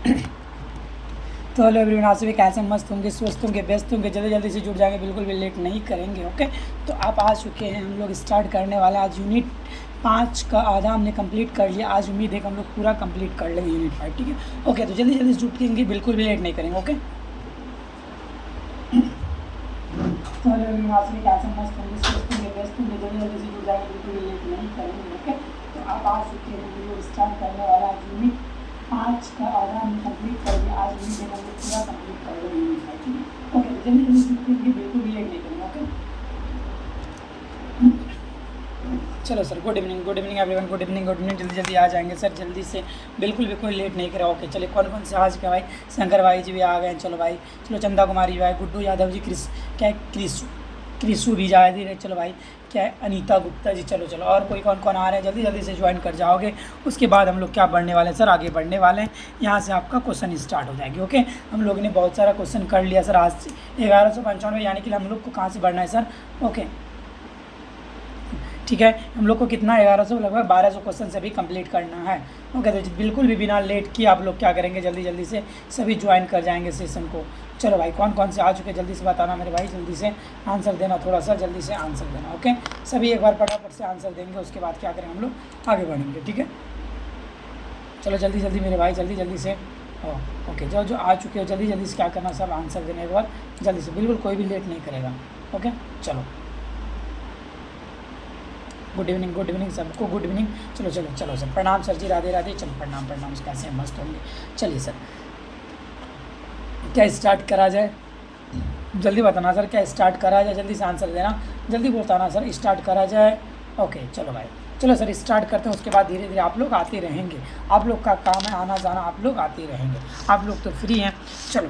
तो hello everyone, आप सभी कैसे मस्त होंगे, स्वस्थ होंगे, व्यस्त होंगे, जल्दी जल्दी से जुड़ जाएंगे, बिल्कुल भी लेट नहीं करेंगे। ओके, तो आप आ चुके हैं, हम लोग स्टार्ट करने वाला। आज यूनिट 5 का आधा हमने कंप्लीट कर लिया। आज उम्मीद है कि हम लोग पूरा कंप्लीट कर लेंगे यूनिट 5। ठीक है, ओके, तो जल्दी जल्दी से जुटेंगे, बिल्कुल भी लेट नहीं करेंगे। ओके, तो हेलो एवरीवन, आप सभी कैसे मस्त होंगे, स्वस्थ होंगे, व्यस्त होंगे, जल्दी जल्दी से जुड़ जाएंगे, बिल्कुल भी लेट नहीं करेंगे। ओके, तो आप आ चुके हैं, हम लोग स्टार्ट करने वाला। आज यूनिट 5 का आधा हमने कंप्लीट कर दिया। आज उम्मीद है हम लोग पूरा कंप्लीट कर लेंगे यूनिट 5। ठीक है, ओके, तो जल्दी जल्दी जुटेंगे, बिल्कुल भी लेट नहीं करेंगे। ओके, चलो sir, good evening everyone, good evening, जल्दी जल्दी आ जाएंगे सर, जल्दी से, बिल्कुल भी कोई लेट नहीं करा। ओके, चलिए, कौन कौन से आज के भाई, शंकर भाई जी भी आ गए हैं। चलो भाई, चलो, चंदा कुमारी भी आए, गुड्डू यादव जी, क्रिशु भी जा रहे। चलो भाई, क्या है, अनीता गुप्ता जी, चलो चलो, और कोई कौन कौन आ रहे हैं, जल्दी जल्दी से ज्वाइन कर जाओगे। उसके बाद हम लोग क्या बढ़ने वाले हैं सर, आगे बढ़ने वाले हैं। यहाँ से आपका क्वेश्चन स्टार्ट हो जाएगी। ओके, हम लोगों ने बहुत सारा क्वेश्चन कर लिया सर आज से 1195, यानी कि हम लोग को कहाँ से बढ़ना है सर। ओके, ठीक है, हम लोग को कितना 1100 लगभग 1200 क्वेश्चन से भी कंप्लीट करना है। ओके, तो बिल्कुल भी बिना लेट किए आप लोग क्या करेंगे, जल्दी जल्दी से सभी ज्वाइन कर जाएंगे सेशन को। चलो भाई, कौन कौन से आ चुके, जल्दी से बताना मेरे भाई, जल्दी से आंसर देना, थोड़ा सा जल्दी से आंसर देना। ओके, सभी एक बार फटाफट से आंसर देंगे, उसके बाद क्या करेंगे, हम लोग आगे बढ़ेंगे। ठीक है, चलो जल्दी जल्दी मेरे भाई, जल्दी जल्दी से। ओके, जो जो आ चुके हो, जल्दी जल्दी से क्या करना, सब आंसर देने एक बार जल्दी से, बिल्कुल कोई भी लेट नहीं करेगा। ओके, चलो, गुड इवनिंग सबको, गुड इवनिंग। चलो चलो चलो सर, प्रणाम सर जी, राधे राधे। चलो, प्रणाम प्रणाम, कैसे मस्त होंगे। चलिए सर, क्या स्टार्ट करा जाए, जल्दी बताना सर, क्या स्टार्ट करा जाए, जल्दी से आंसर देना, जल्दी बताना सर, स्टार्ट करा जाए। ओके, चलो भाई, चलो सर, स्टार्ट करते हैं। उसके बाद धीरे धीरे आप लोग आते रहेंगे, आप लोग का काम है आना जाना, आप लोग आते रहेंगे, आप लोग तो फ्री हैं। चलो,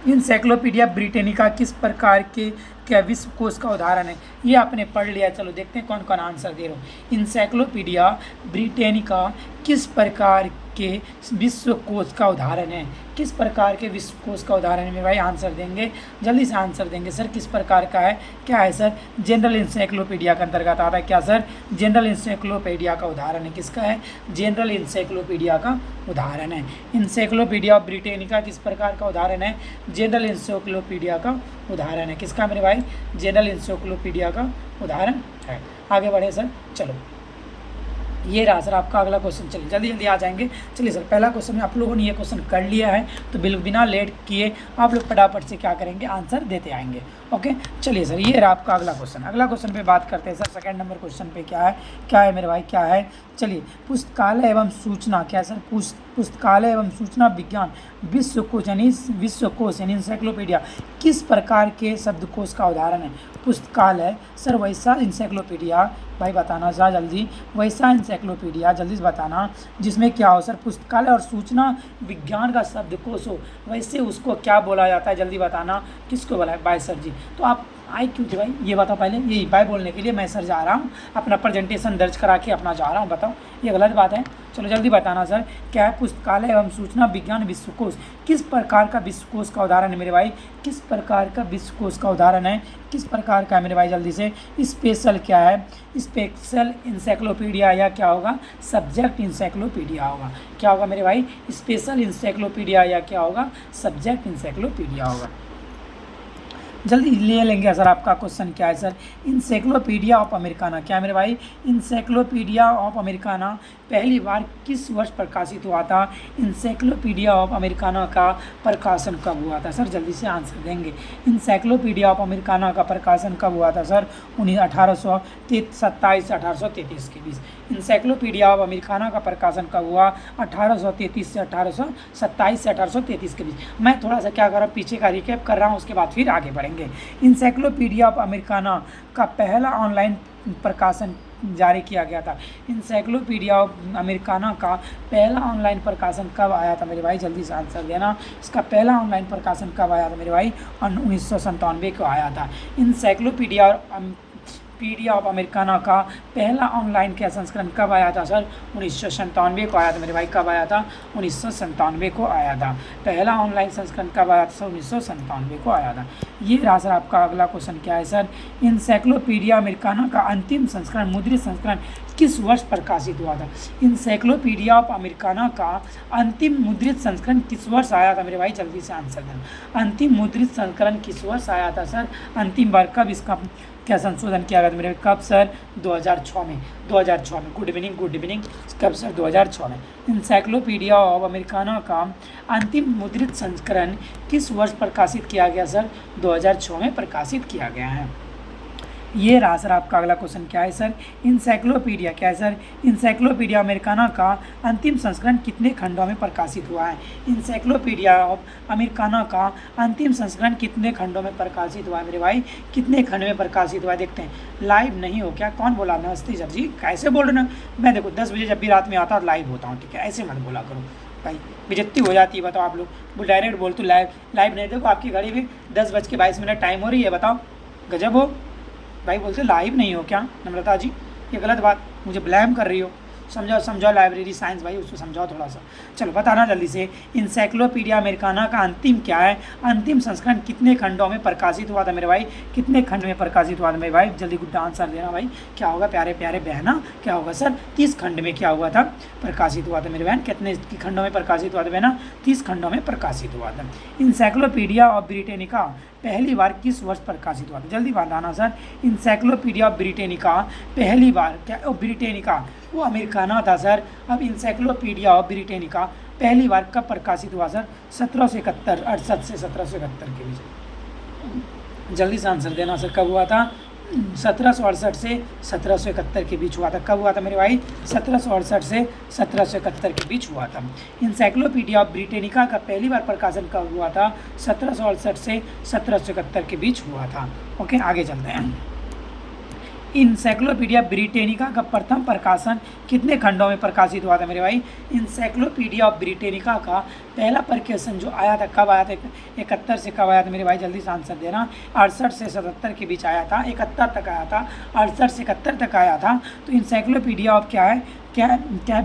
इंसाइक्लोपीडिया ब्रिटेनिका किस प्रकार के क्या विश्वकोश का उदाहरण है, ये आपने पढ़ लिया। चलो देखते हैं कौन कौन आंसर दे रहे हो। इंसाइक्लोपीडिया ब्रिटेनिका किस प्रकार के विश्वकोश का उदाहरण है, किस प्रकार के विश्वकोश का उदाहरण है मेरे भाई, आंसर देंगे, जल्दी से आंसर देंगे सर, किस प्रकार का है, क्या है सर, जनरल इंसाइक्लोपीडिया के अंतर्गत आता है। क्या सर, जनरल इंसाइक्लोपीडिया का उदाहरण है, किसका है, जनरल इंसाइक्लोपीडिया का उदाहरण है। इंसाइक्लोपीडिया ब्रिटेनिका किस प्रकार का उदाहरण है, जनरल इंसाइक्लोपीडिया का उदाहरण है, किसका मेरे भाई, जनरल इंसाइक्लोपीडिया का उदाहरण है। आगे बढ़े सर, चलो, ये रहा सर आपका अगला क्वेश्चन। चलिए जल्दी जल्दी आ जाएंगे। चलिए सर, पहला क्वेश्चन में आप लोगों ने ये क्वेश्चन कर लिया है, तो बिल्कुल बिना लेट किए आप लोग फटाफट से क्या करेंगे, आंसर देते आएंगे। ओके, चलिए सर, ये रहा आपका अगला क्वेश्चन। अगला क्वेश्चन पे बात करते हैं सर, सेकंड नंबर क्वेश्चन पे क्या है मेरे भाई, क्या है। चलिए, पुस्तकालय एवं सूचना, क्या सर, पुस्तकालय एवं सूचना विज्ञान विश्वकोश यानी इंसाइक्लोपीडिया किस प्रकार के शब्दकोश का उदाहरण है। पुस्तकालय सर, वैसा इंसाइक्लोपीडिया, भाई बताना सर जल्दी, वैसा इंसाइक्लोपीडिया जल्दी से बताना जिसमें क्या हो सर, पुस्तकालय और सूचना विज्ञान का शब्दकोश हो, वैसे उसको क्या बोला जाता है, जल्दी बताना, किसको बोला है, बाय सर जी। तो आप आए क्यों थे भाई, ये बताओ पहले, यही बाय बोलने के लिए मैं सर जा रहा हूँ, अपना प्रेजेंटेशन दर्ज करा के अपना जा रहा हूँ, बताओ ये गलत बात है। चलो जल्दी बताना सर, क्या है, पुस्तकालय एवं सूचना विज्ञान विश्वकोश किस प्रकार का विश्वकोश का उदाहरण है मेरे भाई, किस प्रकार का विश्वकोश का उदाहरण है, किस प्रकार का है मेरे भाई, जल्दी से। स्पेशल क्या है, स्पेशल इंसाइक्लोपीडिया, या क्या होगा, सब्जेक्ट इंसाइक्लोपीडिया होगा, क्या होगा मेरे भाई, स्पेशल इंसाइक्लोपीडिया, या क्या होगा, सब्जेक्ट इंसाइक्लोपीडिया होगा। जल्दी ले लेंगे सर, आपका क्वेश्चन क्या है सर, इंसाइक्लोपीडिया ऑफ अमेरिकाना, क्या मेरे भाई, इंसाइक्लोपीडिया ऑफ अमेरिकाना पहली बार किस वर्ष प्रकाशित हुआ था, इंसाइक्लोपीडिया ऑफ अमेरिकाना का प्रकाशन कब हुआ था सर, जल्दी से आंसर देंगे। इंसाइक्लोपीडिया ऑफ अमेरिकाना का प्रकाशन कब हुआ था सर, 1827 के बीच। इंसाइक्लोपीडिया ऑफ अमेरिकाना का प्रकाशन कब हुआ, 1833 से 1827 से 1833 के बीच। मैं थोड़ा सा क्या कर रहा हूँ, पीछे का रिकैप कर रहा हूँ, उसके बाद फिर आगे बढ़ेंगे। इंसाइक्लोपीडिया ऑफ अमेरिकाना का पहला ऑनलाइन प्रकाशन जारी किया गया था। इंसाइक्लोपीडिया ऑफ अमेरिकाना का पहला ऑनलाइन प्रकाशन कब आया था मेरे भाई, जल्दी से आंसर देना, इसका पहला ऑनलाइन प्रकाशन कब आया था मेरे भाई, 1997 को आया था। इंसाइक्लोपीडिया इंसाइक्लोपीडिया ऑफ अमेरिकाना का पहला ऑनलाइन क्या संस्करण कब आया था सर? 1997 को आया था मेरे भाई। कब आया था? 1997 को आया था। पहला ऑनलाइन संस्करण कब आया था सर? 1997 को आया था। ये रहा सर आपका अगला क्वेश्चन क्या है सर? इंसाइक्लोपीडिया अमेरिकाना का अंतिम संस्करण, मुद्रित संस्करण किस वर्ष प्रकाशित हुआ था? इंसाइक्लोपीडिया ऑफ अमेरिकाना का अंतिम मुद्रित संस्करण किस वर्ष आया था मेरे भाई? जल्दी से आंसर देना। अंतिम मुद्रित संस्करण किस वर्ष आया था सर? अंतिम बार कब इसका क्या संशोधन किया गया था मेरे? कब सर? 2006 में। 2006 में। Good evening, good evening. कब सर? 2006 में। इंसाइक्लोपीडिया ऑफ अमेरिकाना का अंतिम मुद्रित संस्करण किस वर्ष प्रकाशित किया गया सर? 2006 में प्रकाशित किया गया है। ये रहा सर आपका अगला क्वेश्चन क्या है सर? इंसाइक्लोपीडिया क्या है सर? इंसाइक्लोपीडिया अमेरिकाना का अंतिम संस्करण कितने खंडों में प्रकाशित हुआ है? इंसाइक्लोपीडिया ऑफ अमेरिकाना का अंतिम संस्करण कितने खंडों में प्रकाशित हुआ है मेरे भाई? कितने खंड में प्रकाशित हुआ है देखते हैं। लाइव नहीं हो क्या? कौन बोला? नमस्ते सर जी, कैसे बोल रहे ना? मैं देखो 10 बजे जब भी रात में आता हूँ लाइव होता हूँ, ठीक है? ऐसे मत बोला करो भाई, बेइज्जती हो जाती है। बताओ आप लोग वो डायरेक्ट बोल तो लाइव नहीं। देखो आपकी घड़ी भी 10:22 टाइम हो रही है, बताओ गजब हो भाई। बोलते लाइव नहीं हो क्या नम्रता जी? ये गलत बात, मुझे ब्लेम कर रही हो। समझाओ लाइब्रेरी साइंस भाई, उसको समझाओ थोड़ा सा। चलो बताना जल्दी से। इंसाइक्लोपीडिया अमेरिकाना का अंतिम क्या है? अंतिम संस्करण कितने खंडों में प्रकाशित हुआ था मेरे भाई? कितने खंड में प्रकाशित हुआ था मेरे भाई? जल्दी गुड आंसर देना भाई। क्या होगा प्यारे प्यारे बहना? क्या होगा सर? 30 खंड में क्या हुआ था? प्रकाशित हुआ था मेरे बहन। कितने खंडों में प्रकाशित हुआ था बहना? 30 खंडों में प्रकाशित हुआ था। इंसाइक्लोपीडिया ऑफ ब्रिटेनिका पहली बार किस वर्ष प्रकाशित हुआ था? जल्दी बताना सर। इंसाइक्लोपीडिया ऑफ ब्रिटेनिका पहली बार क्या? ब्रिटेनिका वो अमेरिकाना था सर। अब इंसाइक्लोपीडिया ऑफ ब्रिटेनिका पहली बार कब प्रकाशित हुआ सर? 1768 से 1771 के बीच। जल्दी से आंसर देना सर। कब हुआ था? 1768 से 1771 के बीच हुआ था। कब हुआ था मेरे भाई? 1768 से 1771 के बीच हुआ था। इंसाइक्लोपीडिया ऑफ ब्रिटेनिका का पहली बार प्रकाशन कब हुआ था? 1768 से 1771 के बीच हुआ था। ओके, आगे चलते हैं। इंसाइक्लोपीडिया ब्रिटेनिका का प्रथम प्रकाशन कितने खंडों में प्रकाशित हुआ था मेरे भाई? इंसाइक्लोपीडिया ऑफ ब्रिटेनिका का पहला प्रकाशन जो आया था कब आया था? 71 से कब आया था मेरे भाई? जल्दी से आंसर देना। 68 से 77 के बीच आया था। 71 तक आया था, 68 से 71 तक आया था। तो इंसाइक्लोपीडिया ऑफ क्या है? क्या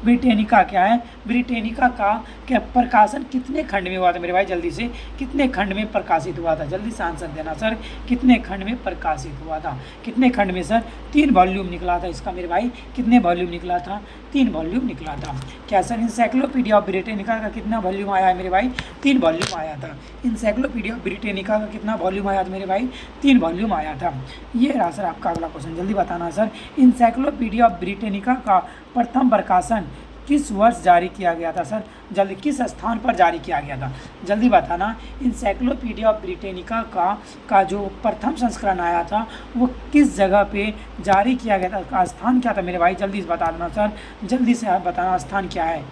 ब्रिटेनिका क्या है? ब्रिटेनिका का क्या प्रकाशन कितने खंड में हुआ था मेरे भाई? जल्दी से कितने खंड में प्रकाशित हुआ था? जल्दी से आंसर देना सर। कितने खंड में प्रकाशित हुआ था? कितने खंड में सर? 3 वॉल्यूम निकला था इसका मेरे भाई। कितने वॉल्यूम निकला था? 3 वॉल्यूम निकला था। क्या सर इंसाइक्लोपीडिया ऑफ ब्रिटेनिका का कितना वॉल्यूम आया है मेरे भाई? 3 वॉल्यूम आया था। इंसाइक्लोपीडिया ऑफ ब्रिटेनिका का कितना वॉल्यूम आया था मेरे भाई? 3 वॉल्यूम आया था। ये रहा सर आपका अगला क्वेश्चन। जल्दी बताना सर। इंसाइक्लोपीडिया ऑफ ब्रिटेनिका का प्रथम प्रकाशन किस वर्ष जारी किया गया था सर? जल्दी, किस स्थान पर जारी किया गया था? जल्दी बताना। इंसाइक्लोपीडिया ऑफ ब्रिटेनिका का जो प्रथम संस्करण आया था वो किस जगह पे जारी किया गया था? स्थान क्या था मेरे भाई? जल्दी से बता देना सर। जल्दी से आप बताना स्थान क्या है?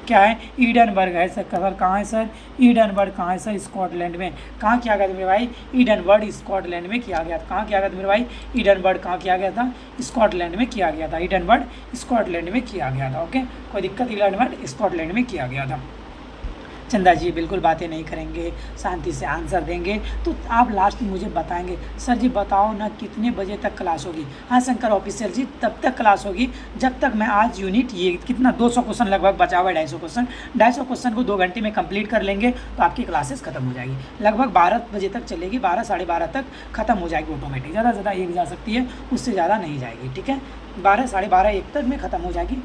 क्या है? ईडनबर्ग है सर। कहाँ है सर? ईडनबर्ग कहाँ है सर? स्कॉटलैंड में। कहाँ किया गया था मेरे भाई? ईडनबर्ग स्कॉटलैंड में किया गया था। कहाँ किया गया था मेरे भाई? ईडनबर्ग कहाँ किया गया था? स्कॉटलैंड में किया गया था। ईडनबर्ग स्कॉटलैंड में किया गया था। ओके, कोई दिक्कत? ईडनबर्ग स्कॉटलैंड में किया गया था। चंदा जी बिल्कुल बातें नहीं करेंगे, शांति से आंसर देंगे। तो आप लास्ट में मुझे बताएंगे सर जी बताओ ना कितने बजे तक क्लास होगी? हाँ शंकर ऑफिशियल जी, तब तक क्लास होगी जब तक मैं आज यूनिट ये कितना 200 क्वेश्चन लगभग बचा हुआ है। 250 क्वेश्चन, 250 क्वेश्चन को 2 घंटे में कंप्लीट कर लेंगे तो आपकी क्लासेस खत्म हो जाएगी। लगभग 12 बजे तक चलेगी, 12 साढ़े 12 तक खत्म हो जाएगी ऑटोमेटिक। ज़्यादा से ज़्यादा एक जा सकती है, उससे ज़्यादा नहीं जाएगी। ठीक है, 12 साढ़े 12 1 तक में ख़त्म हो जाएगी।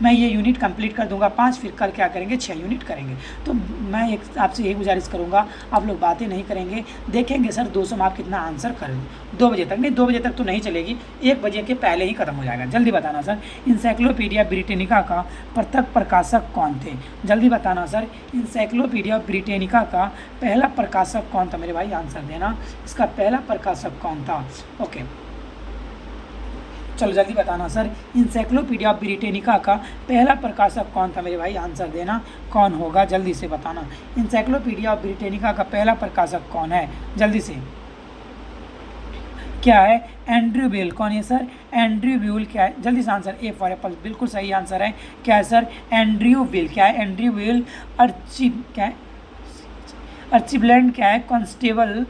मैं ये यूनिट कंप्लीट कर दूंगा 5, फिर कल क्या करेंगे 6 यूनिट करेंगे। तो मैं एक आपसे यही गुजारिश करूंगा, आप लोग बातें नहीं करेंगे, देखेंगे सर 200 में आप कितना आंसर करें। 2 बजे तक नहीं, 2 बजे तक तो नहीं चलेगी, 1 बजे के पहले ही खत्म हो जाएगा। जल्दी बताना सर। इंसाइक्लोपीडिया ब्रिटेनिका का प्रथम प्रकाशक कौन थे? जल्दी बताना सर। इंसाइक्लोपीडिया ब्रिटेनिका का पहला प्रकाशक कौन था मेरे भाई? आंसर देना, इसका पहला प्रकाशक कौन था? ओके चलो जल्दी बताना सर। इंसाइक्लोपीडिया ब्रिटेनिका का पहला प्रकाशक कौन था मेरे भाई? आंसर देना, कौन होगा? जल्दी से बताना। इंसाइक्लोपीडिया ब्रिटेनिका का पहला प्रकाशक कौन है? जल्दी से। क्या है? Andrew Bell. कौन है सर? Andrew Bell. क्या है? जल्दी से आंसर। ए फॉर एप्पल, बिल्कुल सही आंसर है। क्या है सर? Andrew Bell. क्या है? Andrew Bell. क्या है? अर्चिबलैंड। क्या है? कांस्टेबल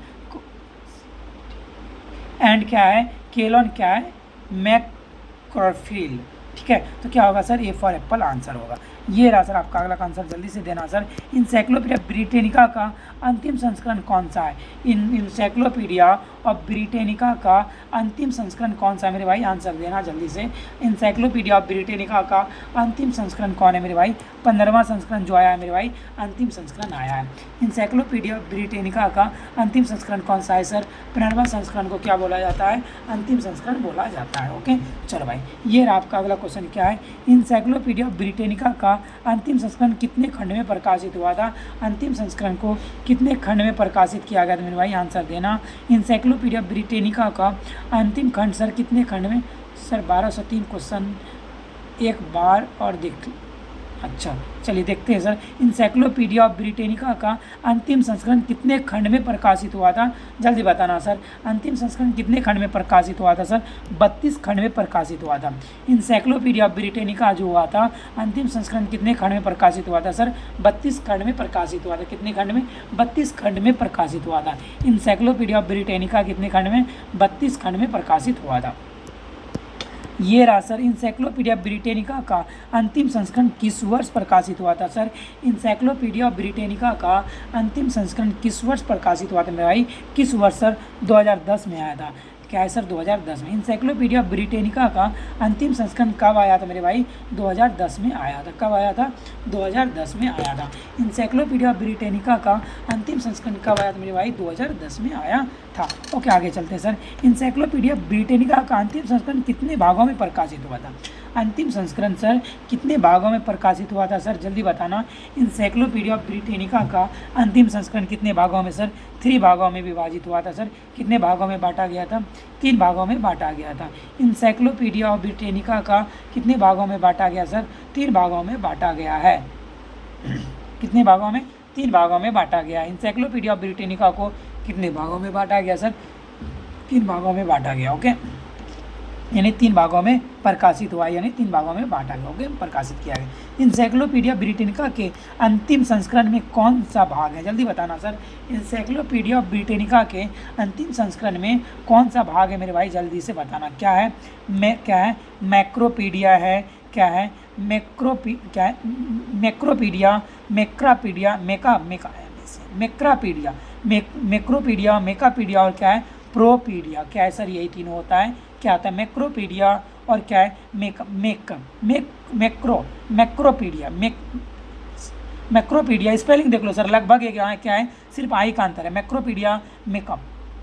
एंड क्या है, केलोन क्या है, मैक्रोफिल। ठीक है, तो क्या होगा sir, A for Apple answer होगा। ये रहा सर आपका अगला आंसर, जल्दी से देना सर। इंसाइक्लोपीडिया ब्रिटेनिका का अंतिम संस्करण कौन सा है? इंसाइक्लोपीडिया ऑफ ब्रिटेनिका का अंतिम संस्करण कौन सा है मेरे भाई? आंसर देना जल्दी से। इंसाइक्लोपीडिया ऑफ ब्रिटेनिका का अंतिम संस्करण कौन है मेरे भाई? 15वां संस्करण जो आया है मेरे भाई, अंतिम संस्करण आया है। इंसाइक्लोपीडिया ऑफ ब्रिटेनिका का अंतिम संस्करण कौन सा है सर? 15वां संस्करण को क्या बोला जाता है? अंतिम संस्करण बोला जाता है। ओके, चलो भाई, ये रहा आपका अगला क्वेश्चन क्या है। इंसाइक्लोपीडिया ऑफ ब्रिटेनिका का अंतिम संस्करण कितने खंड में प्रकाशित हुआ था? अंतिम संस्करण को कितने खंड में प्रकाशित किया गया था मेरे भाई? आंसर देना। इंसाइक्लोपीडिया ब्रिटेनिका का अंतिम खंड सर कितने खंड में? सर 1203 क्वेश्चन एक बार और देख, अच्छा चलिए देखते हैं सर। इंसाइक्लोपीडिया ऑफ ब्रिटेनिका का अंतिम संस्करण कितने खंड में प्रकाशित हुआ था? जल्दी बताना सर। अंतिम संस्करण कितने खंड में प्रकाशित हुआ था सर? 32 खंड में प्रकाशित हुआ था। इंसाइक्लोपीडिया ऑफ ब्रिटेनिका जो हुआ था, अंतिम संस्करण कितने खंड में प्रकाशित हुआ था सर? 32 खंड में प्रकाशित हुआ था। कितने खंड में? 32 खंड में प्रकाशित हुआ था। इंसाइक्लोपीडिया ऑफ ब्रिटेनिका कितने खंड में? 32 खंड में प्रकाशित हुआ था। ये रहा सर। इंसाइक्लोपीडिया ब्रिटेनिका का अंतिम संस्करण किस वर्ष प्रकाशित हुआ था सर? इंसाइक्लोपीडिया ब्रिटेनिका का अंतिम संस्करण किस वर्ष प्रकाशित हुआ था मेरे भाई? किस वर्ष सर? 2010 में आया था। क्या है सर? 2010 में। इंसाइक्लोपीडिया ब्रिटेनिका का अंतिम संस्करण कब आया था मेरे भाई? 2010 में आया था। कब आया था? 2010 में आया था। इंसाइक्लोपीडिया ब्रिटेनिका का अंतिम संस्करण कब आया था मेरे भाई? 2010 में आया था। ओके, आगे चलते हैं सर। इंसाइक्लोपीडिया ब्रिटेनिका का अंतिम संस्करण कितने भागों में प्रकाशित हुआ था? अंतिम संस्करण सर कितने भागों में प्रकाशित हुआ था सर? जल्दी बताना। इंसाइक्लोपीडिया ब्रिटेनिका का अंतिम संस्करण कितने भागों में सर? 3 भागों में विभाजित हुआ था सर। कितने भागों में बांटा गया था? 3 भागों में बांटा गया था। इंसाइक्लोपीडिया ब्रिटेनिका का कितने भागों में बांटा गया सर? 3 भागों में बांटा गया है। कितने भागों में? 3 भागों में बांटा गया। इंसाइक्लोपीडिया ब्रिटेनिका को कितने भागों में बांटा गया सर? 3 भागों में बांटा गया। ओके, यानी 3 भागों में प्रकाशित हुआ, यानी 3 भागों में बांटा गया। ओके, प्रकाशित किया गया। इंसाइक्लोपीडिया ब्रिटेनिका के अंतिम संस्करण में कौन सा भाग है? जल्दी बताना सर। इंसाइक्लोपीडिया ब्रिटेनिका के अंतिम संस्करण में कौन सा भाग है मेरे भाई? जल्दी से बताना। क्या है? क्या है? मैक्रोपीडिया है। क्या है? क्या है? मैक्रोपीडिया, मेक्रापीडिया, मेक्रापीडिया, मैक्रोपीडिया, मेकापीडिया और क्या है? प्रोपीडिया। क्या है सर? यही तीनों होता है। क्या होता है? मैक्रोपीडिया और क्या है? मैक्रोपीडिया स्पेलिंग देख लो सर, लगभग एक यहाँ क्या है? सिर्फ आई का अंतर है। मैक्रोपीडिया,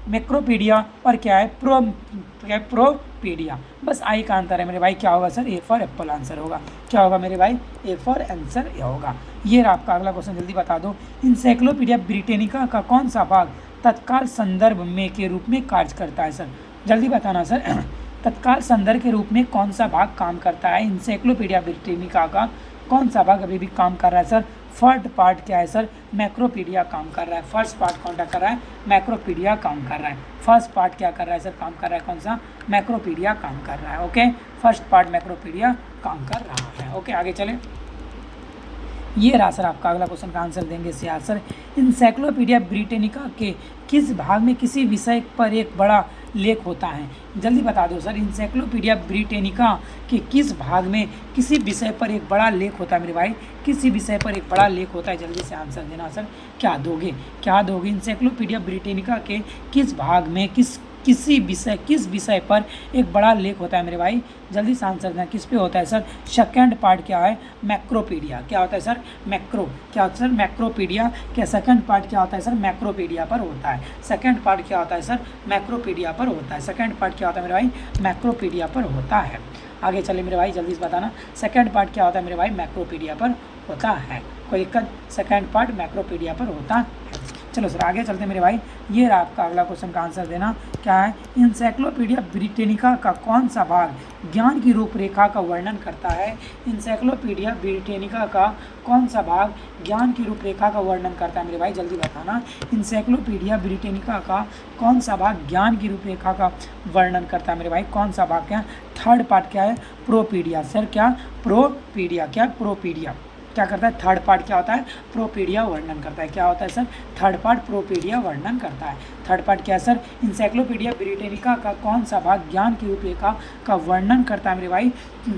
मैक्रोपीडिया और क्या है? प्रोपीडिया, बस आई का अंतर है मेरे भाई। क्या होगा sir? A for Apple answer होगा। क्या होगा मेरे भाई? ए फॉर आंसर ये होगा। ये रहा आपका अगला क्वेश्चन, जल्दी बता दो। इंसाइक्लोपीडिया ब्रिटेनिका का कौन सा भाग तत्काल संदर्भ में के रूप में कार्य करता है सर? जल्दी बताना सर। तत्काल संदर्भ के रूप में कौन सा भाग काम करता है? इंसाइक्लोपीडिया ब्रिटेनिका का कौन सा भाग अभी भी काम कर रहा है सर? फर्स्ट पार्ट क्या है सर? मैक्रोपीडिया काम कर रहा है। फर्स्ट पार्ट कौन सा कर रहा है? मैक्रोपीडिया काम कर रहा है। फर्स्ट पार्ट क्या कर रहा है सर? काम कर रहा है कौन सा? मैक्रोपीडिया काम कर रहा है। ओके, फर्स्ट पार्ट मैक्रोपीडिया काम कर रहा है। ओके, आगे चले। ये रहा सर आपका अगला क्वेश्चन का आंसर देंगे इससे आंसर। इंसाइक्लोपीडिया ब्रिटेनिका के किस भाग में किसी विषय पर एक बड़ा लेख होता है? जल्दी बता दो सर। इंसाइक्लोपीडिया ब्रिटेनिका के किस भाग में किसी विषय पर एक बड़ा लेख होता है मेरे भाई? किसी विषय पर एक बड़ा लेख होता है, जल्दी से आंसर देना सर। क्या दोगे? क्या दोगे? इंसाइक्लोपीडिया ब्रिटेनिका के किस भाग में किस विषय पर एक बड़ा लेख होता है मेरे भाई? जल्दी से आंसर देना। किस पे होता है सर? सेकंड पार्ट क्या है? मैक्रोपीडिया। क्या होता है सर? मैक्रो। क्या होता है सर? मैक्रोपीडिया। क्या सेकंड पार्ट क्या होता है सर? मैक्रोपीडिया पर होता है। सेकंड पार्ट क्या होता है सर? मैक्रोपीडिया पर होता है। सेकंड पार्ट क्या होता है मेरे भाई? मैक्रोपीडिया पर होता है। आगे चले मेरे भाई, जल्दी से बताना। सेकंड पार्ट क्या होता है मेरे भाई? मैक्रोपीडिया पर होता है। कोई दिक्कत? सेकंड पार्ट मैक्रोपीडिया पर होता है। चलो सर आगे चलते हैं मेरे भाई। ये रहा आपका अगला क्वेश्चन का आंसर देना। क्या है? इंसाइक्लोपीडिया ब्रिटेनिका का कौन सा भाग ज्ञान की रूपरेखा का वर्णन करता है? इंसाइक्लोपीडिया ब्रिटेनिका का कौन सा भाग ज्ञान की रूपरेखा का वर्णन करता है मेरे भाई? जल्दी बताना। इंसाइक्लोपीडिया ब्रिटेनिका का कौन सा भाग ज्ञान की रूपरेखा का वर्णन करता है मेरे भाई? कौन सा भाग? क्या? थर्ड पार्ट क्या है? प्रोपीडिया। सर क्या? प्रोपीडिया। क्या? प्रोपीडिया। क्या करता है, थर्ड पार्ट क्या होता है, प्रोपीडिया वर्णन करता है। क्या होता है सर, थर्ड पार्ट प्रोपीडिया वर्णन करता है। थर्ड पार्ट क्या है सर, इंसाइक्लोपीडिया ब्रिटेनिका का कौन सा भाग ज्ञान की रूपरेखा का वर्णन करता है मेरे भाई,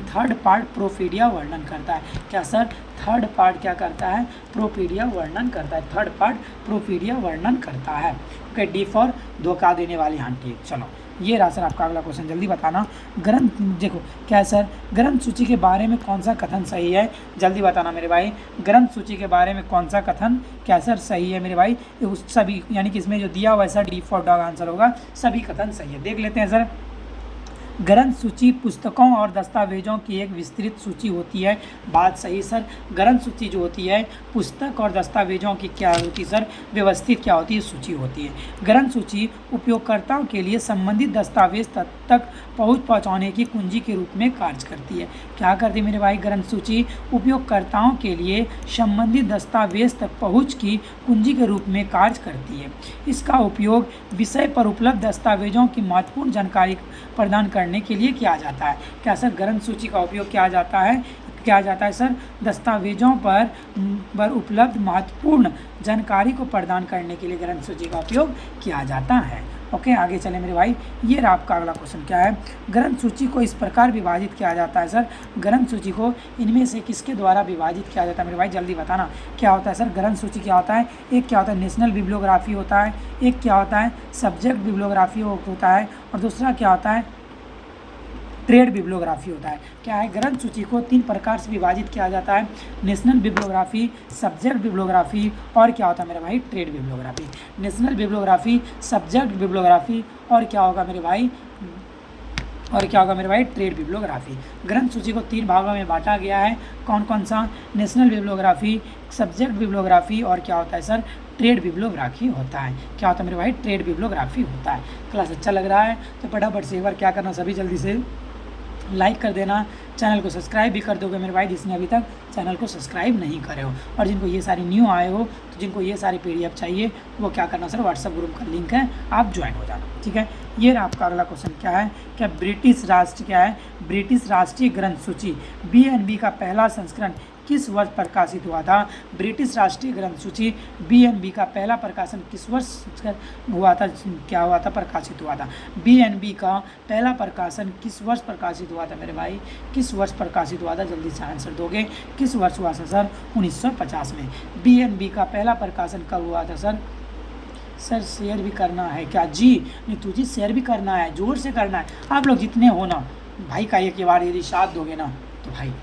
थर्ड पार्ट प्रोपीडिया वर्णन करता है। क्या सर, थर्ड पार्ट क्या करता है, प्रोपीडिया वर्णन करता है। थर्ड पार्ट प्रोपीडिया वर्णन करता है। ओके, डी फॉर धोखा देने वाली आंटी। चलो ये रहा सर आपका अगला क्वेश्चन, जल्दी बताना। ग्रंथ देखो क्या है सर, ग्रंथ सूची के बारे में कौन सा कथन सही है, जल्दी बताना मेरे भाई। ग्रंथ सूची के बारे में कौन सा कथन क्या सर सही है मेरे भाई, सभी, यानी कि इसमें जो दिया हुआ है sir D for dog answer होगा, सभी कथन सही है। देख लेते हैं सर, ग्रंथ सूची पुस्तकों और दस्तावेजों की एक विस्तृत सूची होती है। बात सही सर, ग्रंथ सूची जो होती है पुस्तक और दस्तावेजों की क्या होती है सर, व्यवस्थित क्या होती है, सूची होती है। ग्रंथ सूची उपयोगकर्ताओं के लिए संबंधित दस्तावेज तक पहुंचाने की कुंजी के रूप में कार्य करती है। क्या करती है मेरे भाई, ग्रंथ सूची उपयोगकर्ताओं के लिए संबंधित दस्तावेज तक पहुँच की कुंजी के रूप में कार्य करती है। इसका उपयोग विषय पर उपलब्ध दस्तावेजों की महत्वपूर्ण जानकारी प्रदान करने के लिए किया जाता है। क्या सर, ग्रंथ सूची का उपयोग किया जाता है सर, दस्तावेजों पर उपलब्ध महत्वपूर्ण जानकारी को प्रदान करने के लिए ग्रंथ सूची का उपयोग किया जाता है। ओके, आगे चले मेरे भाई, ये रहा आपका अगला क्वेश्चन। क्या है, ग्रंथ सूची को इस प्रकार विभाजित किया जाता है सर, ग्रंथ सूची को इनमें से किसके द्वारा विभाजित किया जाता है मेरे भाई, जल्दी बताना। क्या होता है सर, ग्रंथ सूची क्या होता है, एक क्या होता है नेशनल बिब्लियोग्राफी होता है, एक क्या होता है सब्जेक्ट बिब्लियोग्राफी होता है, और दूसरा क्या होता है ट्रेड बिब्लियोग्राफी होता है। क्या है, ग्रंथ सूची को 3 प्रकार से विभाजित किया जाता है, नेशनल बिब्लियोग्राफी, सब्जेक्ट बिब्लियोग्राफी, और क्या होता है मेरे भाई trade bibliography. National bibliography, subject bibliography, और क्या होगा मेरे भाई, ट्रेड बिब्लियोग्राफी। ग्रंथ सूची को 3 भागों में बांटा गया है, कौन कौन सा, नेशनल बिब्लियोग्राफी, सब्जेक्ट बिब्लियोग्राफी, और क्या होता है सर ट्रेड बिब्लियोग्राफी होता है। क्या होता है मेरे भाई, ट्रेड बिब्लियोग्राफी होता है। क्लास अच्छा लग रहा है तो फटाफट से एक बार क्या करना, सभी जल्दी से लाइक कर देना, चैनल को सब्सक्राइब भी कर दोगे मेरे भाई जिसने अभी तक चैनल को सब्सक्राइब नहीं करे हो। और जिनको ये सारी न्यू आए हो, तो जिनको ये सारी PDF चाहिए वो क्या करना सर, व्हाट्सएप ग्रुप का लिंक है, आप ज्वाइन हो जाना। ठीक है, ये रहा आपका अगला क्वेश्चन। क्या है, क्या ब्रिटिश राष्ट्रीय ग्रंथ सूची BNB का पहला संस्करण किस वर्ष प्रकाशित हुआ था। ब्रिटिश राष्ट्रीय ग्रंथ सूची BNB का पहला प्रकाशन किस वर्ष हुआ था, क्या हुआ था, प्रकाशित हुआ था। BNB का पहला प्रकाशन किस वर्ष प्रकाशित हुआ था मेरे भाई, किस वर्ष प्रकाशित हुआ था, जल्दी से आंसर दोगे, किस वर्ष हुआ था सर, 1950 में। BNB का पहला प्रकाशन कब हुआ था सर शेयर भी करना है क्या जी, नहीं तुझे शेयर भी करना है, जोर से करना है, आप लोग जितने हो ना भाई का एक बार यदि साथ दोगे ना तो भाई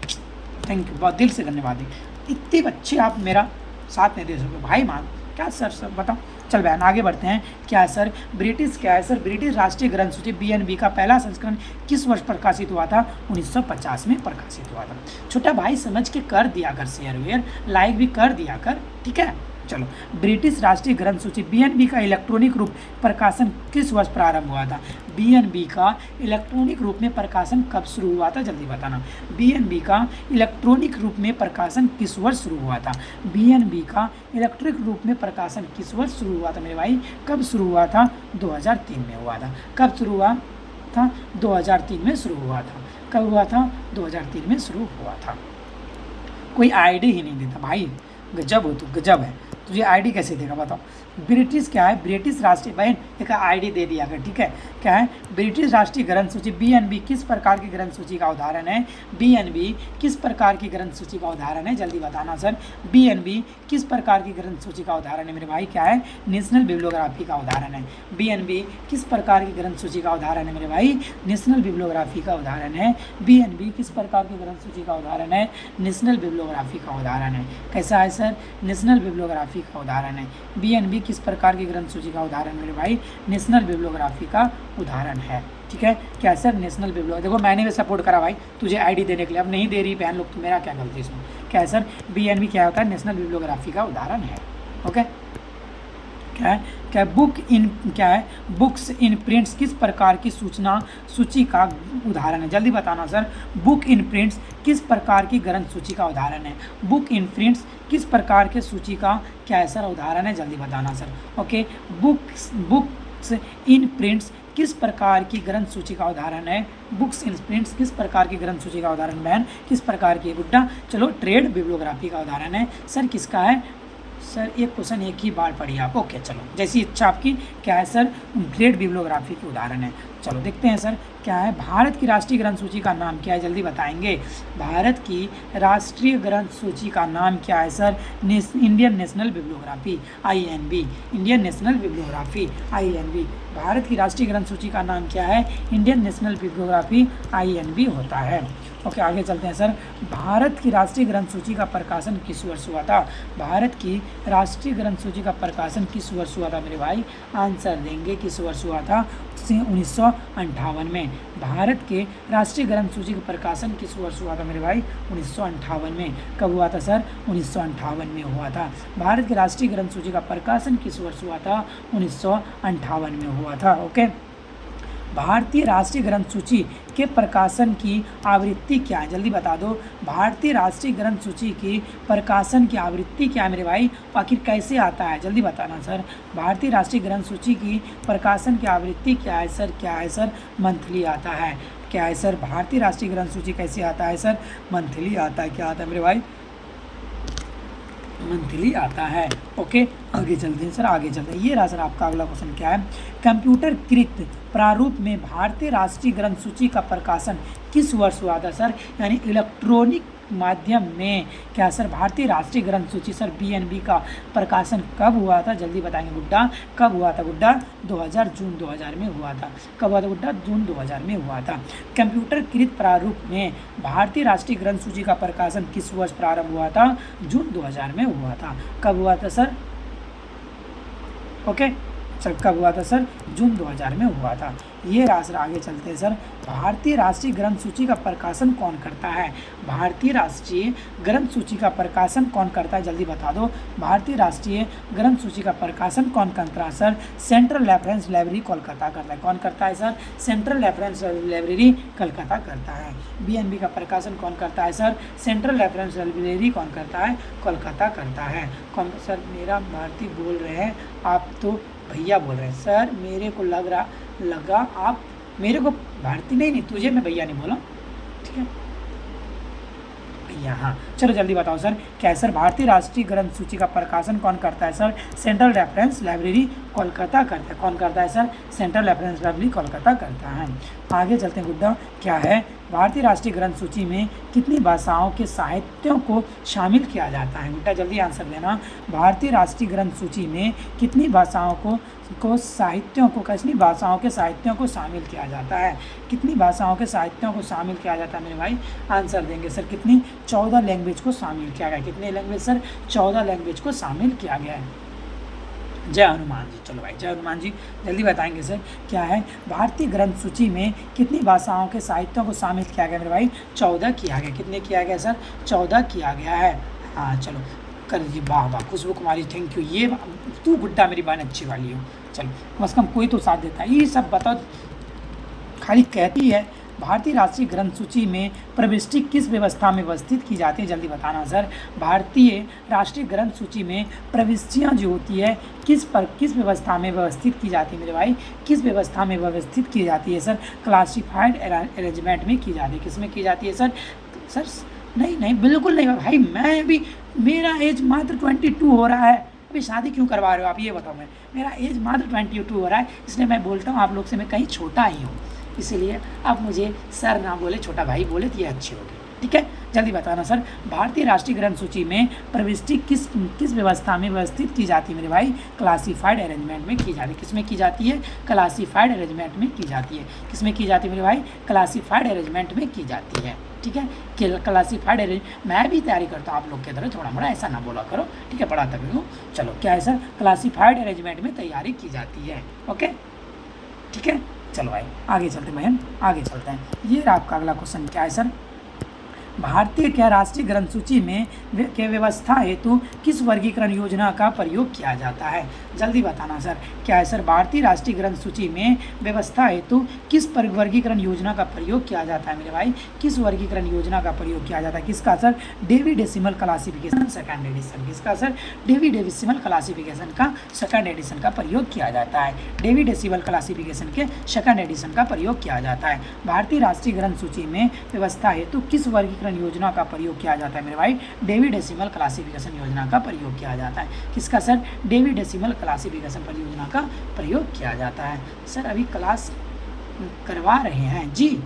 थैंक यू, बहुत दिल से धन्यवाद है। इतने बच्चे आप मेरा साथ नहीं दे सकोगे भाई, मान क्या सर बताओ। चल बहन आगे बढ़ते हैं। क्या है सर, ब्रिटिश राष्ट्रीय ग्रंथ सूची BNB का पहला संस्करण किस वर्ष प्रकाशित हुआ था, 1950 में प्रकाशित हुआ था। छोटा भाई समझ के कर दिया कर शेयर वेयर, लाइक भी कर दिया कर, ठीक है। चलो, ब्रिटिश राष्ट्रीय ग्रंथ सूची BNB का इलेक्ट्रॉनिक रूप प्रकाशन किस वर्ष प्रारंभ हुआ था। BNB का इलेक्ट्रॉनिक रूप में प्रकाशन कब शुरू हुआ था, जल्दी बताना। BNB का इलेक्ट्रॉनिक रूप में प्रकाशन किस वर्ष शुरू हुआ था। BNB का इलेक्ट्रॉनिक रूप में प्रकाशन किस वर्ष शुरू हुआ था मेरे भाई, कब शुरू हुआ था, 2003 में हुआ था। कब शुरू हुआ था, 2003 में शुरू हुआ था। कब हुआ था, 2003 में शुरू हुआ था। कोई आइडिया ही नहीं देता भाई, गजब हो तू, गजब है, तुझे आईडी कैसे देगा बताओ। ब्रिटिश क्या है, ब्रिटिश राष्ट्रीय, बहन एक आईडी दे दिया कर, ठीक है। क्या है, ब्रिटिश राष्ट्रीय ग्रंथ सूची BNB किस प्रकार की ग्रंथ सूची का उदाहरण है। BNB किस प्रकार की ग्रंथ सूची का उदाहरण है, जल्दी बताना सर। BNB किस प्रकार की ग्रंथ सूची का उदाहरण है मेरे भाई, क्या है, नेशनल बिब्लियोग्राफी का उदाहरण है। BNB किस प्रकार की ग्रंथ सूची का उदाहरण है मेरे भाई, नेशनल बिब्लियोग्राफी का उदाहरण है। BNB किस प्रकार की ग्रंथ सूची का उदाहरण है, नेशनल बिब्लियोग्राफी का उदाहरण है। कैसा है सर, नेशनल बिब्लियोग्राफी का उदाहरण है। BNB किस प्रकार की ग्रंथ सूची का उदाहरण मेरे भाई, नेशनल बिब्लियोग्राफी का उदाहरण है, ठीक है। क्या सर, नेशनल बिब्लियोग्राफी, देखो मैंने भी सपोर्ट करा भाई तुझे आईडी देने के लिए, अब नहीं दे रही बहन लोग तो मेरा क्या गलती इसमें। क्या है सर, BNB क्या होता है, नेशनल बिब्लियोग्राफी का उदाहरण है। ओके, क्या है, बुक्स इन प्रिंट्स किस प्रकार की सूची का उदाहरण है, जल्दी बताना सर। बुक इन प्रिंट्स किस प्रकार की ग्रंथ सूची का उदाहरण है। बुक इन प्रिंट्स किस प्रकार के सूची का क्या है सर उदाहरण है, जल्दी बताना सर। ओके, बुक बुक्स इन प्रिंट्स किस प्रकार की ग्रंथ सूची का उदाहरण है? बुक्स इन प्रिंट्स किस प्रकार की ग्रंथ सूची का उदाहरण बहन? किस प्रकार की? गुड्डा चलो ट्रेड बिब्लियोग्राफी का उदाहरण है। सर किसका है? सर एक क्वेश्चन एक ही बार पढ़िए आप। ओके चलो जैसी इच्छा आपकी। क्या है सर? ट्रेड बिब्लियोग्राफी के उदाहरण है। चलो देखते हैं सर क्या है। भारत की राष्ट्रीय ग्रंथ सूची का नाम क्या है? जल्दी बताएंगे। भारत की राष्ट्रीय ग्रंथ सूची का नाम क्या है sir? Indian national bibliography INB। Indian national bibliography INB। Bharat की राष्ट्रीय ग्रंथ सूची का नाम क्या है? इंडियन नेशनल बिब्लियोग्राफी INB होता है। ओके आगे चलते हैं सर। भारत की राष्ट्रीय ग्रंथ सूची का प्रकाशन किस वर्ष हुआ था? भारत की राष्ट्रीय ग्रंथ सूची का प्रकाशन किस वर्ष हुआ था मेरे भाई? आंसर देंगे किस वर्ष हुआ था? 1958 में। भारत के राष्ट्रीय ग्रंथ सूची का प्रकाशन किस वर्ष हुआ था मेरे भाई? 1958 में। कब हुआ था सर? 1958 में हुआ था। भारत की राष्ट्रीय ग्रंथ सूची का प्रकाशन किस वर्ष हुआ था? 1958 में हुआ था। ओके भारतीय राष्ट्रीय ग्रंथ सूची के प्रकाशन की आवृत्ति क्या है? जल्दी बता दो। भारतीय राष्ट्रीय ग्रंथ सूची की प्रकाशन की आवृत्ति क्या है मेरे भाई? आखिर कैसे आता है? जल्दी बताना सर। भारतीय राष्ट्रीय ग्रंथ सूची की प्रकाशन की आवृत्ति क्या है सर? क्या है सर? मंथली आता है। क्या है सर? भारतीय राष्ट्रीय ग्रंथ सूची कैसे आता है सर? मंथली आता है। क्या आता है मेरे भाई? मंथली आता है। ओके आगे चलते हैं सर। आगे चलते हैं। ये रहा सर आपका अगला क्वेश्चन। क्या है? कंप्यूटरकृत प्रारूप में भारतीय राष्ट्रीय ग्रंथ सूची का प्रकाशन किस वर्ष हुआ था सर? यानी इलेक्ट्रॉनिक माध्यम में क्या सर भारतीय राष्ट्रीय ग्रंथ सूची सर BNB का प्रकाशन कब हुआ था? जल्दी बताएंगे गुड्डा। कब हुआ था गुड्डा? 2000 जून 2000 में हुआ था। कब हुआ था गुड्डा? जून 2000 में हुआ था। कंप्यूटरकृत प्रारूप में भारतीय राष्ट्रीय ग्रंथ सूची का प्रकाशन किस वर्ष प्रारंभ हुआ था? जून 2000 में हुआ था। कब हुआ था सर? ओके सर कब हुआ था सर? जून 2000 में हुआ था। ये राष्ट्र आगे चलते हैं सर। भारतीय राष्ट्रीय ग्रंथ सूची का प्रकाशन कौन करता है? भारतीय राष्ट्रीय ग्रंथ सूची का प्रकाशन कौन करता है? जल्दी बता दो। भारतीय राष्ट्रीय ग्रंथ सूची का प्रकाशन कौन करता है sir? Central reference library Kolkata करता है। कौन करता है sir? Central reference library Calcutta करता है। BNB का प्रकाशन कौन करता है सर? सेंट्रल रेफरेंस लाइब्रेरी कौन करता है? कोलकाता करता है। कौन सर? मेरा भारती बोल रहे हैं, आप तो भैया बोल रहे हैं सर। मेरे को लगा आप मेरे को भारती नहीं तुझे मैं भैया नहीं बोला, ठीक है भैया। हाँ चलो जल्दी बताओ सर क्या है सर? भारतीय राष्ट्रीय ग्रंथ सूची का प्रकाशन कौन करता है sir? Central reference library Kolkata करता है। कौन करता है sir? Central reference library Kolkata करता है। आगे चलते हैं गुड्डा। क्या है? भारतीय राष्ट्रीय ग्रंथ सूची में कितनी भाषाओं के साहित्यों को शामिल किया जाता है? गुड्डा जल्दी आंसर देना। भारतीय राष्ट्रीय ग्रंथ सूची में कितनी भाषाओं को साहित्यों को कितनी भाषाओं के साहित्यों को शामिल किया जाता है? कितनी भाषाओं के साहित्यों को शामिल किया जाता है मेरे भाई? आंसर देंगे सर कितनी? 14 लैंग्वेज को शामिल किया गया। कितने लैंग्वेज सर? 14 लैंग्वेज को शामिल किया गया है। जय हनुमान जी। चलो भाई जय हनुमान जी जल्दी बताएंगे सर क्या है? भारतीय ग्रंथ सूची में कितनी भाषाओं के साहित्यों को शामिल किया गया मेरे भाई? 14 किया गया। कितने किया गया सर? 14 किया गया है। हाँ चलो कर जी। वाह वाह खुशबू कुमारी थैंक यू। ये तू गुड्डा मेरी बहन अच्छी वाली हो। चलो कम से कम कोई तो साथ देता है। ये सब बताओ खाली कहती है। भारतीय राष्ट्रीय ग्रंथ सूची में प्रविष्टि किस व्यवस्था में व्यवस्थित की जाती है? जल्दी बताना सर। भारतीय राष्ट्रीय ग्रंथ सूची में प्रविष्टियाँ जो होती है किस व्यवस्था में व्यवस्थित की जाती है मेरे भाई? किस व्यवस्था में व्यवस्थित की जाती है सर? क्लासिफाइड अरेंजमेंट में की जाती है। किस में की जाती है सर? सर नहीं बिल्कुल नहीं भाई। मैं अभी मेरा एज मात्र 22 हो रहा है। अभी शादी क्यों करवा रहे हो आप ये बताओ। मेरा एज मात्र 22 हो रहा है, इसलिए मैं बोलता हूँ आप लोग से मैं कहीं छोटा ही हूँ, इसीलिए आप मुझे सर ना बोले छोटा भाई बोले तो ये अच्छी होगी। ठीक है जल्दी बताना सर। भारतीय राष्ट्रीय ग्रंथ सूची में प्रविष्टि किस व्यवस्था में व्यवस्थित की जाती है मेरे भाई? क्लासिफाइड अरेंजमेंट में की जाती है। किस में की जाती है? क्लासिफाइड अरेंजमेंट में की जाती है। किस में की जाती है मेरे भाई? क्लासिफाइड अरेंजमेंट में की जाती है। ठीक है क्लासिफाइड अरेंज मैं भी तैयारी करता हूँ आप लोग की तरह, थोड़ा मोड़ा ऐसा ना बोला करो। ठीक है पढ़ाता भी हूँ। चलो क्या है सर? क्लासिफाइड अरेंजमेंट में तैयारी की जाती है। ओके ठीक है चलो भाई आगे चलते हैं बहन, आगे चलते हैं। ये रहा आपका अगला क्वेश्चन। क्या है सर? भारतीय क्या राष्ट्रीय ग्रंथ सूची में के व्यवस्था हेतु किस वर्गीकरण योजना का प्रयोग किया जाता है? जल्दी बताना सर, क्या है सर? भारतीय राष्ट्रीय ग्रंथ सूची में व्यवस्था हेतु किस वर्गीकरण योजना का प्रयोग किया जाता है मेरे भाई? किस वर्गीकरण योजना का प्रयोग किया जाता है? किसका sir? Dewey decimal classification second edition. किसका सर? डेवी डेसिमल क्लासिफिकेशन का सेकंड एडिशन का प्रयोग किया जाता है। डेवी डेसिमल क्लासिफिकेशन के सेकंड एडिशन का प्रयोग किया जाता है। भारतीय राष्ट्रीय ग्रंथ सूची में व्यवस्था हेतु किस वर्गीकरण योजना का प्रयोग किया जाता है मेरे भाई? डेवी डेसिमल क्लासिफिकेशन योजना का प्रयोग किया जाता है। किसका सर? डेवी डेसिमल क्लासिफिकेशन परियोजना का प्रयोग किया जाता है। सर अभी क्लास करवा रहे हैं जी।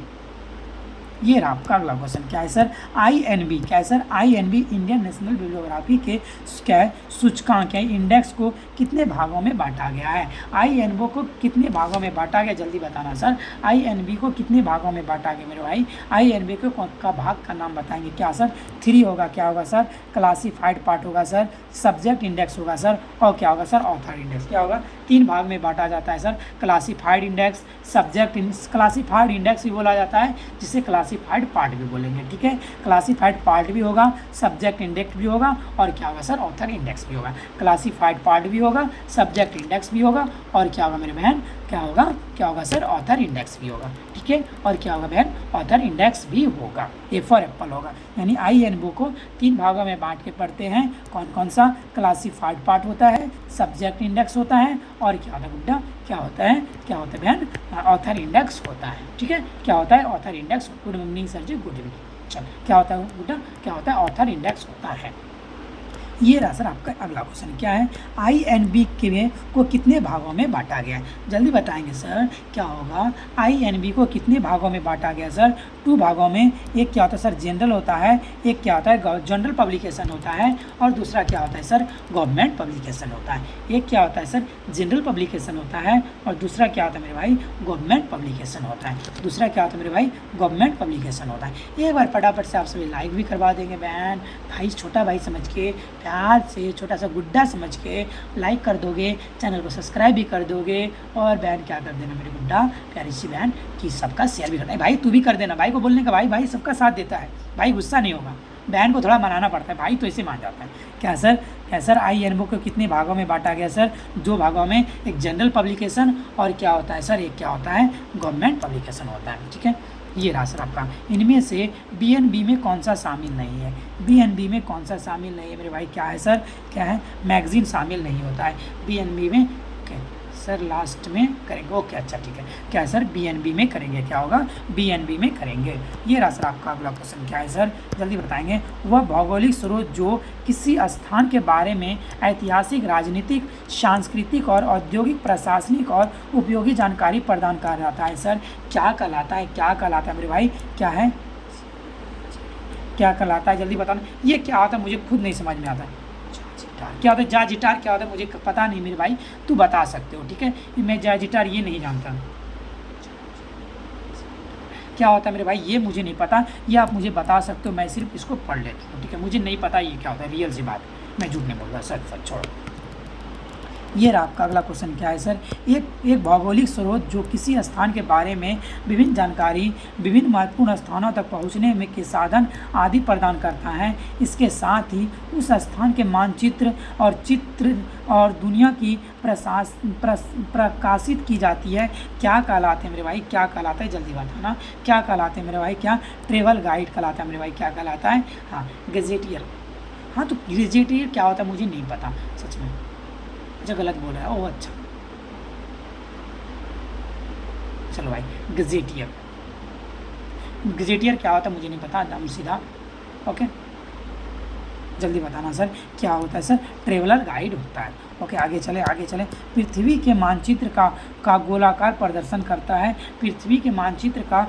ये रहा आपका अगला क्वेश्चन, क्या है सर? INB, क्या है sir? INB Indian national bibliography के क्या है सूचकांक है इंडेक्स को कितने भागों में बांटा गया है? INB को कितने भागों में बांटा गया? जल्दी बताना सर। INB को कितने भागों में बांटा गया मेरे भाई? INB को का भाग का नाम बताएंगे। क्या सर? 3 होगा। क्या होगा सर? क्लासीफाइड पार्ट होगा सर, सब्जेक्ट इंडेक्स होगा सर, और क्या होगा सर? Author index. क्या होगा? 3 भाग में बांटा जाता है sir. Classified index, subject classified index भी बोला जाता है, जिसे क्लासीफाइड पार्ट भी बोलेंगे। ठीक है, क्लासीफाइड पार्ट भी होगा, सब्जेक्ट इंडेक्स भी होगा, और क्या होगा सर? ऑथर इंडेक्स भी होगा। क्लासीफाइड पार्ट भी होगा, सब्जेक्ट इंडेक्स भी होगा, और क्या होगा मेरे बहन? क्या होगा? क्या होगा सर? ऑथर इंडेक्स भी होगा। ठीक है, और क्या होगा बहन? ऑथर इंडेक्स भी होगा। ए फॉर एप्पल होगा। यानी INB को 3 भागों में बांट के पढ़ते हैं। कौन कौन सा? क्लासीफाइड पार्ट होता है, सब्जेक्ट इंडेक्स होता है, और क्या होता है गुड्डा? क्या होता है? क्या होता है बहन? ऑथर इंडेक्स होता है। ठीक है, क्या होता है? Author index. Good evening sir ji, good evening. चल, क्या होता है गुड्डा? क्या होता है? ऑथर इंडेक्स होता है। ये रहा सर आपका अगला क्वेश्चन, क्या है? INB को कितने भागों में बांटा गया है? जल्दी बताएंगे सर, क्या होगा? INB को कितने भागों में बांटा गया सर? 2 भागों में। एक क्या होता है सर? जनरल होता है, एक क्या होता है? जनरल पब्लिकेशन होता है, और दूसरा क्या होता है सर? गवर्नमेंट पब्लिकेशन होता है। एक क्या होता है सर? जनरल पब्लिकेशन होता है, और दूसरा क्या होता है मेरे भाई? गवर्नमेंट पब्लिकेशन होता है। दूसरा क्या होता है मेरे भाई? गवर्नमेंट पब्लिकेशन होता है। एक बार फटाफट से आप सभी लाइक भी करवा देंगे बहन भाई, छोटा भाई समझ के, प्यार से, छोटा सा गुड्डा समझ के लाइक कर दोगे, चैनल को सब्सक्राइब भी कर दोगे, और बहन क्या कर देना मेरे गुड्डा प्यारी सी बहन कि सबका शेयर भी करना है। भाई तू भी कर देना, भाई को बोलने का भाई, भाई सबका साथ देता है, भाई गुस्सा नहीं होगा। बहन को थोड़ा मनाना पड़ता है, भाई तो ऐसे मान जाता है। क्या सर? क्या सर? INB को कितने भागों में बांटा गया सर? 2 भागों में। एक जनरल पब्लिकेशन, और क्या होता है सर? एक क्या होता है? गवर्नमेंट पब्लिकेशन होता है। ठीक है, ये रहा सर आपका। इनमें से BNB में कौन सा शामिल नहीं है? BNB में कौन सा शामिल नहीं है मेरे भाई? क्या है सर? क्या है? मैगजीन शामिल नहीं होता है BNB में। ओके सर, लास्ट में करेंगे। ओके अच्छा ठीक है। क्या है सर? BNB में करेंगे। क्या होगा? BNB में करेंगे। ये रहा सर आपका अगला क्वेश्चन, क्या है सर? जल्दी बताएंगे। वह भौगोलिक स्रोत जो किसी स्थान के बारे में ऐतिहासिक, राजनीतिक, सांस्कृतिक और औद्योगिक, प्रशासनिक और उपयोगी जानकारी प्रदान कर रहा है सर, क्या कहलाता है? क्या कहलाता है मेरे भाई? क्या है? क्या कहलाता है? जल्दी बताना। ये क्या होता है? मुझे खुद नहीं समझ में आता है। क्या होता है जाजिटार? क्या होता है? मुझे पता नहीं मेरे भाई, तू बता सकते हो। ठीक है, मैं जाजिटार ये नहीं जानता क्या होता है मेरे भाई, ये मुझे नहीं पता, ये आप मुझे बता सकते हो, मैं सिर्फ इसको पढ़ लेता हूँ। ठीक है, मुझे नहीं पता ये क्या होता है, रियल सी बात, मैं झूठ नहीं बोल रहा। सच सच छोड़ो। ये रहा आपका अगला क्वेश्चन, क्या है सर? एक भौगोलिक स्रोत जो किसी स्थान के बारे में विभिन्न जानकारी, विभिन्न महत्वपूर्ण स्थानों तक पहुंचने में के साधन आदि प्रदान करता है। इसके साथ ही उस स्थान के मानचित्र और चित्र और दुनिया की प्रकाशित की जाती है। क्या कहलाते हैं मेरे भाई? क्या कहलाता है? जल्दी बताना। क्या कहलाते हैं मेरे भाई? क्या? ट्रेवल गाइड कहलाता है मेरे भाई। क्या कहलाता है? हाँ, गेजेटियर। हाँ, तो गेजेटियर क्या होता है मुझे नहीं पता सच में। अच्छा, गलत बोल रहा है। ओह अच्छा, चलो भाई, गजेटियर। गजेटियर क्या होता है मुझे नहीं पता, दम सीधा। ओके, जल्दी बताना सर, क्या होता है सर? ट्रेवलर गाइड होता है। ओके, आगे चले आगे चले। पृथ्वी के मानचित्र का गोलाकार प्रदर्शन करता है। पृथ्वी के मानचित्र का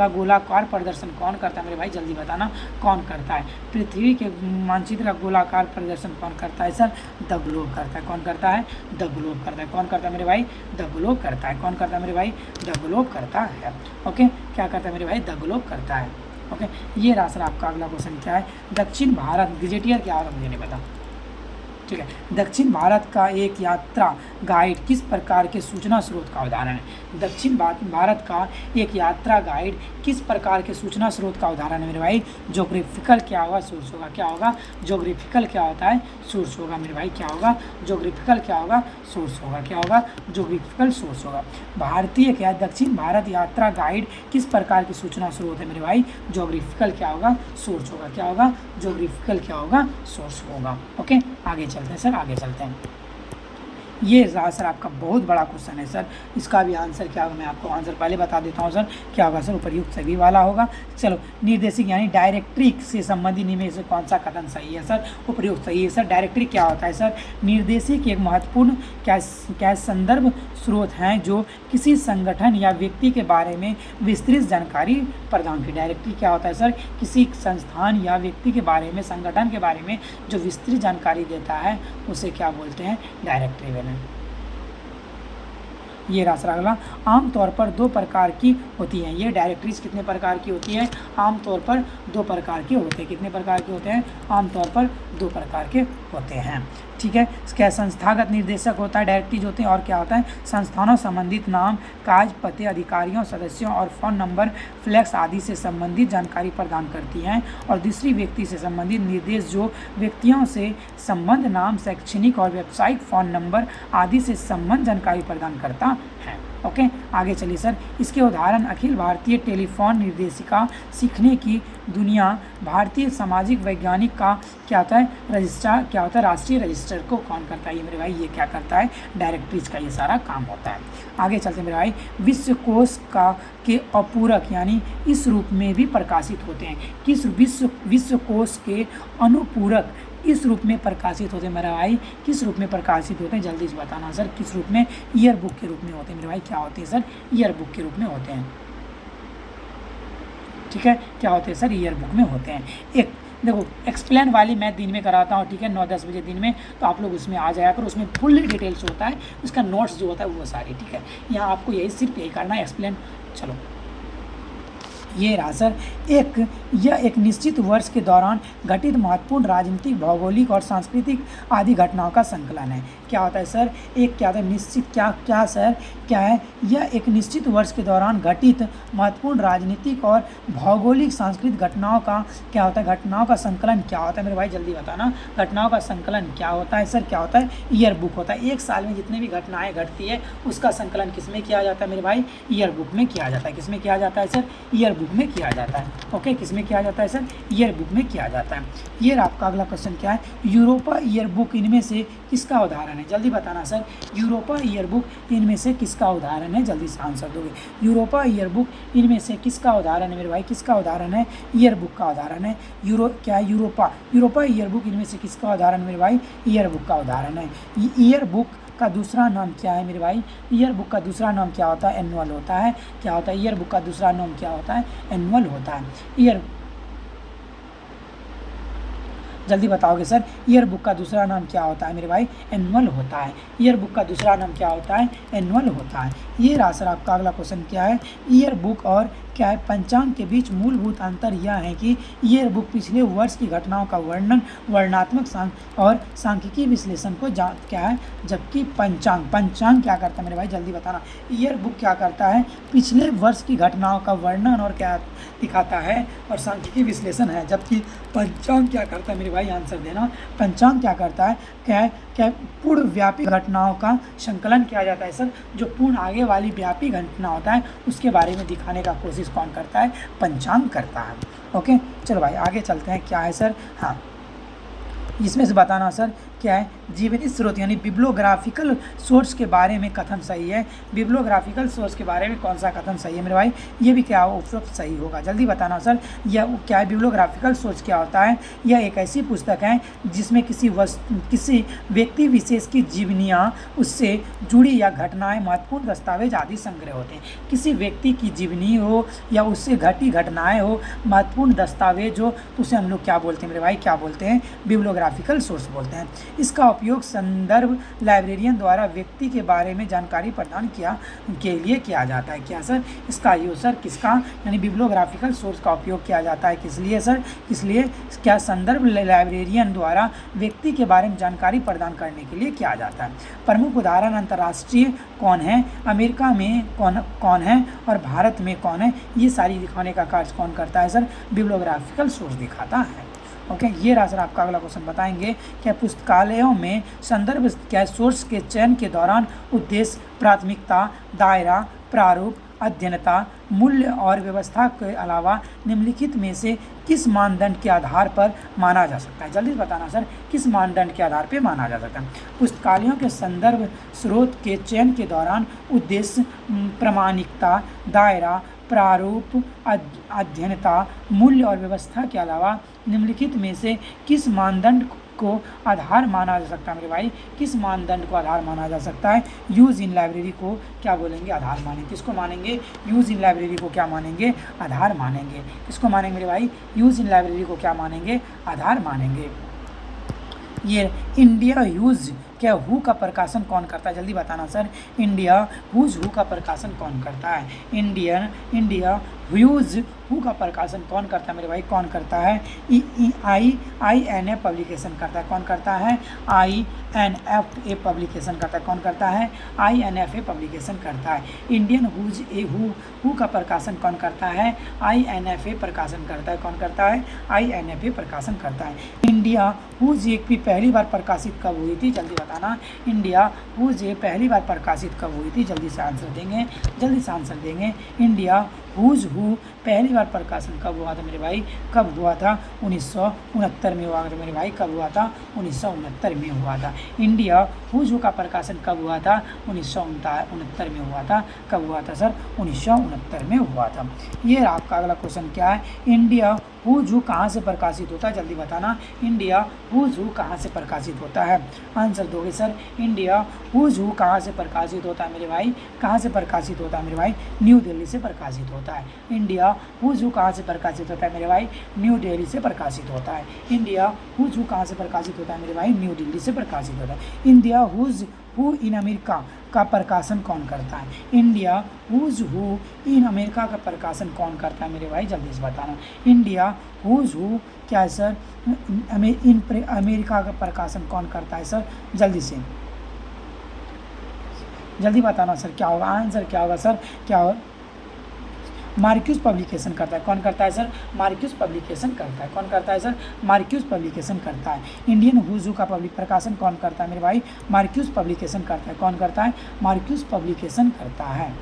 गोलाकार प्रदर्शन कौन करता है मेरे भाई? जल्दी बताना, कौन करता है? पृथ्वी के मानचित्र का गोलाकार प्रदर्शन कौन करता है सर? द ग्लोब करता है। कौन करता है? द ग्लोब करता है। कौन करता है मेरे भाई? द ग्लोब करता है। कौन करता है मेरे भाई? द ग्लोब करता है। ओके, क्या करता है मेरे भाई? द ग्लोब करता है। ओके, ये रहा सर आपका अगला क्वेश्चन, क्या है? दक्षिण भारत। गजेटियर क्या होता है मुझे नहीं पता। ठीक है। दक्षिण भारत का एक यात्रा गाइड किस प्रकार के सूचना स्रोत का उदाहरण है? दक्षिण भारत का एक यात्रा गाइड किस प्रकार के सूचना स्रोत का उदाहरण है मेरे भाई? जोग्राफिकल क्या होगा? सोर्स होगा। क्या होगा? जोग्राफिकल क्या होता है? सोर्स होगा मेरे भाई। क्या होगा? जोग्राफिकल क्या होगा? सोर्स होगा। क्या होगा? जोग्राफिकल सोर्स होगा। भारतीय क्या दक्षिण भारत यात्रा गाइड किस प्रकार की सूचना स्रोत है मेरे भाई? जोग्राफिकल क्या होगा? सोर्स होगा। क्या होगा? जोग्राफिकल क्या होगा? सोर्स होगा। ओके, आगे चलते हैं सर, आगे चलते हैं। ये रहा सर आपका बहुत बड़ा क्वेश्चन है सर। इसका भी आंसर क्या होगा मैं आपको आंसर पहले बता देता हूँ सर। क्या होगा सर? उपर्युक्त सभी वाला होगा। चलो, निर्देशिक यानी डायरेक्टरी से संबंधित इनमें से कौन सा कथन सही है सर? उपर्युक्त सही है सर। डायरेक्टरी क्या होता है सर? निर्देशिक एक महत्वपूर्ण क्या संदर्भ स्रोत हैं जो किसी संगठन या व्यक्ति के बारे में विस्तृत जानकारी प्रदान की। डायरेक्टरी क्या होता है सर? किसी संस्थान या व्यक्ति के बारे में, संगठन के बारे में जो विस्तृत जानकारी देता है उसे क्या बोलते हैं? डायरेक्टरी। ये रास्ता अगला, आमतौर पर 2 प्रकार की होती हैं। ये डायरेक्टरीज कितने प्रकार की होती है? आमतौर पर 2 प्रकार के होते हैं। कितने प्रकार के होते हैं? आमतौर पर 2 प्रकार के होते हैं। ठीक है। क्या संस्थागत निर्देशक होता है, डायरेक्टरीज होते हैं, और क्या होता है? संस्थानों संबंधित नाम, काज, पते, अधिकारियों, सदस्यों और फ़ोन नंबर, फ्लैक्स आदि से संबंधित जानकारी प्रदान करती हैं। और दूसरी व्यक्ति से संबंधित निर्देश जो व्यक्तियों से संबंध, नाम, शैक्षणिक और व्यावसायिक फ़ोन नंबर आदि से संबंध जानकारी प्रदान करता है। ओके, आगे चलिए सर। इसके उदाहरण अखिल भारतीय टेलीफोन निर्देशिका, सीखने की दुनिया, भारतीय सामाजिक वैज्ञानिक का क्या होता है? रजिस्ट्रार क्या होता है? राष्ट्रीय रजिस्टर को कौन करता है? ये मेरे भाई ये क्या करता है? डायरेक्टरीज का ये सारा काम होता है। आगे चलते मेरे भाई, विश्वकोश का के अपूरक यानी इस रूप में भी प्रकाशित होते हैं। किस विश्वकोश के अनुपूरक इस रूप में प्रकाशित होते हैं मेरा भाई? किस रूप में प्रकाशित होते हैं? जल्दी से बताना सर। किस रूप में? ईयर बुक के रूप में होते हैं मेरे भाई। क्या होते हैं सर? ईयर बुक के रूप में होते हैं। ठीक है, क्या होते हैं सर? ईयर बुक में होते हैं। एक देखो, एक्सप्लेन वाली मैं दिन में कराता हूँ, ठीक है, 9-10 बजे दिन में, तो आप लोग उसमें आ जाया करो। उसमें फुल्ली डिटेल्स होता है, उसका नोट्स जो होता है वो सारी। ठीक है, यहाँ आपको यही सिर्फ यही करना है, एक्सप्लेन। चलो, ये रहा सर। यह एक निश्चित वर्ष के दौरान घटित महत्वपूर्ण राजनीतिक, भौगोलिक और सांस्कृतिक आदि घटनाओं का संकलन है। क्या होता है सर? एक क्या होता है? निश्चित क्या सर? क्या है? यह एक निश्चित वर्ष के दौरान घटित महत्वपूर्ण राजनीतिक और भौगोलिक सांस्कृतिक घटनाओं का क्या होता है? घटनाओं का संकलन क्या होता है मेरे भाई? जल्दी बताना। घटनाओं का संकलन क्या होता है सर? क्या होता है? ईयर बुक होता है। एक साल में जितने भी घटनाएं घटती है उसका संकलन किसमें किया जाता है मेरे भाई? ईयर बुक में किया जाता है। किसमें किया जाता है सर? ईयर बुक में किया जाता है। ओके, किसमें किया जाता है सर? ईयर बुक में किया जाता है। ये आपका अगला क्वेश्चन क्या है? यूरोपा ईयर बुक इनमें से किसका उदाहरण है? जल्दी बताना सर। यूरोपा ईयर बुक इनमें से किसका उदाहरण है? जल्दी से आंसर दोगे। यूरोपा ईयर बुक इनमें से किसका उदाहरण है मेरे भाई? किसका उदाहरण है? ईयर बुक का उदाहरण है। क्या है? यूरोपा ईयर बुक इनमें से किसका उदाहरण मेरे भाई? ईयर बुक का उदाहरण है। ईयर बुक का दूसरा नाम क्या है मेरे भाई? ईयर बुक का दूसरा नाम क्या होता है? एनुअल होता है। क्या होता है? ईयर बुक का दूसरा नाम क्या होता है? एनुअल होता है। ईयर जल्दी बताओगे सर। ईयर बुक का दूसरा नाम क्या होता है मेरे भाई? एनुअल होता है। ईयर बुक का दूसरा नाम क्या होता है? एनुअल होता है। ये रहा सर आपका अगला क्वेश्चन क्या है? ईयर बुक और क्या है? पंचांग के बीच मूलभूत अंतर यह है कि ईयर बुक पिछले वर्ष की घटनाओं का वर्णन, वर्णनात्मक और सांख्यिकी विश्लेषण को क्या है, जबकि पंचांग क्या करता है मेरे भाई? जल्दी बताना। ईयर बुक क्या करता है? पिछले वर्ष की घटनाओं का वर्णन और क्या दिखाता है, और सांख्यिकी विश्लेषण है, जबकि पंचांग क्या करता है मेरे भाई? आंसर देना। पंचांग क्या करता है? क्या पूर्ण व्यापी घटनाओं का संकलन किया जाता है सर। जो पूर्ण आगे वाली व्यापी घटना होता है उसके बारे में दिखाने का कोशिश कौन करता है? पंचांग करता है। ओके, चलो भाई आगे चलते हैं। क्या है सर? हाँ, इसमें से बताना सर क्या है? जीवनी स्रोत यानी बिब्लियोग्राफिकल सोर्स के बारे में कथन सही है। बिब्लियोग्राफिकल सोर्स के बारे में कौन सा कथन सही है मेरे भाई? ये भी क्या उपरोक्त सही होगा। जल्दी बताना सर। यह क्या है? बिब्लियोग्राफिकल सोर्स क्या होता है? यह एक ऐसी पुस्तक है जिसमें किसी व्यक्ति विशेष की जीवनियाँ, उससे जुड़ी या घटनाएं, महत्वपूर्ण दस्तावेज आदि संग्रह होते हैं। किसी व्यक्ति की जीवनी हो या उससे घटी घटनाएँ हो, महत्वपूर्ण दस्तावेज हो, तो उसे हम लोग क्या बोलते हैं मेरे भाई? क्या बोलते हैं? बिब्लियोग्राफिकल सोर्स बोलते हैं। इसका उपयोग संदर्भ लाइब्रेरियन द्वारा व्यक्ति के बारे में जानकारी प्रदान के लिए किया जाता है। क्या सर? इसका यूज सर किसका, यानी बिब्लियोग्राफिकल सोर्स का उपयोग किया जाता है। किस लिए सर? किस लिए? क्या संदर्भ लाइब्रेरियन द्वारा व्यक्ति के बारे में जानकारी प्रदान करने के लिए किया जाता है। प्रमुख उदाहरण अंतर्राष्ट्रीय कौन है, अमेरिका में कौन है और भारत में कौन है, ये सारी दिखाने का कार्य कौन करता है सर? बिब्लियोग्राफिकल सोर्स दिखाता है। ओके, ये रहा सर आपका अगला क्वेश्चन। बताएंगे क्या पुस्तकालयों में संदर्भ क्या सोर्स के चयन के दौरान उद्देश्य, प्राथमिकता, दायरा, प्रारूप, अध्ययनता, मूल्य और व्यवस्था के अलावा निम्नलिखित में से किस मानदंड के आधार पर माना जा सकता है? जल्दी बताना सर, किस मानदंड के आधार पर माना जा सकता है? पुस्तकालयों के संदर्भ स्रोत के चयन के दौरान उद्देश्य, प्रामाणिकता, दायरा, प्रारूप, अध्ययनता, मूल्य और व्यवस्था के अलावा निम्नलिखित में से किस मानदंड को आधार माना जा सकता है मेरे भाई? किस मानदंड को आधार माना जा सकता है? यूज इन लाइब्रेरी को क्या बोलेंगे? आधार मानेंगे। किसको मानेंगे? यूज इन लाइब्रेरी को क्या मानेंगे? आधार मानेंगे। किसको मानेंगे मेरे भाई? यूज इन लाइब्रेरी को क्या मानेंगे? आधार मानेंगे। ये इंडिया ह्यूज क्या हु का प्रकाशन कौन करता है? जल्दी बताना सर, इंडिया हुज हु का प्रकाशन कौन करता है? इंडिया ह्यूज हु का प्रकाशन कौन करता है मेरे भाई? कौन करता है? INF पब्लिकेशन करता है। कौन करता है? INFA पब्लिकेशन करता है। कौन करता है? INFA पब्लिकेशन करता है। इंडियन हुज ए हु का प्रकाशन कौन करता है? INFA प्रकाशन करता है। कौन करता है? INFA प्रकाशन करता है। इंडिया हुज एक भी पहली बार प्रकाशित कब हुई थी? जल्दी बताना। इंडिया हुज ए पहली बार प्रकाशित कब हुई थी? जल्दी से आंसर देंगे, जल्दी से आंसर देंगे। इंडिया हुज हु पहली बार प्रकाशन कब हुआ था मेरे भाई? कब हुआ था? 1969 में हुआ था मेरे भाई। कब हुआ था? 1969 में हुआ था। इंडिया हुज हु का प्रकाशन कब हुआ था? 1969 में हुआ था। कब हुआ था सर? 1969 में हुआ था। ये आपका अगला क्वेश्चन क्या है? इंडिया हुज हु कहाँ से प्रकाशित होता है? जल्दी बताना। इंडिया हुज हु कहाँ से प्रकाशित होता है? आंसर दोगे सर। इंडिया हुज हु कहाँ से प्रकाशित होता है मेरे भाई? कहाँ से प्रकाशित होता है मेरे भाई? न्यू दिल्ली से प्रकाशित होता है। इंडिया हुज हु कहाँ से प्रकाशित होता है मेरे भाई? न्यू दिल्ली से प्रकाशित होता है। इंडिया हुज हु कहाँ से प्रकाशित होता है मेरे भाई? न्यू दिल्ली से प्रकाशित होता है। India who's who in America का प्रकाशन कौन करता है? India who's who in America का प्रकाशन कौन करता है मेरे भाई? जल्दी से बताना। इंडिया हुज हु क्या है सर? अमेरिका का प्रकाशन कौन करता है सर? जल्दी से जल्दी बताना सर, क्या होगा आंसर? क्या होगा सर? क्या होगा? मार्क्यूस पब्लिकेशन करता है। कौन करता है सर? मार्क्यूस पब्लिकेशन करता है। कौन करता है सर? मार्क्यूस पब्लिकेशन करता है। इंडियन हुज हु का प्रकाशन कौन करता है मेरे भाई? मार्क्यूस पब्लिकेशन करता है। कौन करता है? मार्क्यूस पब्लिकेशन करता है।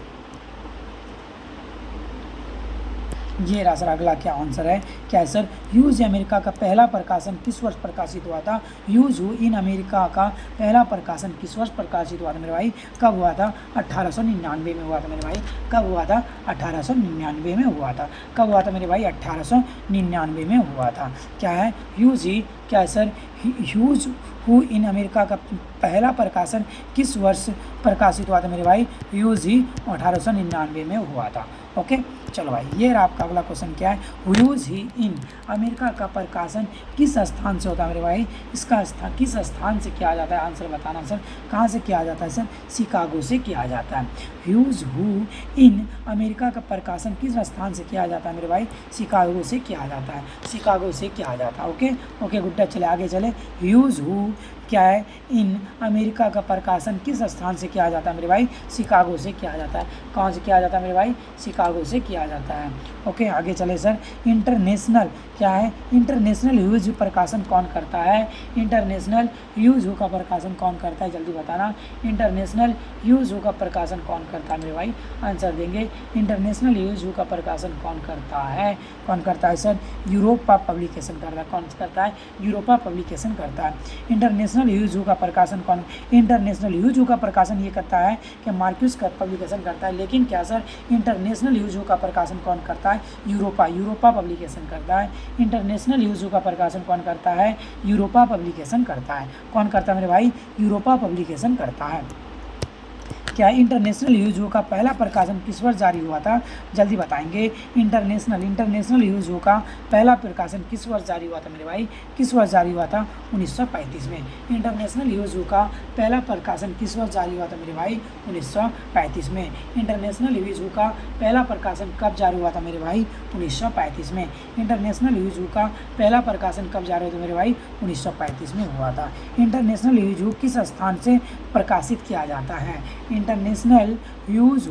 ये रहा सर अगला क्या आंसर है? क्या है सर? ह्यूज अमेरिका का पहला प्रकाशन किस वर्ष प्रकाशित हुआ था? ह्यूज हु इन अमेरिका का पहला प्रकाशन किस वर्ष प्रकाशित हुआ था मेरे भाई? कब हुआ था? 1899 में हुआ था मेरे भाई। कब हुआ था? 1899 में हुआ था। कब हुआ था मेरे भाई? 1899 में हुआ था। क्या है? ह्यूज ही क्या है sir? Huge who in America का पहला प्रकाशन किस वर्ष प्रकाशित हुआ था मेरे भाई? ह्यूज ही 1899 में हुआ था। ओके, चलो भाई ये रहा आपका अगला क्वेश्चन। क्या है? ह्यूज ही इन अमेरिका का प्रकाशन किस स्थान से होता है मेरे भाई? इसका किस स्थान से किया जाता है? आंसर बताना सर। कहाँ से किया जाता है सर? शिकागो से किया जाता है। ह्यूज हु इन अमेरिका का प्रकाशन किस स्थान से किया जाता है मेरे भाई? शिकागो से किया जाता है। शिकागो से किया जाता है। ओके ओके गुड्डा, चले आगे चले। ह्यूज हु क्या है? इन अमेरिका का प्रकाशन किस स्थान से किया जाता है मेरे भाई? शिकागो से किया जाता है। कहाँ से किया जाता है मेरे भाई? शिकागो से किया जाता है। ओके आगे चले सर। इंटरनेशनल क्या है? इंटरनेशनल ह्यूज प्रकाशन कौन करता है? इंटरनेशनल ह्यूज का प्रकाशन कौन करता है? जल्दी बताना। इंटरनेशनल ह्यूज का प्रकाशन कौन करता है मेरे भाई? आंसर देंगे। इंटरनेशनल ह्यूज का प्रकाशन कौन करता है? कौन करता है सर? यूरोपा पब्लिकेशन करता है। कौन करता है? यूरोपा पब्लिकेशन करता है। इंटरनेशनल ह्यूज का प्रकाशन कौन? इंटरनेशनल ह्यूज का प्रकाशन ये करता है कि मार्क्यूस का पब्लिकेशन करता है। लेकिन क्या सर? इंटरनेशनल ह्यूज का प्रकाशन कौन करता है? यूरोपा पब्लिकेशन करता है। इंटरनेशनल ह्यूज का प्रकाशन कौन करता है? यूरोपा पब्लिकेशन करता है। कौन करता है मेरे भाई? यूरोपा पब्लिकेशन करता है। क्या है, इंटरनेशनल ह्यूज का पहला प्रकाशन किस वर्ष जारी हुआ था, जल्दी बताएंगे। इंटरनेशनल ह्यूज का पहला प्रकाशन किस वर्ष जारी हुआ था मेरे भाई, किस वर्ष जारी हुआ था, 1935 में। इंटरनेशनल ह्यूज का पहला प्रकाशन किस वर्ष जारी हुआ था मेरे भाई, 1935 में। इंटरनेशनल ह्यूज का पहला प्रकाशन कब जारी हुआ था मेरे भाई, 1935 में। इंटरनेशनल ह्यूज का पहला प्रकाशन कब जारी हुआ था मेरे भाई, 1935 में हुआ था। इंटरनेशनल ह्यूज किस स्थान से प्रकाशित किया जाता है, इंटरनेशनल ह्यूज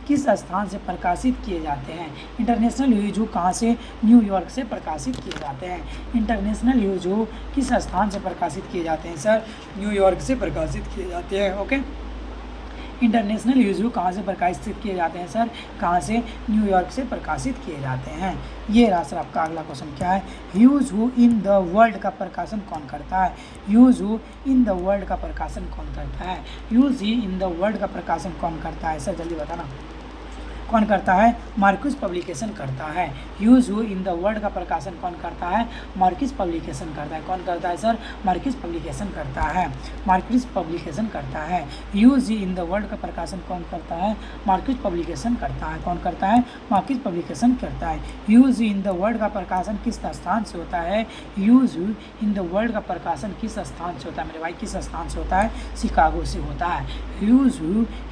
किस स्थान से प्रकाशित किए जाते हैं। इंटरनेशनल ह्यूज कहाँ से, न्यूयॉर्क से प्रकाशित किए जाते हैं। इंटरनेशनल ह्यूज किस स्थान से प्रकाशित किए जाते हैं सर, न्यूयॉर्क से प्रकाशित किए जाते हैं। ओके, इंटरनेशनल ह्यूज कहाँ से प्रकाशित किए जाते हैं सर, कहाँ से, न्यूयॉर्क से प्रकाशित किए जाते हैं। ये रहा सर आपका अगला क्वेश्चन क्या है, huge who in the world का प्रकाशन कौन करता है, huge who in the world का प्रकाशन कौन करता है, huge he in the world का प्रकाशन कौन करता है सर, जल्दी बताना। कौन करता है, मार्क्यूस पब्लिकेशन करता है। Huge who in the world का प्रकाशन कौन करता है, मार्क्यूस पब्लिकेशन करता है। कौन करता है सर, मार्क्यूस पब्लिकेशन करता है, मार्क्यूस पब्लिकेशन करता है। Huge he in the world का प्रकाशन कौन करता है, मार्क्यूस पब्लिकेशन करता है। कौन करता है, मार्क्यूस पब्लिकेशन करता है। ह्यूज इन द वर्ल्ड का प्रकाशन किस स्थान से होता है, ह्यूज इन द वर्ल्ड का प्रकाशन किस स्थान से होता है मेरे भाई, किस स्थान से होता है, शिकागो से होता है। ह्यूज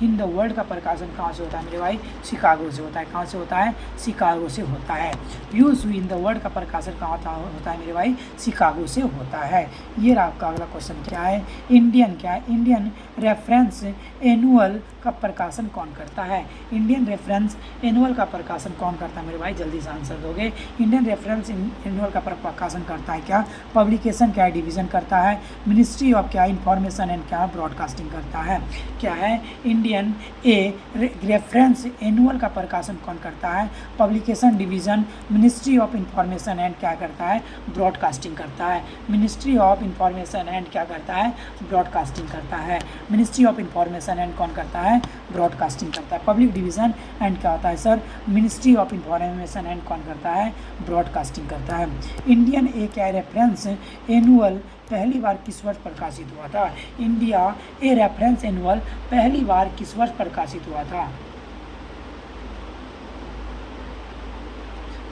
इन द वर्ल्ड का प्रकाशन कहाँ से होता है मेरे भाई, शिकागो से होता है। कहाँ से होता है, शिकागो से होता है। ह्यूज इन द वर्ल्ड का प्रकाशन कहाँ होता है मेरे भाई, शिकागो से होता है। ये रहा आपका अगला क्वेश्चन क्या है, इंडियन क्या है, इंडियन रेफरेंस एनुअल का प्रकाशन कौन करता है, इंडियन रेफरेंस एनुअल का प्रकाशन कौन करता है मेरे भाई, जल्दी से आंसर दोगे। इंडियन रेफरेंस एनुअल का प्रकाशन करता है क्या, पब्लिकेशन क्या है, डिवीजन करता है। मिनिस्ट्री ऑफ क्या, इंफॉर्मेशन एंड क्या, ब्रॉडकास्टिंग करता है। क्या है, इंडियन रेफरेंस एनुअल का प्रकाशन कौन करता है, publication division. Ministry of information and क्या करता है, ब्रॉडकास्टिंग करता है। मिनिस्ट्री ऑफ इंफॉर्मेशन एंड क्या करता है, ब्रॉडकास्टिंग करता है। मिनिस्ट्री ऑफ इंफॉर्मेशन एंड कौन करता है, ब्रॉडकास्टिंग करता है। पब्लिक डिवीजन एंड क्या होता है sir, ministry of information and कौन करता है, ब्रॉडकास्टिंग करता है। इंडियन ए क्या रेफरेंस एनुअल पहली बार किस वर्ष प्रकाशित हुआ था, इंडिया ए रेफरेंस एनुअल पहली बार किस वर्ष प्रकाशित हुआ था,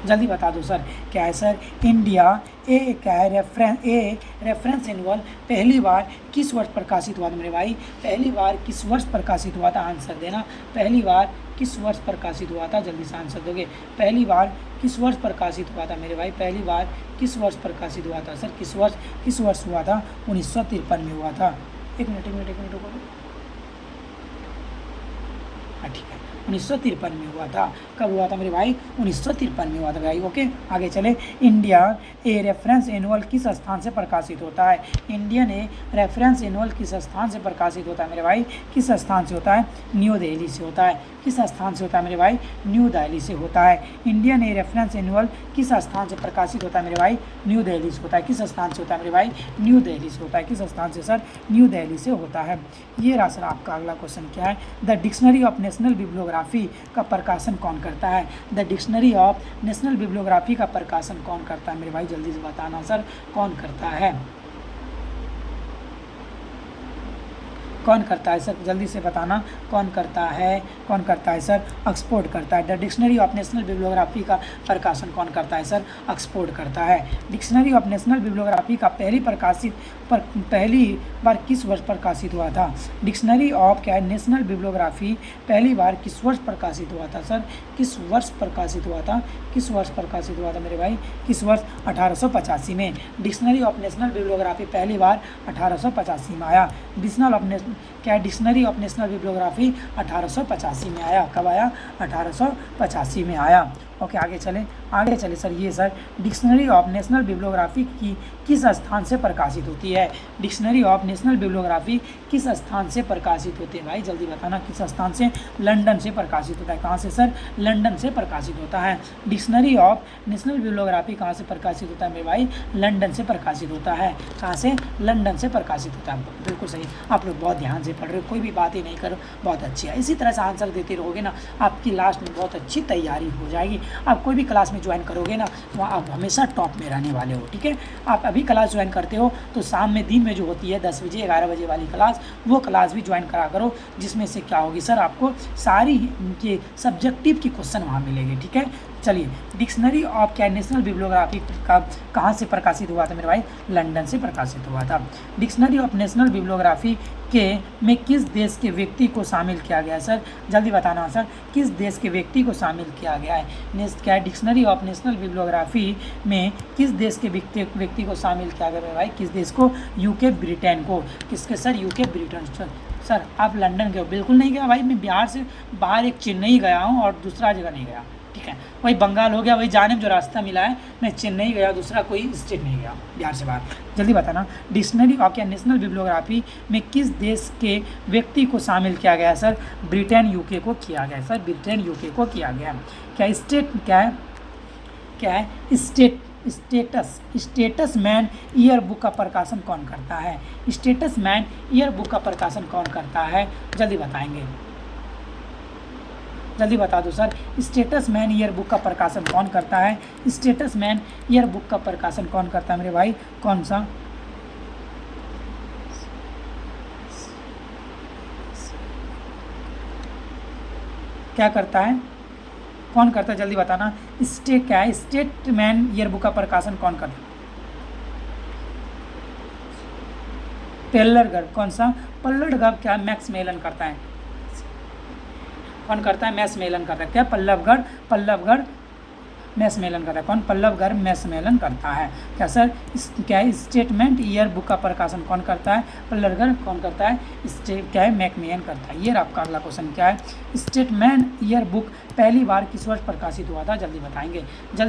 जल्दी बता दो सर। क्या है सर, इंडिया ए क्या है, रेफरेंस एनुअल पहली बार किस वर्ष प्रकाशित हुआ था मेरे भाई, पहली बार किस वर्ष प्रकाशित हुआ था, आंसर देना। पहली बार किस वर्ष प्रकाशित हुआ था, जल्दी से आंसर दोगे। पहली बार किस वर्ष प्रकाशित हुआ था मेरे भाई, पहली बार किस वर्ष प्रकाशित हुआ था सर, किस वर्ष हुआ था, 1953 में हुआ था। एक मिनट रुको। ठीक है, 1953 में हुआ था। कब हुआ था मेरे भाई, 1953 में हुआ था भाई। ओके, आगे चले। इंडिया ए रेफरेंस एनुअल किस स्थान से प्रकाशित होता है, इंडियन ए रेफरेंस एनुअल किस स्थान से प्रकाशित होता है मेरे भाई, किस स्थान से होता है, न्यू दिल्ली से होता है। किस स्थान से होता है मेरे भाई, न्यू दिल्ली से होता है। इंडियन ए रेफरेंस एनुअल किस स्थान से प्रकाशित होता है मेरे भाई, न्यू दिल्ली से होता है। किस स्थान से होता है मेरे भाई, न्यू दिल्ली से होता है। किस स्थान से सर, न्यू दिल्ली से होता है। ये रहा सर आपका अगला क्वेश्चन क्या है, the dictionary of national bibliography का प्रकाशन कौन करता है, the dictionary of national bibliography का प्रकाशन कौन करता है मेरे भाई, जल्दी से बताना सर, कौन करता है, कौन करता है सर, जल्दी से बताना, कौन करता है सर, ऑक्सफोर्ड करता है। The dictionary of national bibliography का प्रकाशन कौन करता है सर, ऑक्सफोर्ड करता है। डिक्शनरी ऑफ नेशनल बिब्लियोग्राफी का पहली बार किस वर्ष प्रकाशित हुआ था, डिक्शनरी ऑफ क्या है, नेशनल बिब्लियोग्राफी पहली बार किस वर्ष प्रकाशित हुआ था सर, किस वर्ष प्रकाशित हुआ था, किस वर्ष प्रकाशित हुआ था मेरे भाई, किस वर्ष, 1885 में। डिक्शनरी ऑफ नेशनल बिब्लियोग्राफी पहली बार 1885 में आया। डिक्शनरी ऑफ नेशनल बिब्लियोग्राफी 1885 में आया। कब आया, 1885 में आया। ओके, आगे चले सर। ये sir dictionary of national bibliography की किस स्थान से प्रकाशित होती है, डिक्शनरी ऑफ नेशनल बिब्लियोग्राफी किस स्थान से प्रकाशित होती है भाई, जल्दी बताना, किस स्थान से, लंदन से प्रकाशित होता है। कहाँ से सर, लंदन से प्रकाशित होता है। डिक्शनरी ऑफ नेशनल बिब्लियोग्राफी कहाँ से प्रकाशित होता है मेरे भाई, लंदन से प्रकाशित होता है। कहाँ से, लंदन से प्रकाशित होता है। बिल्कुल सही, आप लोग बहुत ध्यान से पढ़ रहे हो, कोई भी बात ही नहीं करो, बहुत अच्छी है। इसी तरह से आंसर देते रहोगे ना, आपकी लास्ट में बहुत अच्छी तैयारी हो जाएगी। आप कोई भी क्लास में ज्वाइन करोगे ना, वहाँ आप हमेशा टॉप में रहने वाले हो, ठीक है। आप अभी क्लास ज्वाइन करते हो तो शाम में दिन में जो होती है 10 बजे 11 बजे वाली क्लास, वो क्लास भी ज्वाइन करा करो, जिसमें से क्या होगी सर, आपको सारी के सब्जेक्टिव की क्वेश्चन वहाँ मिलेंगे, ठीक है। चलिए, डिक्शनरी ऑफ क्या नेशनल बिब्लियोग्राफी का कहाँ से प्रकाशित हुआ था मेरे भाई, लंदन से प्रकाशित हुआ था। डिक्शनरी ऑफ नेशनल बिब्लियोग्राफी के में किस देश के व्यक्ति को शामिल किया गया है सर, जल्दी बताना सर, किस देश के व्यक्ति को शामिल किया गया है। क्या है डिक्शनरी ऑफ नेशनल बिब्लियोग्राफी में किस देश के व्यक्ति को शामिल किया गया है भाई, किस देश को, यूके ब्रिटेन को। किसके सर, यूके ब्रिटेन। सर आप लंदन गए हो, बिल्कुल नहीं गया भाई, मैं बिहार से बाहर एक चेन्नई गया हूँ और दूसरा जगह नहीं गया, ठीक है। वही बंगाल हो गया, वही जाने में जो रास्ता मिला है, मैं चेन्नई गया, दूसरा कोई स्टेट नहीं गया बिहार से बाहर। जल्दी बताना, डिक्शनरी ऑफ क्या नेशनल बिब्लियोग्राफी में किस देश के व्यक्ति को शामिल किया गया सर, ब्रिटेन यूके को किया गया सर, ब्रिटेन यूके को किया गया। क्या स्टेट क्या है स्टेटस मैन ईयर बुक का प्रकाशन कौन करता है, स्टेटस मैन ईयर बुक का प्रकाशन कौन करता है, जल्दी बताएंगे, जल्दी बता दो sir, status man year book का प्रकाशन कौन करता है, स्टेटस मैन ईयर बुक का प्रकाशन कौन करता है मेरे भाई, कौन सा, क्या करता है, कौन करता है, जल्दी बताना। क्या है स्टेटमैन ईयर बुक का प्रकाशन कौन करता है, पेल्लरगढ़, कौन सा, पल्लवगढ़ क्या मैक्समेलन करता है, कौन करता है, मैक्समेलन करता है, क्या पल्लवगढ़ मैक्समेलन करता है, कौन, पल्लवगढ़ मैक्समेलन करता है। क्या सर, क्या है स्टेटमेंट ईयर बुक का प्रकाशन कौन करता है, पल्लवगढ़ कौन करता है, क्या है मैकमेलन करता है। ये आपका अगला क्वेश्चन क्या है, स्टेटमेंट ईयर बुक पहली बार किस वर्ष प्रकाशित हुआ था, जल्दी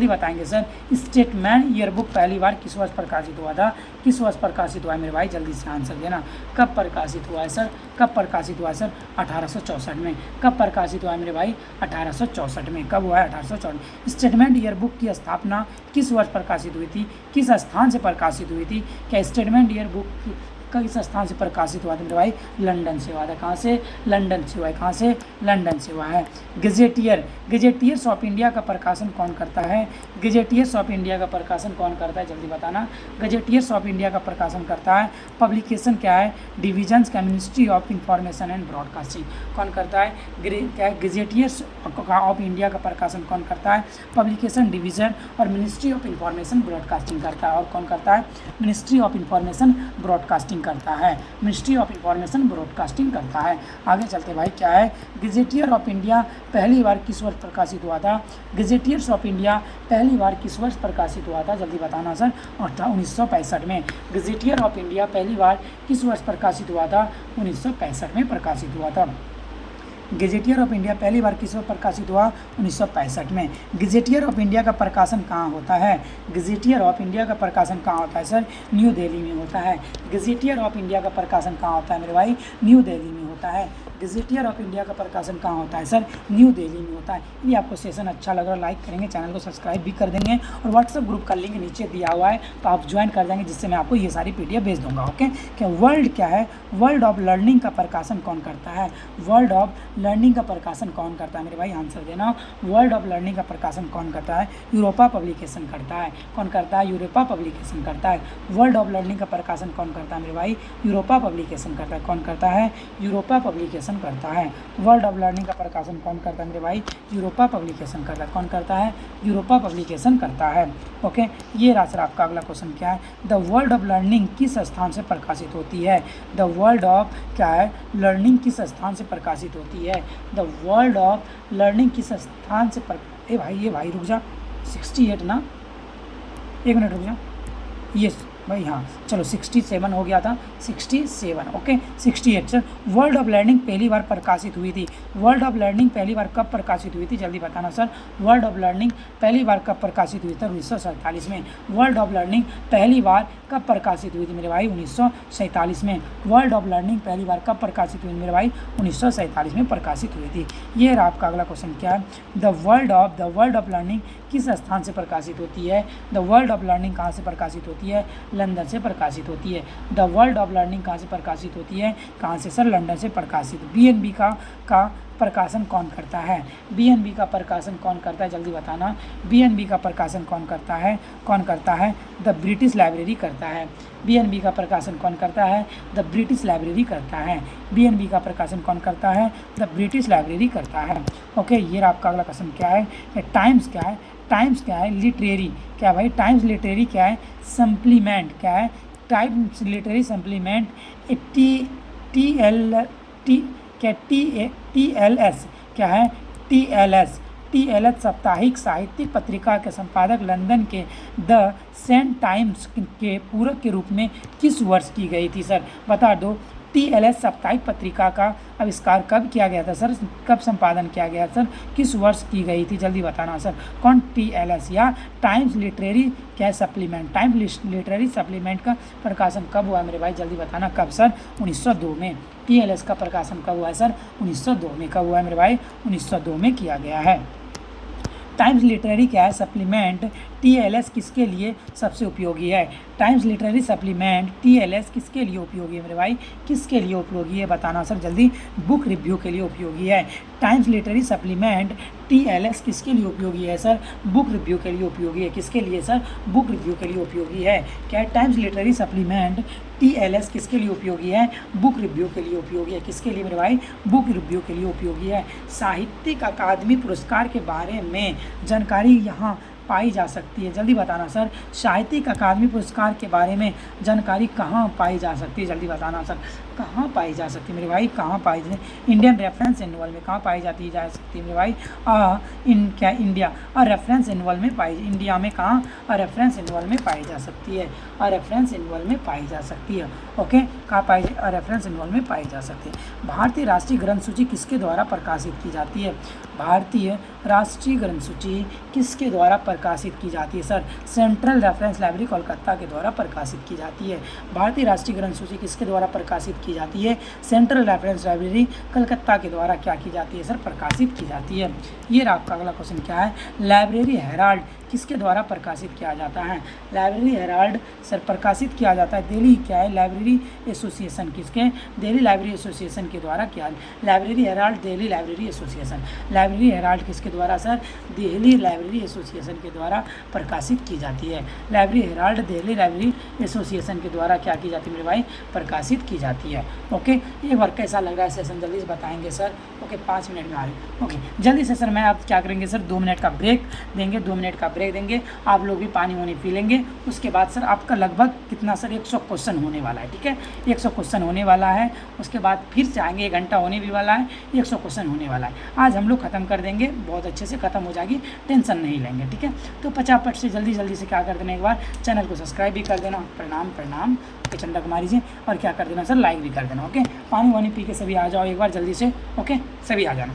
बताएंगे सर, स्टेटमेंट ईयर बुक पहली बार किस वर्ष प्रकाशित हुआ था, किस वर्ष प्रकाशित हुआ है मेरे भाई, जल्दी से आंसर देना, कब प्रकाशित हुआ है सर, कब प्रकाशित हुआ है सर, 1864 में। कब प्रकाशित हुआ है मेरे भाई, 1864 में। कब हुआ है, 1864। स्टेटमेंट ईयर बुक की स्थापना किस वर्ष प्रकाशित हुई थी, किस स्थान से प्रकाशित हुई थी, क्या स्टेटमेंट ईयर बुक किस स्थान से प्रकाशित हुआ था मेरे भाई, लंदन से हुआ था। कहाँ से, लंदन से हुआ है, कहाँ से, लंदन से हुआ है। गजेटियर्स ऑफ इंडिया का प्रकाशन कौन करता है, गजेटियर्स ऑफ इंडिया का प्रकाशन कौन करता है, जल्दी बताना। गजेटियर्स ऑफ इंडिया का प्रकाशन करता है, पब्लिकेशन क्या है, डिविजन्स का ministry of information and broadcasting कौन करता है, क्या है गजेटियर्स ऑफ इंडिया का प्रकाशन कौन करता है, पब्लिकेशन डिवीजन और मिनिस्ट्री ऑफ इंफॉर्मेशन ब्रॉडकास्टिंग करता है, और कौन करता है, मिनिस्ट्री ऑफ इंफॉर्मेशन ब्रॉडकास्टिंग करता है, मिनिस्ट्री ऑफ इंफॉर्मेशन ब्रॉडकास्टिंग करता है। आगे चलते भाई, क्या है गजेटियर ऑफ इंडिया पहली बार किस वर्ष प्रकाशित हुआ था, गजेटियर्स ऑफ इंडिया पहली बार किस वर्ष प्रकाशित हुआ था, जल्दी बताना सर, 1965 में। गजेटियर ऑफ इंडिया पहली बार किस वर्ष प्रकाशित हुआ था, 1965 में प्रकाशित हुआ था। गजेटियर ऑफ इंडिया पहली बार किस वर्ष प्रकाशित हुआ, 1965 में। गजेटियर ऑफ इंडिया का प्रकाशन कहाँ होता है, गजेटियर ऑफ इंडिया का प्रकाशन कहाँ होता है सर, न्यू दिल्ली में होता है। गजेटियर ऑफ इंडिया का प्रकाशन कहाँ होता है मेरे भाई, न्यू दिल्ली में होता है। गजेटियर ऑफ इंडिया का प्रकाशन कहाँ होता है सर, न्यू दिल्ली में होता है। यदि आपको सेशन अच्छा लग रहा है, लाइक करेंगे, चैनल को सब्सक्राइब भी कर देंगे, और व्हाट्सएप ग्रुप का लिंक नीचे दिया हुआ है, तो आप ज्वाइन कर देंगे, जिससे मैं आपको ये सारी PDF भेज दूंगा। ओके, क्या वर्ल्ड क्या है, वर्ल्ड ऑफ लर्निंग का प्रकाशन कौन करता है, वर्ल्ड ऑफ लर्निंग का प्रकाशन कौन करता है मेरे भाई, आंसर देना। वर्ल्ड ऑफ लर्निंग का प्रकाशन कौन करता है, यूरोपा पब्लिकेशन करता है, कौन करता है, यूरोपा पब्लिकेशन करता है। वर्ल्ड ऑफ लर्निंग का प्रकाशन कौन करता है मेरे भाई, यूरोपा पब्लिकेशन करता है, कौन करता है, यूरोपा पब्लिकेशन करता है। वर्ल्ड ऑफ लर्निंग का प्रकाशन कौन करता है मेरे भाई, यूरोपा पब्लिकेशन करता है, कौन करता है, यूरोपा पब्लिकेशन करता है। ओके, ये रहा सर आपका अगला क्वेश्चन क्या है, द वर्ल्ड ऑफ लर्निंग किस स्थान से प्रकाशित होती है, द वर्ल्ड ऑफ क्या है, लर्निंग किस स्थान से प्रकाशित होती है, द वर्ल्ड ऑफ लर्निंग किस स्थान से ए भाई रुक जा, 68 ना, एक मिनट रुक जा, ये भाई हाँ चलो 67 हो गया था, 67 okay 68 sir. World of learning पहली बार प्रकाशित हुई थी, वर्ल्ड ऑफ लर्निंग पहली बार कब प्रकाशित हुई थी, जल्दी बताना सर। वर्ल्ड ऑफ लर्निंग पहली बार कब प्रकाशित हुई थी, 1947 में। वर्ल्ड ऑफ लर्निंग पहली बार कब प्रकाशित हुई थी मेरे भाई, 1947 में। वर्ल्ड ऑफ लर्निंग पहली बार कब प्रकाशित हुई मेरे भाई, 1947 में प्रकाशित हुई थी। ये रहा आपका अगला क्वेश्चन क्या है, द वर्ल्ड ऑफ लर्निंग किस स्थान से प्रकाशित होती है, द वर्ल्ड ऑफ लर्निंग कहाँ से प्रकाशित होती है, लंदन से प्रकाशित होती है। द वर्ल्ड ऑफ लर्निंग कहाँ से प्रकाशित होती है? कहाँ से सर? लंदन से प्रकाशित। BNB का प्रकाशन कौन करता है? BNB का प्रकाशन कौन करता है? जल्दी बताना। BNB का प्रकाशन कौन करता है? कौन करता है? द ब्रिटिश लाइब्रेरी करता है। BNB का प्रकाशन कौन करता है? द ब्रिटिश लाइब्रेरी करता है। BNB का प्रकाशन कौन करता है? द ब्रिटिश लाइब्रेरी करता है। ओके, ये आपका अगला क्वेश्चन क्या है? टाइम्स क्या है? टाइम्स क्या है? लिटरेरी क्या भाई? टाइम्स लिटरेरी क्या है? सप्लीमेंट क्या है? टाइम्स लिटरेरी सप्लीमेंट TLS क्या है? TLS साप्ताहिक साहित्यिक पत्रिका के संपादक लंदन के द सेंट टाइम्स के पूरक के रूप में किस वर्ष की गई थी सर? बता दो। TLS साप्ताहिक पत्रिका का आविष्कार कब किया गया था सर? कब संपादन किया गया सर? किस वर्ष की गई थी? जल्दी बताना सर। कौन? TLS या टाइम्स लिटरेरी क्या सप्लीमेंट? टाइम्स लिटरेरी सप्लीमेंट का प्रकाशन कब हुआ मेरे भाई? जल्दी बताना। कब सर? 1902 में। TLS का प्रकाशन कब हुआ है सर? 1902 में। कब हुआ है मेरे भाई? 1902 में किया गया है। टाइम्स लिटरेरी क्या है? सप्लीमेंट TLS किसके लिए सबसे उपयोगी है? टाइम्स लिटरेरी सप्लीमेंट TLS किसके लिए उपयोगी है मेरे भाई? किसके लिए उपयोगी है बताना सर जल्दी। बुक रिव्यू के लिए उपयोगी है। टाइम्स लिटरेरी सप्लीमेंट TLS किसके लिए उपयोगी है सर? बुक रिव्यू के लिए उपयोगी है। किसके लिए सर? बुक रिव्यू के लिए उपयोगी है। क्या टाइम्स लिटरेरी सप्लीमेंट TLS किसके लिए उपयोगी है? बुक रिव्यू के लिए उपयोगी है। किसके लिए मेरे भाई? बुक रिव्यू के लिए उपयोगी है। साहित्यिक अकादमी पुरस्कार के बारे में जानकारी यहाँ पाई जा सकती है? जल्दी बताना सर। साहित्यिक अकादमी पुरस्कार के बारे में जानकारी कहाँ पाई जा सकती है? जल्दी बताना सर। कहाँ पाई जा सकती है मेरे भाई? कहाँ पाई जाती? इंडियन रेफरेंस एनुअल में। कहाँ पाई जाती जा सकती है मेरे भाई? इंडिया रेफरेंस एनुअल में पाई। इंडिया में कहाँ? रेफरेंस एनुअल में पाई जा सकती है। रेफरेंस एनुअल में पाई जा सकती है। ओके, कहाँ पाई? रेफरेंस एनुअल में पाई जा सकती है। भारतीय राष्ट्रीय ग्रंथ सूची किसके द्वारा प्रकाशित की जाती है? भारतीय राष्ट्रीय ग्रंथ सूची किसके द्वारा प्रकाशित की जाती है sir? Central reference library Kolkata के द्वारा प्रकाशित की जाती है। भारतीय राष्ट्रीय ग्रंथ सूची किसके द्वारा प्रकाशित की जाती है? सेंट्रल रेफरेंस लाइब्रेरी कलकत्ता के द्वारा क्या की जाती है सर? प्रकाशित की जाती है। ये आपका अगला क्वेश्चन क्या है? लाइब्रेरी हेराल्ड किसके द्वारा प्रकाशित किया जाता है? लाइब्रेरी हेराल्ड सर प्रकाशित किया जाता है दिल्ली क्या है? लाइब्रेरी एसोसिएशन किसके? दिल्ली लाइब्रेरी एसोसिएशन के द्वारा किया। Library Herald Delhi library association. Library Herald किसके द्वारा सर? दिल्ली लाइब्रेरी एसोसिएशन के द्वारा प्रकाशित की जाती है। Library Herald Delhi library association के द्वारा क्या की जाती है मेरे भाई? प्रकाशित की जाती है। ओके, एक बार कैसा लग रहा है सेशन जल्दी से बताएंगे सर। ओके, 5 मिनट में आ रहे। ओके, जल्दी से सर मैं आप क्या करेंगे सर? 2 मिनट का ब्रेक देंगे। 2 मिनट का ब्रेक देंगे, आप लोग भी पानी वानी पी लेंगे। उसके बाद सर आपका लगभग कितना सर? 100 क्वेश्चन होने वाला है। ठीक है, 100 क्वेश्चन होने वाला है। उसके बाद फिर चाहेंगे 1 घंटा होने भी वाला है। 100 क्वेश्चन होने वाला है। आज हम लोग ख़त्म कर देंगे, बहुत अच्छे से ख़त्म हो जाएगी, टेंशन नहीं लेंगे। ठीक है, तो फटाफट से जल्दी से क्या कर देना, एक बार चैनल को सब्सक्राइब भी कर देना। प्रणाम ओके, चंदा कुमारी जी। और क्या कर देना सर? लाइक भी कर देना। ओके, पानी वानी पी के सभी आ जाओ एक बार जल्दी से। ओके, सभी आ जाना।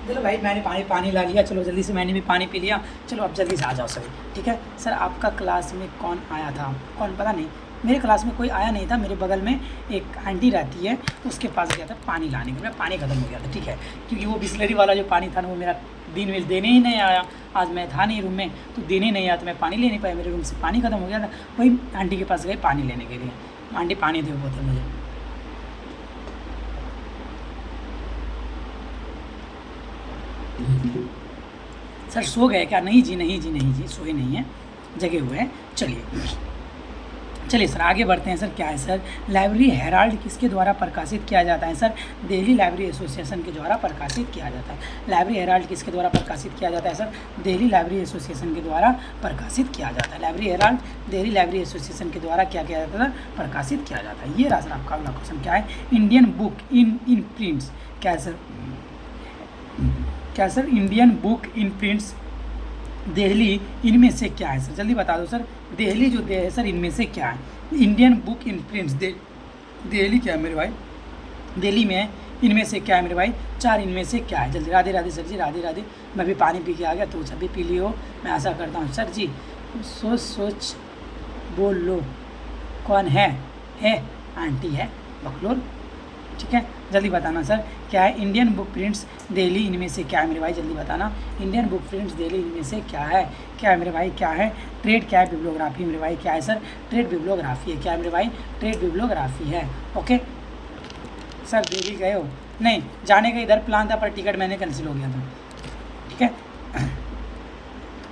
चलो भाई मैंने पानी ला लिया, चलो जल्दी से मैंने भी पानी पी लिया। चलो अब जल्दी से आ जाओ सर। ठीक है सर, आपका क्लास में कौन आया था? कौन पता नहीं, मेरे क्लास में कोई आया नहीं था। मेरे बगल में एक आंटी रहती है, उसके पास गया था पानी लाने के, मेरा पानी ख़त्म हो गया था। ठीक है, क्योंकि वो बिस्लरी वाला जो पानी था ना, वो मेरा दिन में देने ही नहीं आया। आज मैं था नहीं रूम में, तो देने नहीं आया, तो मैं पानी ले नहीं पाया, मेरे रूम से पानी ख़त्म हो गया था। वही आंटी के पास गए पानी लेने के लिए। आंटी पानी दे बोतल मुझे। सर सो गए क्या? नहीं जी, नहीं जी, नहीं जी, सोए नहीं हैं, जगे हुए हैं। चलिए सर आगे बढ़ते हैं। सर क्या है सर, लाइब्रेरी हेराल्ड किसके द्वारा प्रकाशित किया जाता है? सर दिल्ली लाइब्रेरी एसोसिएशन के द्वारा प्रकाशित किया जाता है। लाइब्रेरी हेराल्ड किसके द्वारा प्रकाशित किया जाता है? सर दिल्ली लाइब्रेरी एसोसिएशन के द्वारा प्रकाशित किया जाता है। Library Herald Delhi library association के द्वारा क्या किया जाता है? प्रकाशित किया जाता है। ये रहा सर आपका अगला क्वेश्चन। क्या है? इंडियन बुक इन प्रिंट्स क्या है सर? क्या sir Indian book in prints Delhi इनमें से क्या है सर? जल्दी बता दो सर। दिल्ली जो है सर, इनमें से क्या है? Indian book in prints Delhi क्या है मेरे भाई? दिल्ली में इनमें से क्या है मेरे भाई? 4 इनमें से क्या है? जल्दी। राधे राधे सर जी, राधे राधे। मैं भी पानी पी के आ गया, तो सभी पी लियो, मैं आशा करता हूँ। सर जी सोच बोल लो, कौन है? आंटी है बकलोल। ठीक है, जल्दी बताना सर क्या है? इंडियन बुक प्रिंट्स दिल्ली इनमें से क्या है मेरे भाई? जल्दी बताना। इंडियन बुक प्रिंट्स दिल्ली इनमें से क्या है? क्या है मेरे भाई? क्या है? ट्रेड क्या है? बिब्लियोग्राफी मेरे भाई। क्या है सर? ट्रेड बिब्लियोग्राफी है। क्या है मेरे भाई? ट्रेड बिब्लियोग्राफी है। ओके सर, दिल्ली गए हो? नहीं, जाने का इधर प्लान था, पर टिकट मैंने कैंसिल हो गया था। ठीक है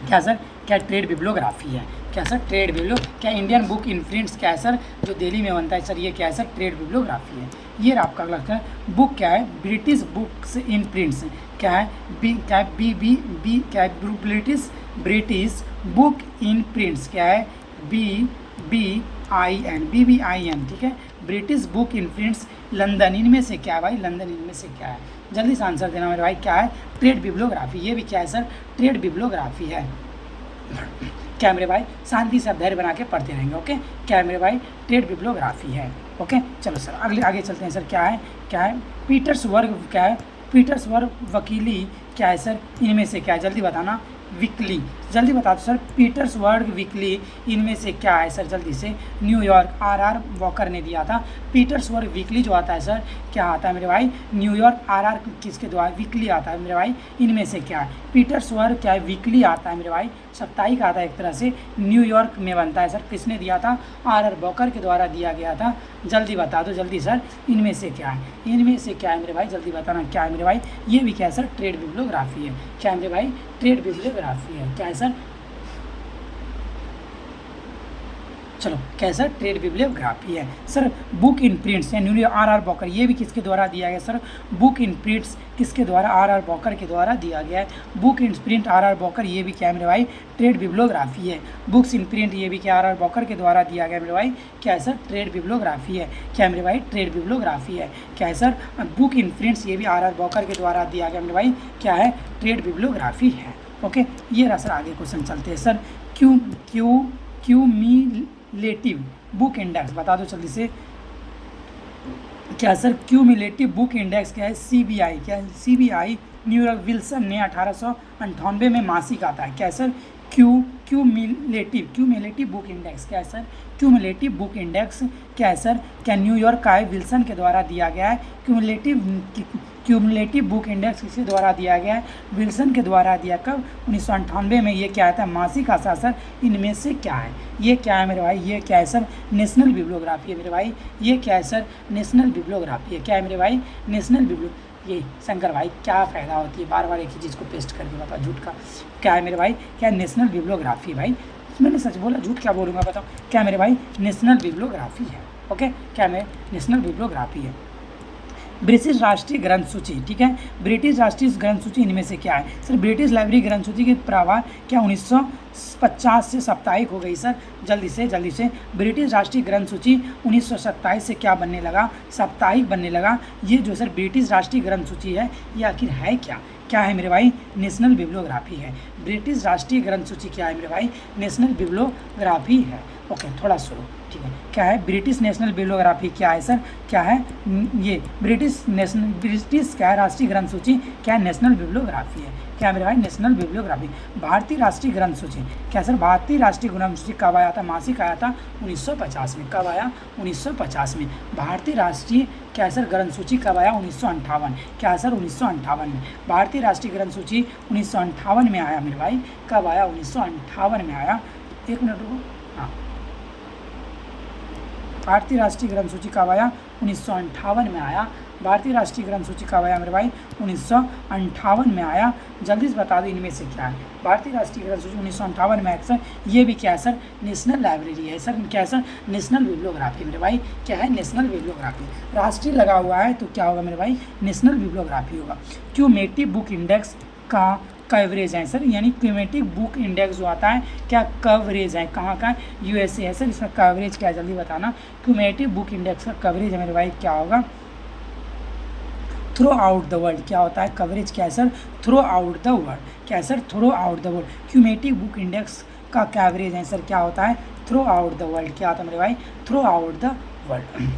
क्या सर? क्या ट्रेड बिब्लियोग्राफी है? क्या सर? Trade biblio. क्या इंडियन बुक इन प्रिंट्स क्या है सर? जो दिल्ली में बनता है सर, ये क्या है सर? ट्रेड बिब्लियोग्राफी है। ये आपका अगला है। बुक क्या है? ब्रिटिश बुक्स इन प्रिंट्स क्या है? क्या है? बी क्या है? ब्रिटिश बुक इन प्रिंट्स क्या है? BBIN। ठीक है, British book in prints London इनमें से क्या है भाई? लंदन इनमें से क्या है? जल्दी से आंसर देना मेरे भाई। क्या है? Trade bibliography. ये भी क्या है सर? ट्रेड बिब्लियोग्राफी है। क्या मेरे भाई? शांति से आप धैर्य बना के पढ़ते रहेंगे। ओके, क्या मेरे भाई? ट्रेड बिब्लियोग्राफी है। ओके चलो सर आगे चलते हैं सर। क्या है? क्या है? पीटर्सबर्ग क्या है? पीटर्सबर्ग वकीली क्या है सर? इनमें से क्या है? जल्दी बताना। वीकली, जल्दी बता दो सर। पीटर्सबर्ग वीकली इनमें से क्या है सर? जल्दी से। न्यूयॉर्क, RR वॉकर ने दिया था। पीटर्सबर्ग वीकली जो आता है सर, क्या आता है मेरे भाई? न्यूयॉर्क। RR किसके द्वारा? वीकली आता है मेरे भाई। इनमें से क्या है? पीटर्सबर्ग क्या है? वीकली आता है मेरे भाई, साप्ताहिक आता है एक तरह से। न्यूयॉर्क में बनता है सर। किसने दिया था? RR वॉकर के द्वारा दिया गया था। जल्दी बता दो जल्दी सर, इनमें से क्या है? इनमें से क्या है मेरे भाई? जल्दी बताना। क्या है मेरे भाई? ये भी क्या है सर? ट्रेड बिब्लियोग्राफी है। क्या है मेरे भाई? ट्रेड बिब्लियोग्राफी है। क्या है सर? चलो क्या है सर? ट्रेड बिब्लियोग्राफी है सर। बुक इन प्रिंट्स या न्यूयॉर्क RR वॉकर, ये भी किसके द्वारा दिया गया सर? बुक इन प्रिंट्स किसके द्वारा? RR वॉकर के द्वारा दिया गया है। Book in print RR walker, ये भी क्या है मेरे भाई? ट्रेड बिब्लियोग्राफी है। बुक्स इन प्रिंट, ये भी क्या RR वॉकर के द्वारा दिया गया मेरे भाई? क्या है सर? ट्रेड बिब्लियोग्राफी है। क्या है मेरे भाई? ट्रेड बिब्लियोग्राफी है। क्या है सर? बुक इन प्रिंट्स, ये भी RR वॉकर के द्वारा दिया गया मेरे भाई। क्या है? ट्रेड बिब्लियोग्राफी है। ओके, ये रहा सर। आगे क्वेश्चन चलते हैं सर। क्यूमुलेटिव बुक इंडेक्स बता दो जल्दी से। क्या सर? क्यूमुलेटिव बुक इंडेक्स क्या है? CBI। क्या है? CBI न्यूयॉर्क विल्सन ने 1898 में मासिक आता है। क्या है सर? क्यूमुलेटिव बुक इंडेक्स क्या है सर? क्यूमुलेटिव बुक इंडेक्स क्या है सर? क्या न्यूयॉर्क का है? विल्सन के द्वारा दिया गया है। क्यूमुलेटिव बुक इंडेक्स किसके द्वारा दिया गया है? विल्सन के द्वारा दिया। कब? 1998 में। ये क्या आता है? मासिक आता सर। इनमें से क्या है? ये क्या है मेरे भाई? ये क्या है सर? नेशनल बिब्लियोग्राफी है मेरे भाई। ये क्या है सर? नेशनल बिब्लियोग्राफी है। क्या है मेरे भाई? National biblio. ये शंकर भाई क्या फ़ायदा होती है बार बार एक ही चीज़ को पेस्ट करके? बताओ झूठ का। क्या है मेरे भाई? क्या नेशनल बिब्लियोग्राफी भाई? मैंने सच बोला, झूठ क्या बोलूँगा बताओ? क्या मेरे भाई? नेशनल बिब्लियोग्राफी है। ओके, क्या मेरे नेशनल बिब्लियोग्राफी है। ब्रिटिश राष्ट्रीय ग्रंथ सूची। ठीक है, ब्रिटिश राष्ट्रीय ग्रंथ सूची इनमें से क्या है सर? ब्रिटिश लाइब्रेरी ग्रंथ सूची की प्रावार क्या 1950 से साप्ताहिक हो गई सर? जल्दी से। ब्रिटिश राष्ट्रीय ग्रंथ सूची 1927 से क्या बनने लगा? साप्ताहिक बनने लगा। ये जो सर ब्रिटिश राष्ट्रीय ग्रंथ सूची है, ये आखिर है क्या? क्या है मेरे भाई? नेशनल बिब्लियोग्राफी है। ब्रिटिश राष्ट्रीय ग्रंथ सूची क्या है मेरे भाई? नेशनल बिब्लियोग्राफी है। ओके, थोड़ा सुनो। ठीक है। क्या है ब्रिटिश नेशनल बिब्लियोग्राफी, क्या है सर, क्या है ये ब्रिटिश क्या है राष्ट्रीय ग्रंथ सूची, क्या है नेशनल बिब्लियोग्राफी है, क्या है मेरे भाई नेशनल बिब्लियोग्राफी। भारतीय राष्ट्रीय ग्रंथ सूची, क्या सर भारतीय राष्ट्रीय ग्रंथ सूची कब आया था, मासिक आया था 1950 में, कब आया 1950 में। भारतीय राष्ट्रीय क्या है सर ग्रंथ सूची कब आया 1958, क्या है सर 1958 में। भारतीय राष्ट्रीय ग्रंथ सूची 1958 में आया मेरे भाई, कब आया 1958 में आया, एक मिनट रुको, हाँ भारतीय राष्ट्रीय ग्रंथ सूची कब आया 1958 में आया। भारतीय राष्ट्रीय ग्रंथ सूची कब आया मेरे भाई 1958 में आया। जल्दी से बता दो इनमें से क्या है। भारतीय राष्ट्रीय ग्रंथ सूची 1958 में है सर, ये भी क्या है सर नेशनल लाइब्रेरी है सर, क्या है सर नेशनल बिब्लियोग्राफी मेरे भाई, क्या है नेशनल बिब्लियोग्राफी। राष्ट्रीय लगा हुआ है तो क्या होगा मेरे भाई नेशनल बिब्लियोग्राफी होगा। क्यूमेटिव बुक इंडेक्स का कवरेज है सर, यानी क्यूमेटिव बुक इंडेक्स जो आता है क्या कवरेज है, कहाँ का यूएसए है सर, इसका कवरेज क्या है जल्दी बताना। क्यूमेटिव बुक इंडेक्स का कवरेज है मेरे भाई क्या होगा थ्रू आउट द वर्ल्ड, क्या होता है कवरेज क्या है sir throughout the world, क्या है sir throughout the world. Cumulative book index का कवरेज है सर क्या होता है थ्रू आउट द वर्ल्ड, क्या होता है मेरे भाई थ्रू आउट द वर्ल्ड।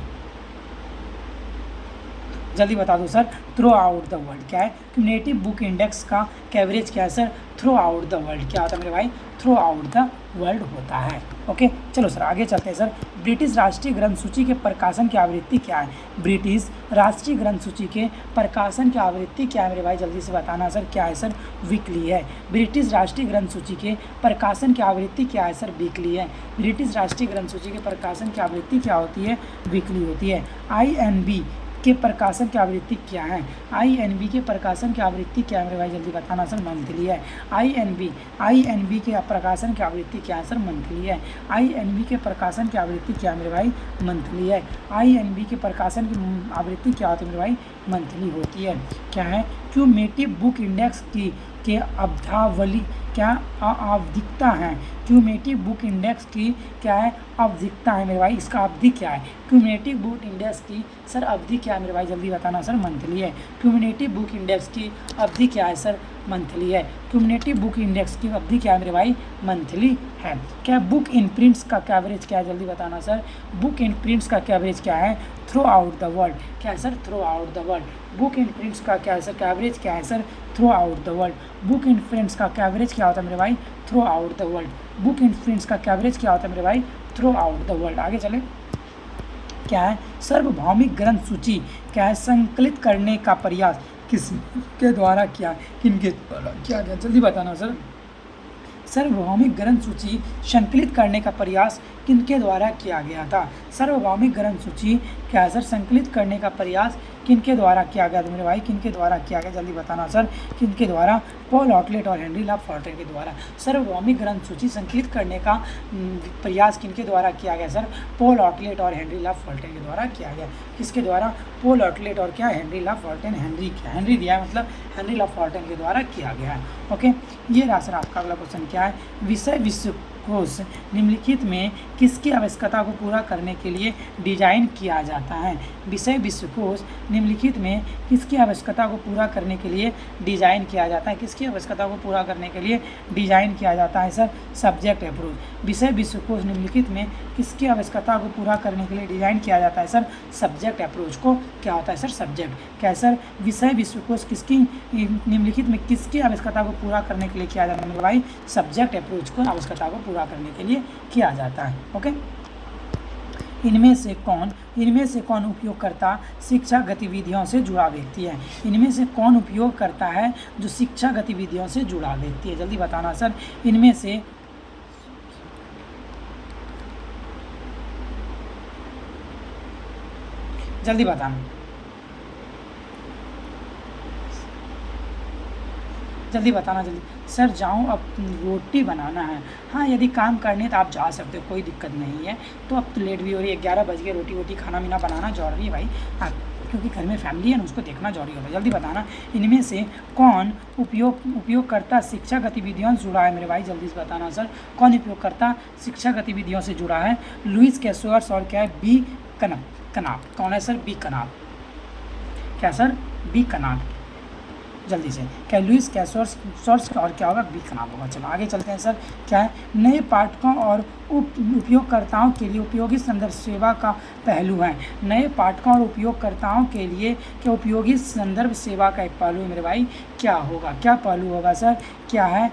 जल्दी बता दो sir throughout the world क्या है क्यूमुलेटिव बुक इंडेक्स का कवरेज क्या है sir throughout the world, क्या होता है मेरे भाई थ्रू आउट द वर्ल्ड होता है। ओके चलो सर आगे चलते हैं सर। ब्रिटिश राष्ट्रीय ग्रंथ सूची के प्रकाशन की आवृत्ति क्या है, ब्रिटिश राष्ट्रीय ग्रंथ सूची के प्रकाशन की आवृत्ति क्या है मेरे भाई जल्दी से बताना सर, क्या है सर वीकली है। ब्रिटिश राष्ट्रीय ग्रंथ सूची के प्रकाशन की आवृत्ति क्या है सर वीकली है। ब्रिटिश राष्ट्रीय ग्रंथ सूची के प्रकाशन की आवृत्ति क्या होती है वीकली होती है। INB के प्रकाशन की आवृत्ति क्या है, INB के प्रकाशन की आवृत्ति क्या है मेरे भाई जल्दी बताना सर मंथली है। INB के प्रकाशन की आवृत्ति क्या है सर मंथली है। INB के प्रकाशन की आवृत्ति क्या है मेरे भाई मंथली है। INB के प्रकाशन की आवृत्ति क्या होती है मेरे भाई मंथली होती है। क्या है क्यूमेटिव बुक इंडेक्स की के अवधावली क्या आवधिकता है, क्यूमेटिव बुक इंडेक्स की क्या है आवधिकता है मेरे भाई, इसका अवधि क्या है। क्यूमेटिव बुक इंडेक्स की सर अवधि क्या है मेरे भाई जल्दी बताना सर मंथली है। क्यूमेटिव बुक इंडेक्स की अवधि क्या है सर मंथली है। क्यूमेटिव बुक इंडेक्स की अवधि क्या है मेरे भाई मंथली है। क्या बुक इन प्रिंट्स का कवरेज क्या है जल्दी बताना सर, बुक इन प्रिंट्स का कवरेज क्या है थ्रू आउट द वर्ल्ड, क्या है sir throughout the world. Book in prints का क्या है सर कवरेज क्या है sir throughout the world. Book in prints का कवरेज क्या होता है मेरे भाई through out the world. Book in prints का कवरेज क्या होता है मेरे भाई थ्रू आउट द वर्ल्ड। आगे चले क्या है सार्वभौमिक ग्रंथ सूची क्या है संकलित करने का प्रयास किसके द्वारा किया, किनके द्वारा किया गया जल्दी बताना सर। सार्वभौमिक ग्रंथ सूची संकलित करने का प्रयास किनके द्वारा किया गया था। सार्वभौमिक ग्रंथ सूची क्या है सर संकलित करने का प्रयास किनके द्वारा किया गया था मेरे भाई, किनके द्वारा किया गया जल्दी बताना सर, किनके द्वारा पॉल ऑटलेट और हेनरी ला फॉन्टेन के द्वारा। सार्वभौमिक ग्रंथ सूची संकलित करने का प्रयास किनके द्वारा किया गया सर, पॉल ऑटलेट और हेनरी ला फॉन्टेन के द्वारा किया गया। किसके द्वारा, पॉल ऑटलेट और क्या हेनरी ला फॉन्टेन, हेनरी दिया है मतलब हेनरी ला फॉन्टेन के द्वारा किया गया है। ओके ये रहा सर आपका अगला क्वेश्चन क्या है, विषय विश्वकोश निम्नलिखित में किसकी आवश्यकता को पूरा करने के लिए डिजाइन किया जाता है। विषय विश्वकोश निम्नलिखित में किसकी आवश्यकता को पूरा करने के लिए डिजाइन किया जाता है, किसकी आवश्यकता को पूरा करने के लिए डिजाइन किया जाता है सर सब्जेक्ट अप्रोच। विषय विश्वकोश निम्नलिखित में किसकी आवश्यकता को पूरा करने के लिए डिजाइन किया जाता है सर सब्जेक्ट अप्रोच को क्या होता है सर सब्जेक्ट। क्या सर विषय विश्वकोश किसकी निम्नलिखित में किसकी आवश्यकता को पूरा करने के लिए किया जाता है मेरे भाई, सब्जेक्ट अप्रोच को आवश्यकता को पूरा करने के लिए किया जाता है। ओके इनमें से कौन उपयोगकर्ता शिक्षा गतिविधियों से जुड़ा व्यक्ति है। इनमें से कौन उपयोग करता है जो शिक्षा गतिविधियों से जुड़ा व्यक्ति है, जल्दी बताना सर। इनमें से जल्दी बताना, जल्दी बताना जल्दी। सर जाऊँ अब रोटी बनाना है। हाँ यदि काम करने तो आप जा सकते हो, कोई दिक्कत नहीं है। तो अब तो लेट भी हो रही है, 11 बज गए, रोटी खाना मीना बनाना जरूरी है भाई, हाँ क्योंकि घर में फैमिली है ना उसको देखना जरूरी होगा। जल्दी बताना इनमें से कौन उपयोगकर्ता शिक्षा गतिविधियों से जुड़ा है मेरे भाई, जल्दी से बताना सर कौन उपयोगकर्ता शिक्षा गतिविधियों से जुड़ा है। लुइस कैसुअर्स और क्या है बी कनाप, कौन है सर बी कनाप, क्या सर बी कनाप। जल्दी से, क्या लुइस, क्या सोर्स और क्या होगा, बी खराब होगा। चलो आगे चलते हैं सर। क्या है, नए पाठकों और उपयोगकर्ताओं के लिए उपयोगी संदर्भ सेवा का पहलू है। नए पाठकों और उपयोगकर्ताओं के लिए क्या उपयोगी संदर्भ सेवा का एक पहलू है मेरे भाई, क्या होगा, क्या पहलू होगा सर, क्या है,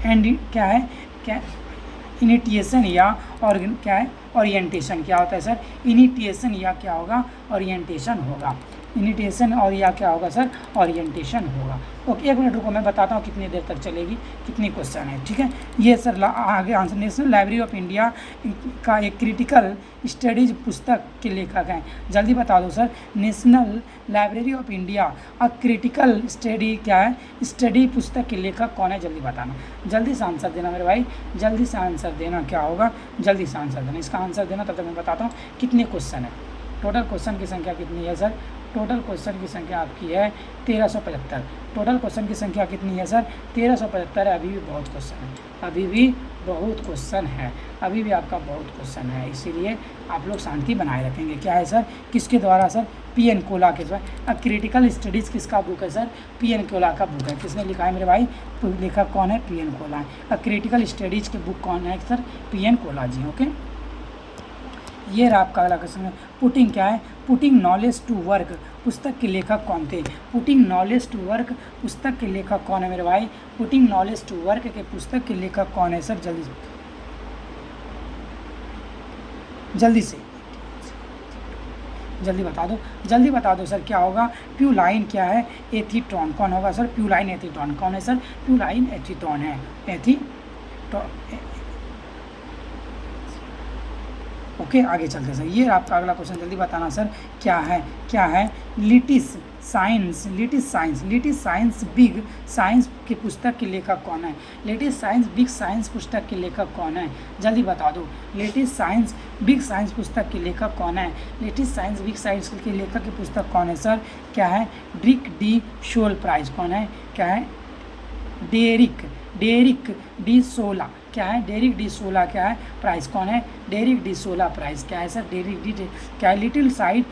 क्या इनिटिएशन या और क्या है, ओरिएंटेशन। क्या होता है सर, इनिटिएशन या क्या होगा, ओरिएंटेशन होगा। इनिटिएशन और या क्या होगा सर, ओरिएंटेशन होगा। ओके, 1 मिनट रुको, मैं बताता हूँ कितनी देर तक चलेगी, कितनी क्वेश्चन है। ठीक है, ये सर आगे answer. National library of India का एक क्रिटिकल स्टडीज पुस्तक के लेखक हैं, जल्दी बता दो sir. National library of India a critical study क्या है, स्टडी पुस्तक के लेखक कौन है, जल्दी बताना, जल्दी से आंसर देना मेरे भाई, जल्दी से आंसर देना, क्या होगा, जल्दी से आंसर देना, इसका आंसर देना। तब तक मैं बताता हूँ कितने क्वेश्चन है। टोटल क्वेश्चन की संख्या कितनी है सर, टोटल क्वेश्चन की संख्या आपकी है 1375। टोटल क्वेश्चन की संख्या कितनी है सर, 1375 है। अभी भी बहुत क्वेश्चन है, अभी भी बहुत क्वेश्चन है, अभी भी आपका बहुत क्वेश्चन है, इसीलिए आप लोग शांति बनाए रखेंगे। क्या है सर, किसके द्वारा सर, पी.एन. कोला के द्वारा। क्रिटिकल स्टडीज़ किसका बुक है सर, पी.एन. कोला का बुक है। किसने लिखा है मेरे भाई, लेखक कौन है, पी.एन. कोला है। क्रिटिकल स्टडीज़ के बुक कौन है सर, पी.एन. कोला जी। ओके, ये रहा आपका अगला क्वेश्चन। पुटिंग क्या है, पुटिंग नॉलेज टू वर्क पुस्तक के लेखक कौन थे, पुटिंग नॉलेज टू वर्क पुस्तक के लेखक कौन है मेरे भाई, पुटिंग नॉलेज टू वर्क के पुस्तक के लेखक कौन है सर, जल्दी से जल्दी बता दो, जल्दी बता दो सर, क्या होगा, प्यूलाइन क्या है, एथीट्रॉन। कौन होगा सर, प्यूलाइन एथीट्रॉन। कौन है सर, प्यूलाइन एथीट्रॉन है, ओके, आगे चलते सर। ये आपका अगला क्वेश्चन, जल्दी बताना सर, क्या है लिटिस साइंस बिग साइंस की पुस्तक के लेखक कौन है, लिटिस साइंस बिग साइंस पुस्तक के लेखक कौन है, जल्दी बता दो। लिटिस साइंस बिग साइंस पुस्तक के लेखक कौन है, लिटिस साइंस बिग साइंस के लेखक की पुस्तक कौन है सर, क्या है, ड्रिक डी शोल प्राइज। कौन है, क्या है, डेरिक डी सोला। क्या है, डेरिक डी सोला क्या है, प्राइस। कौन है, डेरिक डी सोला प्राइस। क्या है सर, डेरिक डी क्या है, लिटिल साइज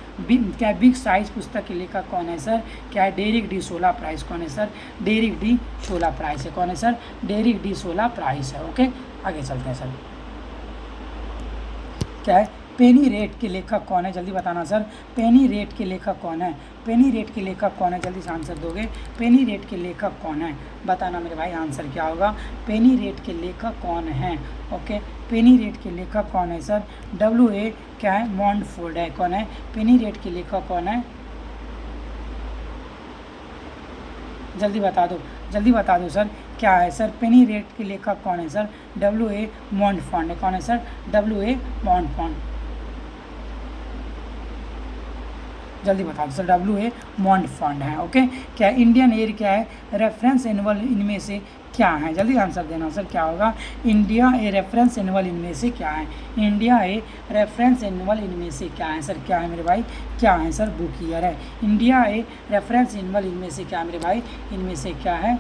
क्या बिग साइज पुस्तक के लेखक कौन है सर, क्या है, डेरिक डी सोला प्राइस। कौन है सर, डेरिक डी सोला प्राइस है। कौन है सर, डेरिक डी सोला प्राइस है। ओके, आगे चलते हैं सर। क्या है, पेनी रेट के लेखक कौन है, जल्दी बताना सर, पेनी रेट के लेखक कौन है, पेनी रेट के लेखक कौन है, जल्दी से आंसर दोगे। पेनी रेट के लेखक कौन है, बताना मेरे भाई, आंसर क्या होगा, पेनी रेट के लेखक कौन है। ओके, पेनी रेट के लेखक कौन है सर, W.A. क्या है, मॉन्टफोर्ड है। कौन है, पेनी रेट के लेखक कौन है, जल्दी बता दो सर, क्या है सर, पेनी रेट के लेखक कौन है सर, W.A. मॉन्टफोर्ड है। कौन है सर, W.A. मॉन्टफोर्ड, जल्दी बता दो सर, W.A. मॉन्टफोर्ड है। ओके, क्या इंडियन एयर क्या है, रेफरेंस एनुअल इनमें से क्या है, जल्दी आंसर देना सर, क्या होगा, इंडिया ए रेफरेंस एनुअल इनमें से क्या है, इंडिया ए रेफरेंस एनुअल इनमें से क्या है सर, क्या है मेरे भाई, क्या है सर, बुक ईयर है। इंडिया ए रेफरेंस एनुअल इनमें से क्या है मेरे भाई, इनमें से क्या है,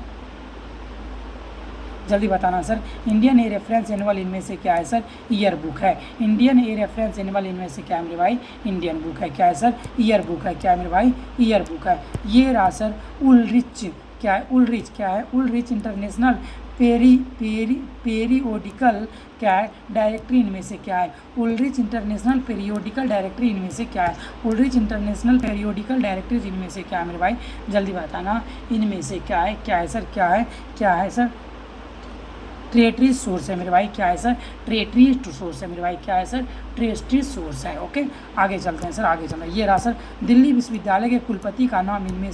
जल्दी बताना sir. Indian a reference annual इनमें से क्या है सर, ईयर बुक है। इंडियन ए रेफरेंस एनुअल इनमें से क्या है मेरे भाई, इंडियन बुक है। क्या है सर, ईयर बुक है। क्या है मेरे भाई, ईयर बुक है। ये रहा सर उलरिच क्या है, उलरिच क्या है, उलरिच इंटरनेशनल पेरियोडिकल क्या है, डायरेक्टरी इनमें से क्या है, उलरिच इंटरनेशनल पेरियोडिकल डायरेक्टरी इनमें से क्या है, उलरिच इंटरनेशनल पेरियोडिकल डायरेक्टरी इनमें से क्या है मेरे भाई, जल्दी बताना, इनमें से क्या है सर, क्या है सर, ट्रेटरी सोर्स है मेरे भाई। क्या है सर, ट्रेटरी सोर्स है मेरे भाई। क्या है सर, ट्रेटरी सोर्स है। ओके, आगे चलते हैं सर, आगे चलते हैं। ये रहा सर, दिल्ली विश्वविद्यालय के कुलपति का नाम इनमें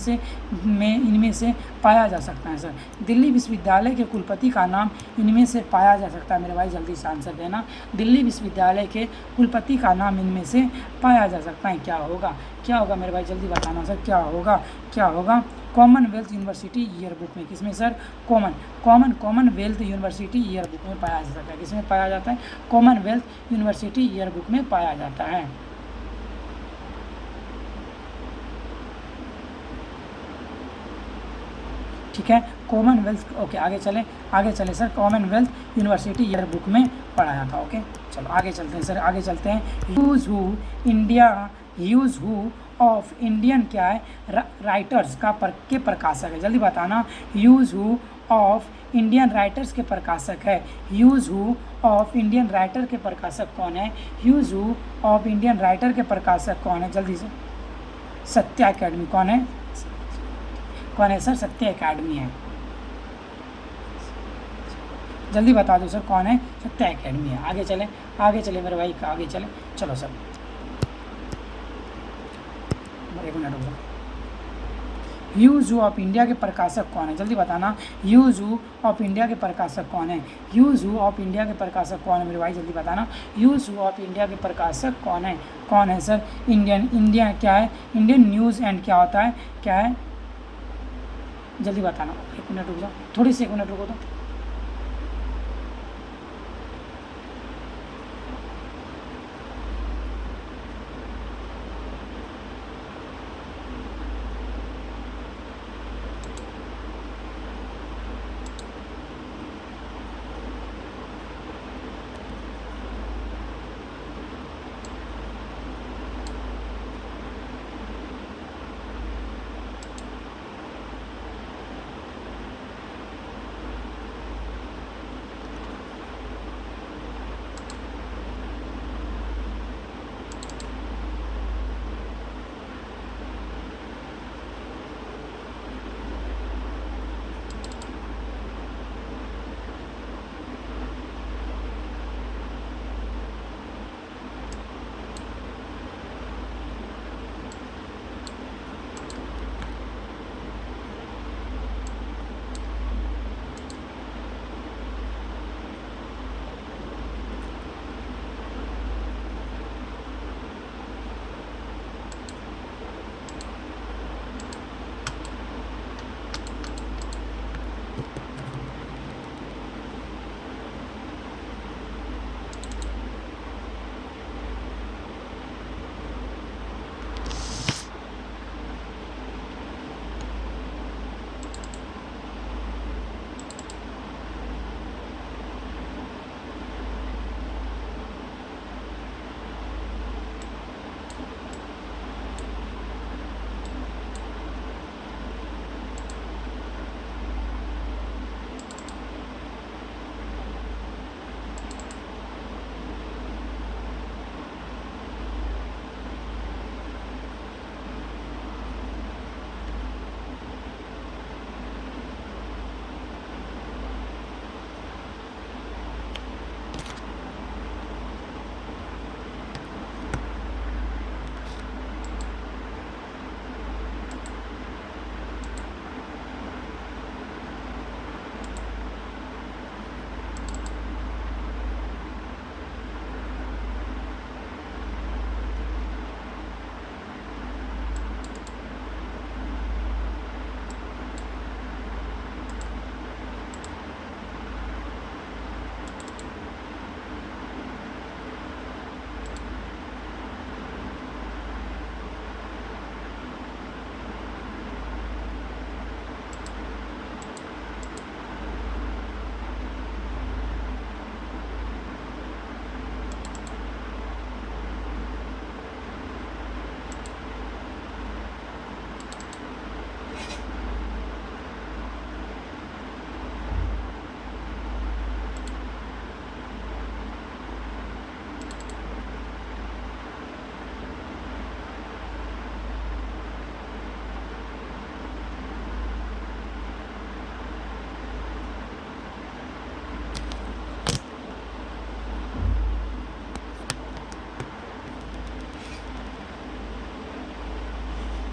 से पाया जा सकता है सर, दिल्ली विश्वविद्यालय के कुलपति का नाम इनमें से पाया जा सकता है मेरे भाई, जल्दी से आंसर देना। दिल्ली विश्वविद्यालय के कुलपति का नाम इनमें से पाया जा सकता है, क्या होगा मेरे भाई, जल्दी बताना सर, क्या होगा, कॉमनवेल्थ यूनिवर्सिटी ईयर बुक में, किसमें sir, Commonwealth university year book में पाया जा सकता है। किसमें पाया जाता है, कॉमनवेल्थ यूनिवर्सिटी ईयर बुक में पाया जाता है। ठीक है, कॉमनवेल्थ। ओके, आगे चले sir, Commonwealth university year book में पढ़ा जाता है। ओके, चलो आगे चलते हैं सर, आगे चलते हैं। ह्यूज हू ऑफ इंडियन क्या है, राइटर्स के प्रकाशक है। जल्दी बताना, huge who of Indian writers के प्रकाशक है। Huge who of Indian writer के प्रकाशक कौन है? Huge who of Indian writer के प्रकाशक कौन है? जल्दी से, सत्य अकेडमी। कौन है? कौन है सर? सत्य अकेडमी है। जल्दी बता दो सर, कौन है? सत्य अकेडमी है। आगे चले, आगे चले मेरे भाई, आगे चले। चलो सर, एक मिनट रुको। ह्यूज हू ऑफ इंडिया के प्रकाशक कौन है? जल्दी बताना, ह्यूज हू ऑफ इंडिया के प्रकाशक कौन है? ह्यूज हू ऑफ इंडिया के प्रकाशक कौन है मेरे भाई? जल्दी बताना, ह्यूज हू ऑफ इंडिया के प्रकाशक कौन है? कौन है सर? इंडिया क्या है? इंडियन न्यूज़ एंड क्या होता है? क्या है? जल्दी बताना। एक मिनट रुक जाओ, थोड़ी सी, एक मिनट रुको तो।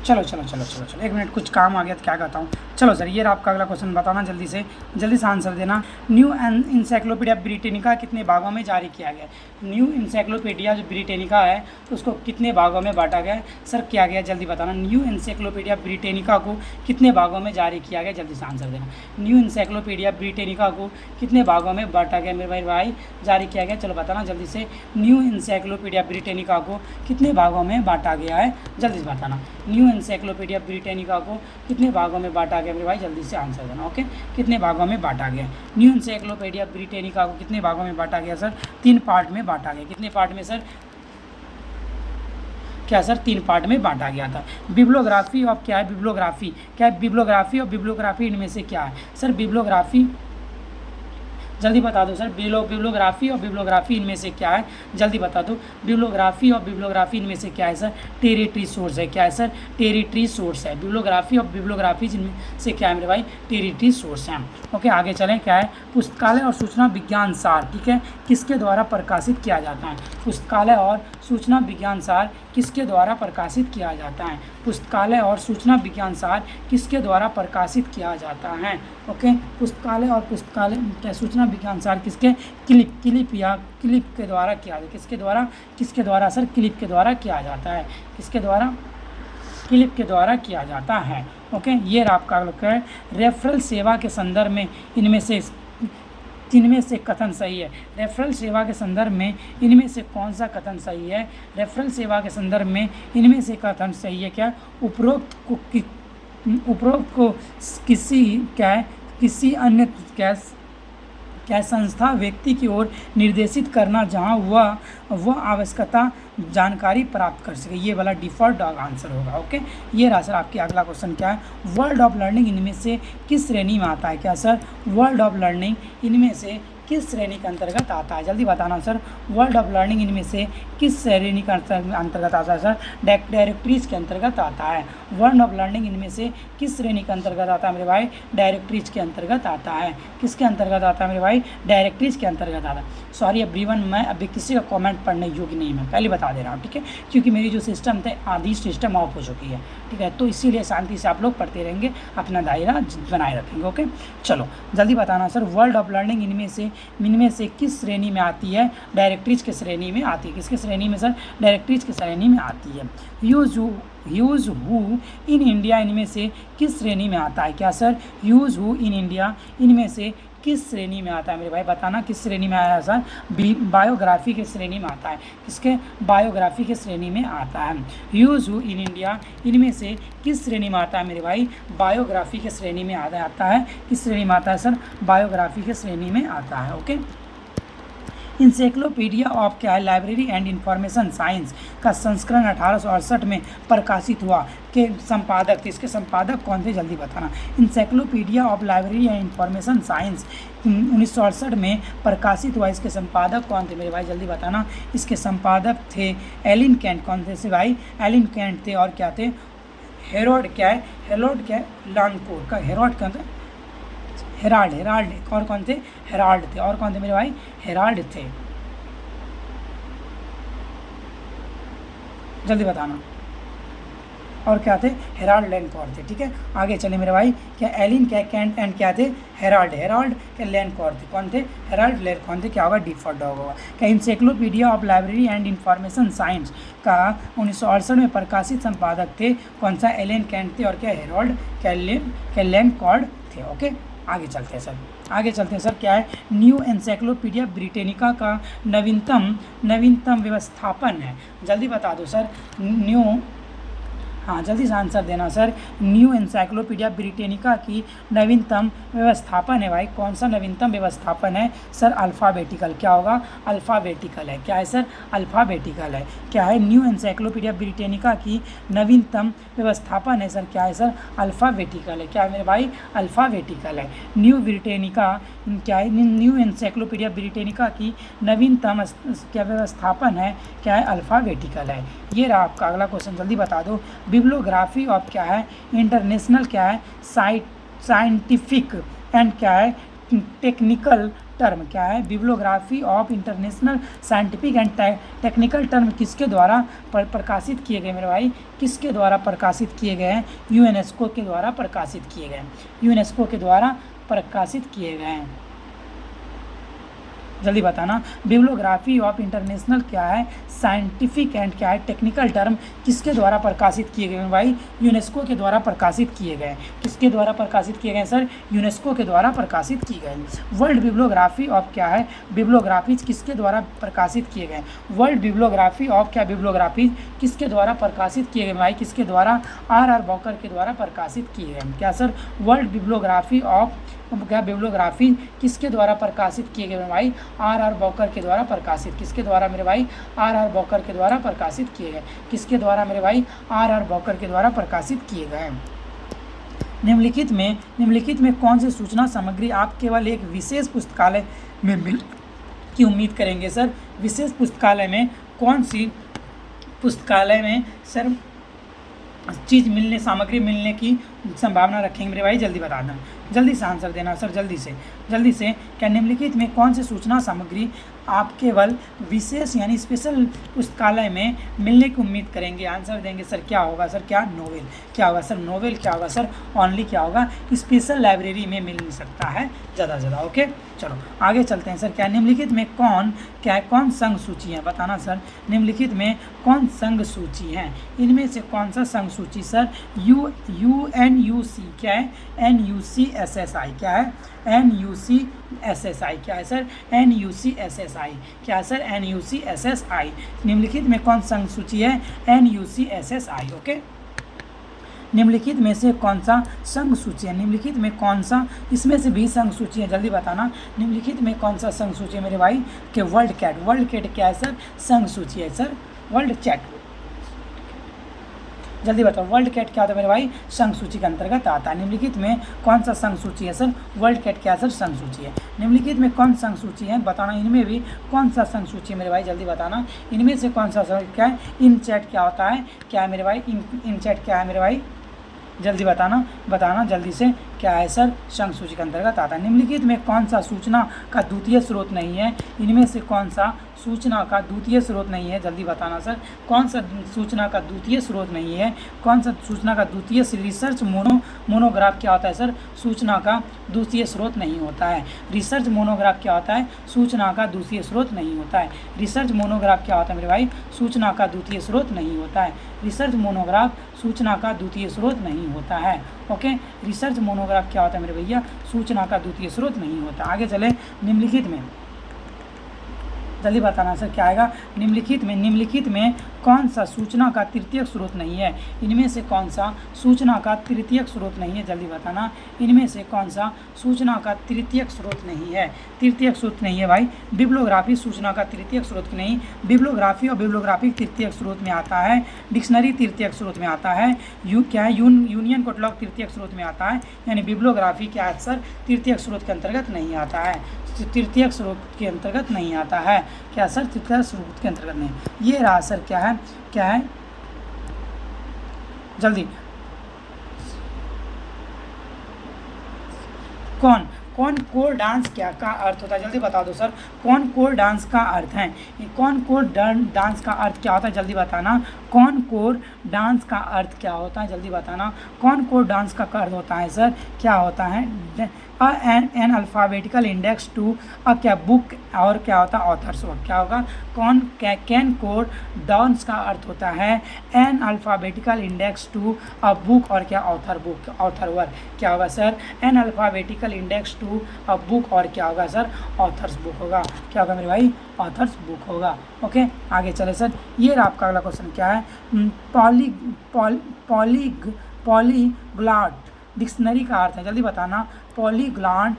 चलो चलो चलो चलो चलो, एक मिनट, कुछ काम आ गया तो क्या कहता हूँ। चलो सर, ये आपका अगला क्वेश्चन बताना, जल्दी से आंसर देना। न्यू इंसाइक्लोपीडिया ब्रिटेनिका कितने भागों में जारी किया गया? न्यू इंसाइक्लोपीडिया जो ब्रिटेनिका है उसको कितने भागों में बांटा गया सर? किया गया, जल्दी बताना। न्यू इंसाइक्लोपीडिया ब्रिटेनिका को कितने भागों में जारी किया गया? जल्दी से आंसर देना। न्यू इंसाइक्लोपीडिया ब्रिटेनिका को कितने भागों में बांटा गया मेरे भाई जारी किया गया? चलो बताना जल्दी से। न्यू इंसाइक्लोपीडिया ब्रिटेनिका को कितने भागों में बांटा गया है? जल्दी से बताना। न्यू इंसाइक्लोपीडिया ब्रिटेनिका को कितने भागों में बांटा गया मेरे भाई? जल्दी से आंसर देना। ओके, कितने भागों में बांटा गया? न्यू इंसाइक्लोपीडिया ब्रिटेनिका को कितने भागों में बांटा गया सर? 3 पार्ट में बांटा गया। कितने पार्ट में सर? क्या सर 3 पार्ट में बांटा गया था। बिब्लियोग्राफी ऑफ क्या है, बिब्लियोग्राफी क्या है, बिब्लियोग्राफी और बिब्लियोग्राफी इनमें से क्या है सर, बिब्लियोग्राफी जल्दी बता दो सर, बिब्लियोग्राफी और बिब्लियोग्राफी इनमें से क्या है, जल्दी बता दो। बिब्लियोग्राफी और बिब्लियोग्राफी इनमें से क्या है सर, टेरिटरी सोर्स है, क्या है सर, टेरिटरी सोर्स है। बिब्लियोग्राफी और बिब्लियोग्राफी जिनमें से क्या है मेरे भाई, टेरिटरी सोर्स हैं। ओके आगे चलें, क्या है, पुस्तकालय और सूचना विज्ञान सार, ठीक है, किसके द्वारा प्रकाशित किया जाता है। पुस्तकालय और सूचना विज्ञान सार किसके द्वारा प्रकाशित किया जाता है। पुस्तकालय और सूचना विज्ञान सार किसके द्वारा प्रकाशित किया जाता है। ओके पुस्तकालय और पुस्तकालय क्या सूचना विज्ञान सार किसके, क्लिप या क्लिप के द्वारा किया जाता है। किसके द्वारा सर, क्लिप के द्वारा किया जाता है। किसके द्वारा, क्लिप के द्वारा किया जाता है। ओके ये आपका है रेफरल सेवा के संदर्भ में इनमें से कथन सही है। रेफरल सेवा के संदर्भ में इनमें से कौन सा कथन सही है। रेफरल सेवा के संदर्भ में इनमें से कथन सही है क्या, उपरोक्त को किसी अन्य क्या संस्था व्यक्ति की ओर निर्देशित करना जहां वह आवश्यकता जानकारी प्राप्त कर सके। ये वाला डिफ़ॉल्ट आंसर होगा। ओके ये रहा सर आपकी अगला क्वेश्चन क्या है, वर्ल्ड ऑफ लर्निंग इनमें से किस श्रेणी में आता है। क्या सर, वर्ल्ड ऑफ लर्निंग इनमें से किस श्रेणी के अंतर्गत आता है, जल्दी बताना सर। वर्ल्ड ऑफ लर्निंग इनमें से किस श्रेणी के अंतर्गत आता है सर, डायरेक्टरीज के अंतर्गत आता है। वर्ल्ड ऑफ लर्निंग इनमें से किस श्रेणी के अंतर्गत आता है मेरे भाई, डायरेक्टरीज के अंतर्गत आता है। किसके अंतर्गत आता है मेरे भाई, डायरेक्टरीज के अंतर्गत आता है। सॉरी एवरीवन, मैं अभी किसी का कमेंट पढ़ने योग्य नहीं, मैं पहले बता दे रहा हूँ, ठीक है, क्योंकि मेरी जो सिस्टम थे आधी सिस्टम ऑफ हो चुकी है, ठीक है, तो इसीलिए शांति से आप लोग पढ़ते रहेंगे, अपना दायरा बनाए रखेंगे। ओके चलो जल्दी बताना सर, वर्ल्ड ऑफ लर्निंग इनमें से किस श्रेणी में आती है, डायरेक्टरीज के श्रेणी में आती है। किसके श्रेणी में सर, डायरेक्टरीज की श्रेणी में आती है। यूज हु इन इंडिया इनमें से किस श्रेणी में आता है। क्या sir, use who in India इनमें से किस श्रेणी में आता है मेरे भाई, बताना किस श्रेणी में आया है सर, बायोग्राफी के श्रेणी में आता है। किसके, बायोग्राफी के श्रेणी में आता है। यूज हु इन इंडिया इनमें से किस श्रेणी में आता है मेरे भाई, बायोग्राफी के श्रेणी में आता है। किस श्रेणी में आता है सर, बायोग्राफी के श्रेणी में आता है। ओके इंसाइक्लोपीडिया ऑफ क्या है, लाइब्रेरी एंड इंफॉर्मेशन साइंस का संस्करण 1868 में प्रकाशित हुआ के संपादक, इसके संपादक कौन थे, जल्दी बताना। Encyclopedia of library and information science 1968 में प्रकाशित हुआ, इसके संपादक कौन थे मेरे भाई, जल्दी बताना। इसके संपादक थे एलिन कैंट, कौन थे से भाई, एलिन कैंट थे। और क्या थे, हेरोल्ड लानकोर का, हेरोल्ड कौन थे, हेराल्ड और कौन थे, हेराल्ड थे। और कौन थे मेरे भाई, हेराल्ड थे, जल्दी बताना। और क्या थे, हेराल्ड लैंडकॉर थे, ठीक है। आगे चले मेरे भाई, क्या एलिन क्या कैंट एंड क्या थे, हेराल्ड क्या लैंडकॉर थे, कौन थे, हेराल्ड लैंडकॉर थे। क्या होगा, डिफॉल्ट होगा। क्या encyclopedia of library and information science का 1968 में प्रकाशित संपादक थे कौन सा, एलिन कैंट थे। और क्या हेराल्ड क्या लैंडकॉर थे। ओके आगे चलते हैं सर, क्या है, न्यू एनसाइक्लोपीडिया ब्रिटेनिका का नवीनतम व्यवस्थापन है, जल्दी बता दो सर। न्यू, हाँ जल्दी से आंसर देना सर। न्यू एनसाइक्लोपीडिया ब्रिटेनिका की नवीनतम व्यवस्थापन है भाई, कौन सा नवीनतम व्यवस्थापन है सर, अल्फ़ाबेटिकल। क्या होगा, अल्फ़ाबेटिकल है। क्या है सर, अल्फ़ाबेटिकल है। क्या है, न्यू एनसाइक्लोपीडिया ब्रिटेनिका की नवीनतम व्यवस्थापन है सर, क्या है सर, अल्फ़ाबेटिकल है। क्या है मेरे भाई, अल्फ़ाबेटिकल है। न्यू एनसाइक्लोपीडिया ब्रिटेनिका की नवीनतम क्या व्यवस्थापन है, क्या है, अल्फ़ाबेटिकल है। ये रहा आपका अगला क्वेश्चन, जल्दी बता दो। बिब्लियोग्राफी ऑफ क्या है, इंटरनेशनल क्या है, साइंटिफिक एंड क्या है, टेक्निकल टर्म। क्या है, bibliography of international scientific and technical term किसके द्वारा प्रकाशित किए गए मेरे भाई, किसके द्वारा प्रकाशित किए गए हैं, यूनेस्को के द्वारा प्रकाशित किए गए हैं, यूनेस्को के द्वारा प्रकाशित किए गए हैं, जल्दी बताना। बिब्लियोग्राफी ऑफ इंटरनेशनल क्या है, साइंटिफिक एंड क्या है, टेक्निकल टर्म किसके द्वारा प्रकाशित किए गए भाई, यूनेस्को के द्वारा प्रकाशित किए गए। किसके द्वारा प्रकाशित किए गए सर, यूनेस्को के द्वारा प्रकाशित किए गए। वर्ल्ड बिब्लियोग्राफी ऑफ क्या है, बिब्लियोग्राफीज किसके द्वारा प्रकाशित किए गए, वर्ल्ड बिब्लियोग्राफी ऑफ क्या, बिब्लियोग्राफीज किसके द्वारा प्रकाशित किए गए भाई, किसके द्वारा, R.R. बॉकर के द्वारा प्रकाशित किए गए। क्या सर, वर्ल्ड बिब्लियोग्राफी ऑफ क्या बिब्लियोग्राफी किसके द्वारा प्रकाशित किए गए मेरे भाई? R.R. बॉकर के द्वारा प्रकाशित। किसके द्वारा मेरे भाई? R.R. बॉकर के द्वारा प्रकाशित किए गए। किसके द्वारा मेरे भाई? R.R. बॉकर के द्वारा प्रकाशित किए गए। निम्नलिखित में कौन सी सूचना सामग्री आप केवल एक विशेष पुस्तकालय में मिल की उम्मीद करेंगे सर? विशेष पुस्तकालय में कौन सी पुस्तकालय में सर सामग्री मिलने की संभावना रखेंगे मेरे भाई? जल्दी बता देना, जल्दी से आंसर देना सर, जल्दी से। क्या निम्नलिखित में कौन सी सूचना सामग्री आप केवल विशेष यानी स्पेशल पुस्तकालय में मिलने की उम्मीद करेंगे? आंसर देंगे सर, क्या होगा सर? क्या नोवेल। क्या होगा सर? नोवेल। क्या होगा सर? ओनली। क्या होगा? स्पेशल लाइब्रेरी में मिल नहीं सकता है ज़्यादा। ओके, चलो आगे चलते हैं सर। क्या निम्नलिखित में कौन संघ सूची है? बताना सर, निम्नलिखित में कौन संघ सूची है? इनमें से कौन सा संघ सूची सर? NUC क्या है? NUCSSI क्या है? NUCSSI क्या है सर? NUCSSI क्या है सर? NUCSSI। निम्नलिखित में कौन संघ सूची है? NUCSSI। ओके, निम्नलिखित में से कौन सा संघ सूची है? निम्नलिखित में कौन सा, इसमें से भी संघ सूची है, जल्दी बताना। निम्नलिखित में कौन सा संघ सूची है मेरे भाई? कि वर्ल्ड कैट क्या है सर? संघ सूची है सर, वर्ल्ड कैट। जल्दी बताओ, वर्ल्ड कैट क्या होता है मेरे भाई? संघ सूची के अंतर्गत आता है। निम्नलिखित में कौन सा संघ सूची है सर? वर्ल्ड कैट क्या है सर? संघ सूची है। निम्नलिखित में कौन संघ सूची है? बताना। इनमें भी कौन सा संघ सूची है मेरे भाई? जल्दी बताना। इनमें से कौन सा संघ क्या है? इनचैट क्या होता है? क्या है मेरे भाई? इनचैट क्या है मेरे भाई? जल्दी बताना जल्दी से। क्या है सर? संघ सूची के अंतर्गत आता है। निम्नलिखित में कौन सा सूचना का द्वितीय स्रोत नहीं है? इनमें से कौन सा सूचना का द्वितीय स्रोत नहीं है? जल्दी बताना सर, कौन सा सूचना का द्वितीय स्रोत नहीं है? कौन सा सूचना का द्वितीय? रिसर्च मोनोग्राफ क्या होता है सर? सूचना का द्वितीय स्रोत नहीं होता है। रिसर्च मोनोग्राफ क्या होता है? सूचना का द्वितीय स्रोत नहीं होता है। रिसर्च मोनोग्राफ क्या होता है मेरे भाई? सूचना का द्वितीय स्रोत नहीं होता है। रिसर्च मोनोग्राफ सूचना का द्वितीय स्रोत नहीं होता है। ओके, रिसर्च मोनोग्राफ क्या होता है मेरे भैया? सूचना का द्वितीय स्रोत नहीं होता। आगे चले। निम्नलिखित में जल्दी बताना सर, क्या आएगा? निम्नलिखित में कौन सा सूचना का तृतीयक स्रोत नहीं है? इनमें से कौन सा सूचना का तृतीयक स्रोत नहीं है? जल्दी बताना। इनमें से कौन सा सूचना का तृतीयक स्रोत नहीं है? तृतीयक स्रोत नहीं है भाई। बिब्लियोग्राफी सूचना का तृतीयक स्रोत नहीं। बिब्लियोग्राफी और बिब्लियोग्राफी तृतीयक स्रोत में आता है। डिक्शनरी तृतीयक स्रोत में आता है। क्या है? यूनियन कैटलॉग तृतीयक स्रोत में आता है। यानी बिब्लियोग्राफी क्या है सर? तृतीयक स्रोत के अंतर्गत नहीं आता है। तृतीयक स्रोत के अंतर्गत नहीं आता है। क्या सर? तृतीयक स्रोत के अंतर्गत नहीं। ये रहा सर, क्या है? जल्दी। कौन कोर डांस क्या का अर्थ होता है? जल्दी बता दो सर, कौन कोर डांस का अर्थ है? कौन कोर डांस का अर्थ क्या होता है? जल्दी बताना। कौन कोर डांस का अर्थ क्या होता है? जल्दी बताना। कौन कोर डांस का अर्थ होता है सर? क्या होता है? एन अल्फ़ाबेटिकल इंडेक्स टू क्या बुक, और क्या होता है? Author's work. क्या होगा? कैन कोड डांस का अर्थ होता है an alphabetical index to a book, और क्या? Author work. क्या होगा sir? An alphabetical index to a book, और क्या होगा सर? ऑथर्स बुक होगा। क्या होगा मेरे भाई? ऑथर्स बुक होगा। ओके, आगे चले सर। ये आपका अगला क्वेश्चन क्या है? पॉलीग्लॉट डिक्शनरी का अर्थ है। जल्दी बताना। पॉलीग्लॉट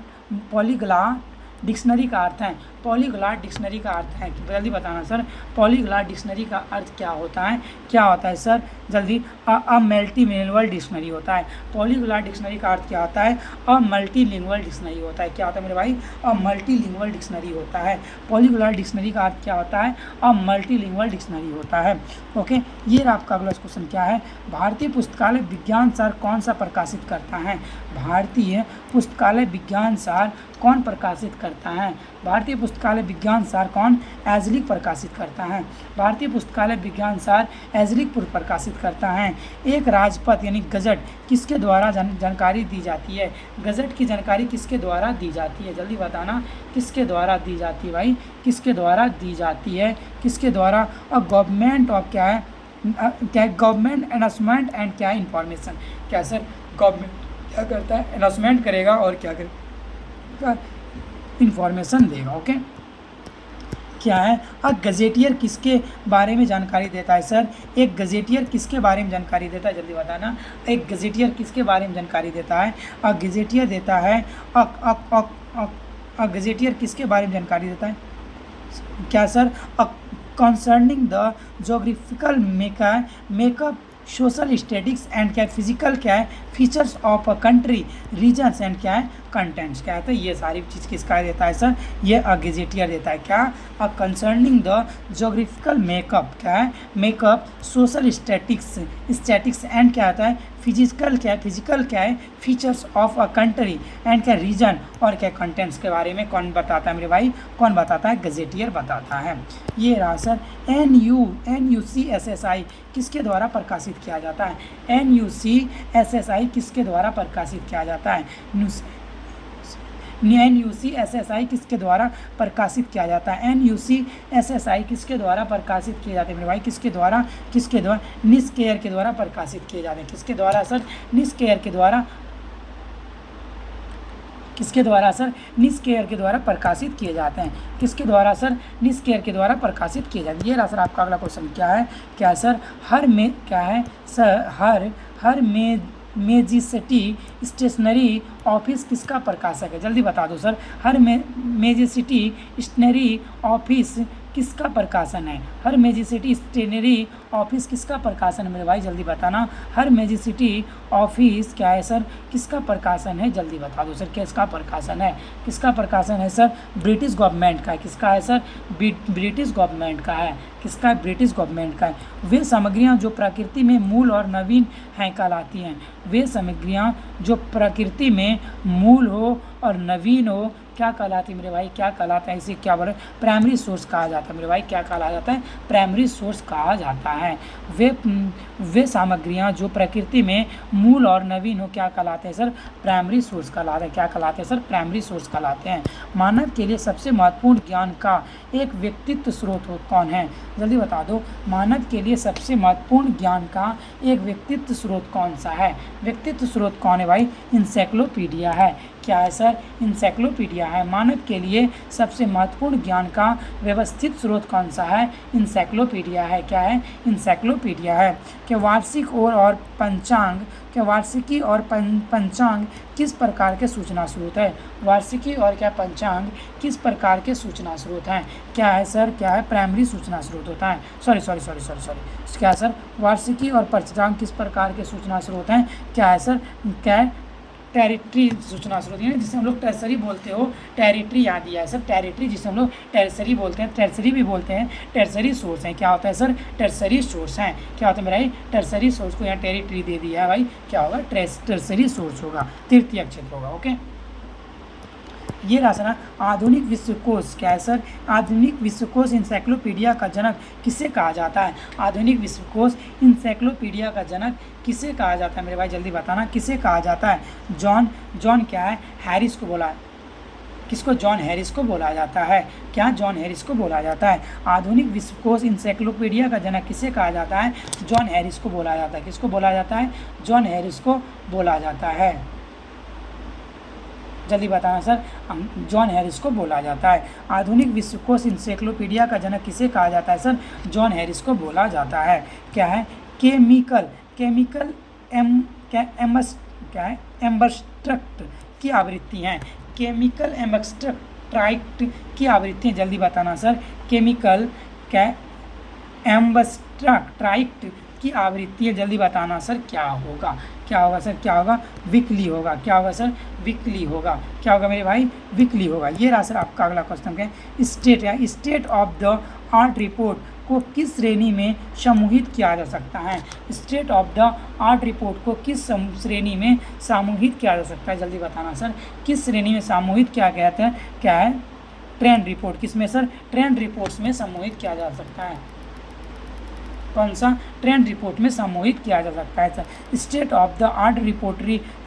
डिक्शनरी का अर्थ है। पॉलीग्लॉट डिक्शनरी का अर्थ है, जल्दी बताना सर। पॉलीग्लॉट डिक्शनरी का अर्थ क्या होता है? क्या होता है सर? जल्दी। अ मल्टीलिंगुअल डिक्शनरी होता है। पॉलीग्लॉट डिक्शनरी का अर्थ क्या होता है? अ मल्टीलिंगुअल डिक्शनरी होता है। क्या होता है मेरे भाई? अ मल्टीलिंगुअल डिक्शनरी होता है। पॉलीग्लॉट डिक्शनरी का अर्थ क्या होता है? अ मल्टीलिंगुअल डिक्शनरी होता है। ओके, ये आपका अगला क्वेश्चन क्या है? भारतीय पुस्तकालय विज्ञान सार कौन सा प्रकाशित करता है? भारतीय पुस्तकालय विज्ञान सार कौन प्रकाशित करता है? भारतीय पुस्तकालय विज्ञान सार कौन? एजलिक प्रकाशित करता है। भारतीय पुस्तकालय विज्ञान सार एजलिक प्रकाशित करता है। एक राजपत्र यानी गजट किसके द्वारा जानकारी दी जाती है? गजट की जानकारी किसके द्वारा दी जाती है? जल्दी बताना। किसके द्वारा दी जाती है भाई? किसके द्वारा दी जाती है? किसके द्वारा? गवर्नमेंट ऑफ क्या है? क्या है? गवर्नमेंट अनाउंसमेंट एंड क्या है? इंफॉर्मेशन। क्या सर? गवर्नमेंट क्या करता है? अनाउंसमेंट करेगा और क्या करेगा? इंफॉर्मेशन देगा। ओके, क्या है? अ गजेटियर किसके बारे में जानकारी देता है सर? एक गजेटियर किसके बारे में जानकारी देता है, जल्दी बताना। एक गजेटियर किसके बारे में जानकारी देता है? अ गजेटियर देता है गजेटियर किसके बारे में जानकारी देता है? क्या sir? Concerning the geographical makeup, social statics and क्या फिजिकल क्या है features of a country, regions and क्या है कंटेंट्स, क्या है? तो ये सारी चीज़ किसका देता है सर? ये अ गजेटियर देता है। क्या? अ कंसर्निंग द जोग्राफिकल मेकअप, क्या है? मेकअप, सोशल स्टैटिक्स एंड क्या होता है फिजिकल क्या है, फिजिकल क्या है features of a country and क्या रीजन और क्या कंटेंट्स के बारे में कौन बताता है मेरे भाई? कौन बताता है? गजेटियर बताता है। ये रहा सर NUCSSI किसके द्वारा प्रकाशित किया जाता है? NUCSSI किसके द्वारा प्रकाशित किया जाता है? NUCSSI किसके द्वारा प्रकाशित किया जाता है? NUCSSI किसके द्वारा प्रकाशित किए जाते हैं मेरे भाई? किसके द्वारा? निस्केयर के द्वारा प्रकाशित किए जाते हैं। किसके द्वारा सर? निस्केयर के द्वारा। किसके द्वारा सर? निस्केयर के द्वारा प्रकाशित किए जाते हैं। किसके द्वारा सर? निस्केयर के द्वारा प्रकाशित किए जाते हैं। ये रहा सर आपका अगला क्वेश्चन। क्या है? क्या सर? हर में क्या है सर? हर मेजिस्ट्री स्टेशनरी ऑफिस किसका प्रकाशक है? जल्दी बता दो सर। हर मेजिस्ट्री स्टेशनरी ऑफिस किसका प्रकाशन है? हर मेजिस्ट्री स्टेशनरी ऑफिस किसका प्रकाशन है मेरे भाई? जल्दी बताना। हर मेजिस्ट्री ऑफिस क्या है सर? किसका प्रकाशन है? जल्दी बता दो सर। किसका प्रकाशन है? किसका प्रकाशन है सर? ब्रिटिश गवर्नमेंट का है। किसका है सर? ब्रिटिश गवर्नमेंट का है। किसका है? ब्रिटिश गवर्नमेंट का है। वे सामग्रियाँ जो प्रकृति में मूल और नवीन हैं कहलाती हैं। वे सामग्रियाँ जो प्रकृति में मूल हो और नवीन हो क्या कहलाती है मेरे भाई? क्या कहलाता है? इसे क्या बोले? प्राइमरी सोर्स कहा जाता है मेरे भाई। क्या कहा जाता है? प्राइमरी सोर्स कहा जाता है। वे सामग्रियाँ जो प्रकृति में मूल और नवीन हो क्या कहलाते हैं सर? प्राइमरी सोर्स कहलाते हैं। क्या कहलाते हैं सर? प्राइमरी सोर्स कहलाते हैं। मानव के लिए सबसे महत्वपूर्ण ज्ञान का एक व्यक्तित्व स्रोत कौन है? जल्दी बता दो। मानव के लिए सबसे महत्वपूर्ण ज्ञान का एक व्यक्तित्व स्रोत कौन सा है? व्यक्तित्व स्रोत कौन है भाई? इंसाइक्लोपीडिया है। क्या है सर? इंसाइक्लोपीडिया है। मानव के लिए सबसे महत्वपूर्ण ज्ञान का व्यवस्थित स्रोत कौन सा है? इंसाइक्लोपीडिया है। क्या है? इंसाइक्लोपीडिया है। कि वार्षिक और पंचांग क्या वार्षिकी और पंचांग किस प्रकार के सूचना स्रोत है? वार्षिकी और क्या पंचांग किस प्रकार के सूचना स्रोत हैं? क्या है सर? क्या है? प्राइमरी सूचना स्रोत होता है। सॉरी क्या सर? वार्षिकी और पंचांग किस प्रकार के सूचना स्रोत हैं? क्या है सर? क्या है? टेरिटरी सूचना स्रोत है जिसे हम लोग टर्सरी बोलते हो। टेरिटरी याद दिया है सर। टेरिटरी जिसे हम लोग टर्सरी बोलते हैं, टर्सरी भी बोलते हैं, टर्सरी सोर्स हैं। क्या होता है सर? टर्सरी सोर्स हैं। क्या होता है मेरा भाई? टर्सरी सोर्स को यहाँ टेरिटरी दे दिया है भाई। क्या होगा? टर्सरी सोर्स होगा, तृतीयक क्षेत्र होगा। ओके, ये रहा सर आधुनिक विश्वकोश। क्या है सर? आधुनिक विश्वकोश इंसाइक्लोपीडिया का जनक किसे कहा जाता है? आधुनिक विश्वकोश इंसाइक्लोपीडिया का जनक किसे कहा जाता है मेरे भाई? जल्दी बताना। किसे कहा जाता है? जॉन क्या है? हैरिस को बोला। किसको? जॉन हैरिस को बोला जाता है। क्या? जॉन हैरिस को बोला जाता है। आधुनिक विश्वकोश इंसाइक्लोपीडिया का जनक किसे कहा जाता है? जॉन हैरिस को बोला जाता है। किसको बोला जाता है? जॉन हैरिस को बोला जाता है। जल्दी बताना सर। जॉन हैरिस को बोला जाता है। आधुनिक विश्वकोश इंसाइक्लोपीडिया का जनक किसे कहा जाता है सर? जॉन हैरिस को बोला जाता है। क्या है? एब्स्ट्रैक्ट की आवृत्ति हैं। केमिकल एब्स्ट्रैक्ट की आवृत्ति। जल्दी बताना सर। केमिकल क्या? एब्स्ट्रैक्ट की आवृत्ति है। जल्दी बताना सर। क्या होगा? क्या होगा सर? क्या होगा? वीकली होगा। क्या होगा सर? वीकली होगा। क्या होगा मेरे भाई? वीकली होगा। ये रहा सर आपका अगला क्वेश्चन। क्या? State of the art report को किस श्रेणी में समूहित किया जा सकता है? State of the art report को किस श्रेणी में समूहित किया जा सकता है? जल्दी बताना सर। किस श्रेणी में समूहित किया गया था? क्या है? Trend report. किसमें सर? ट्रेंड रिपोर्ट्स में समूहित किया जा सकता है। कौन सा? ट्रेंड रिपोर्ट में समूहित किया जा सकता है sir. State of the art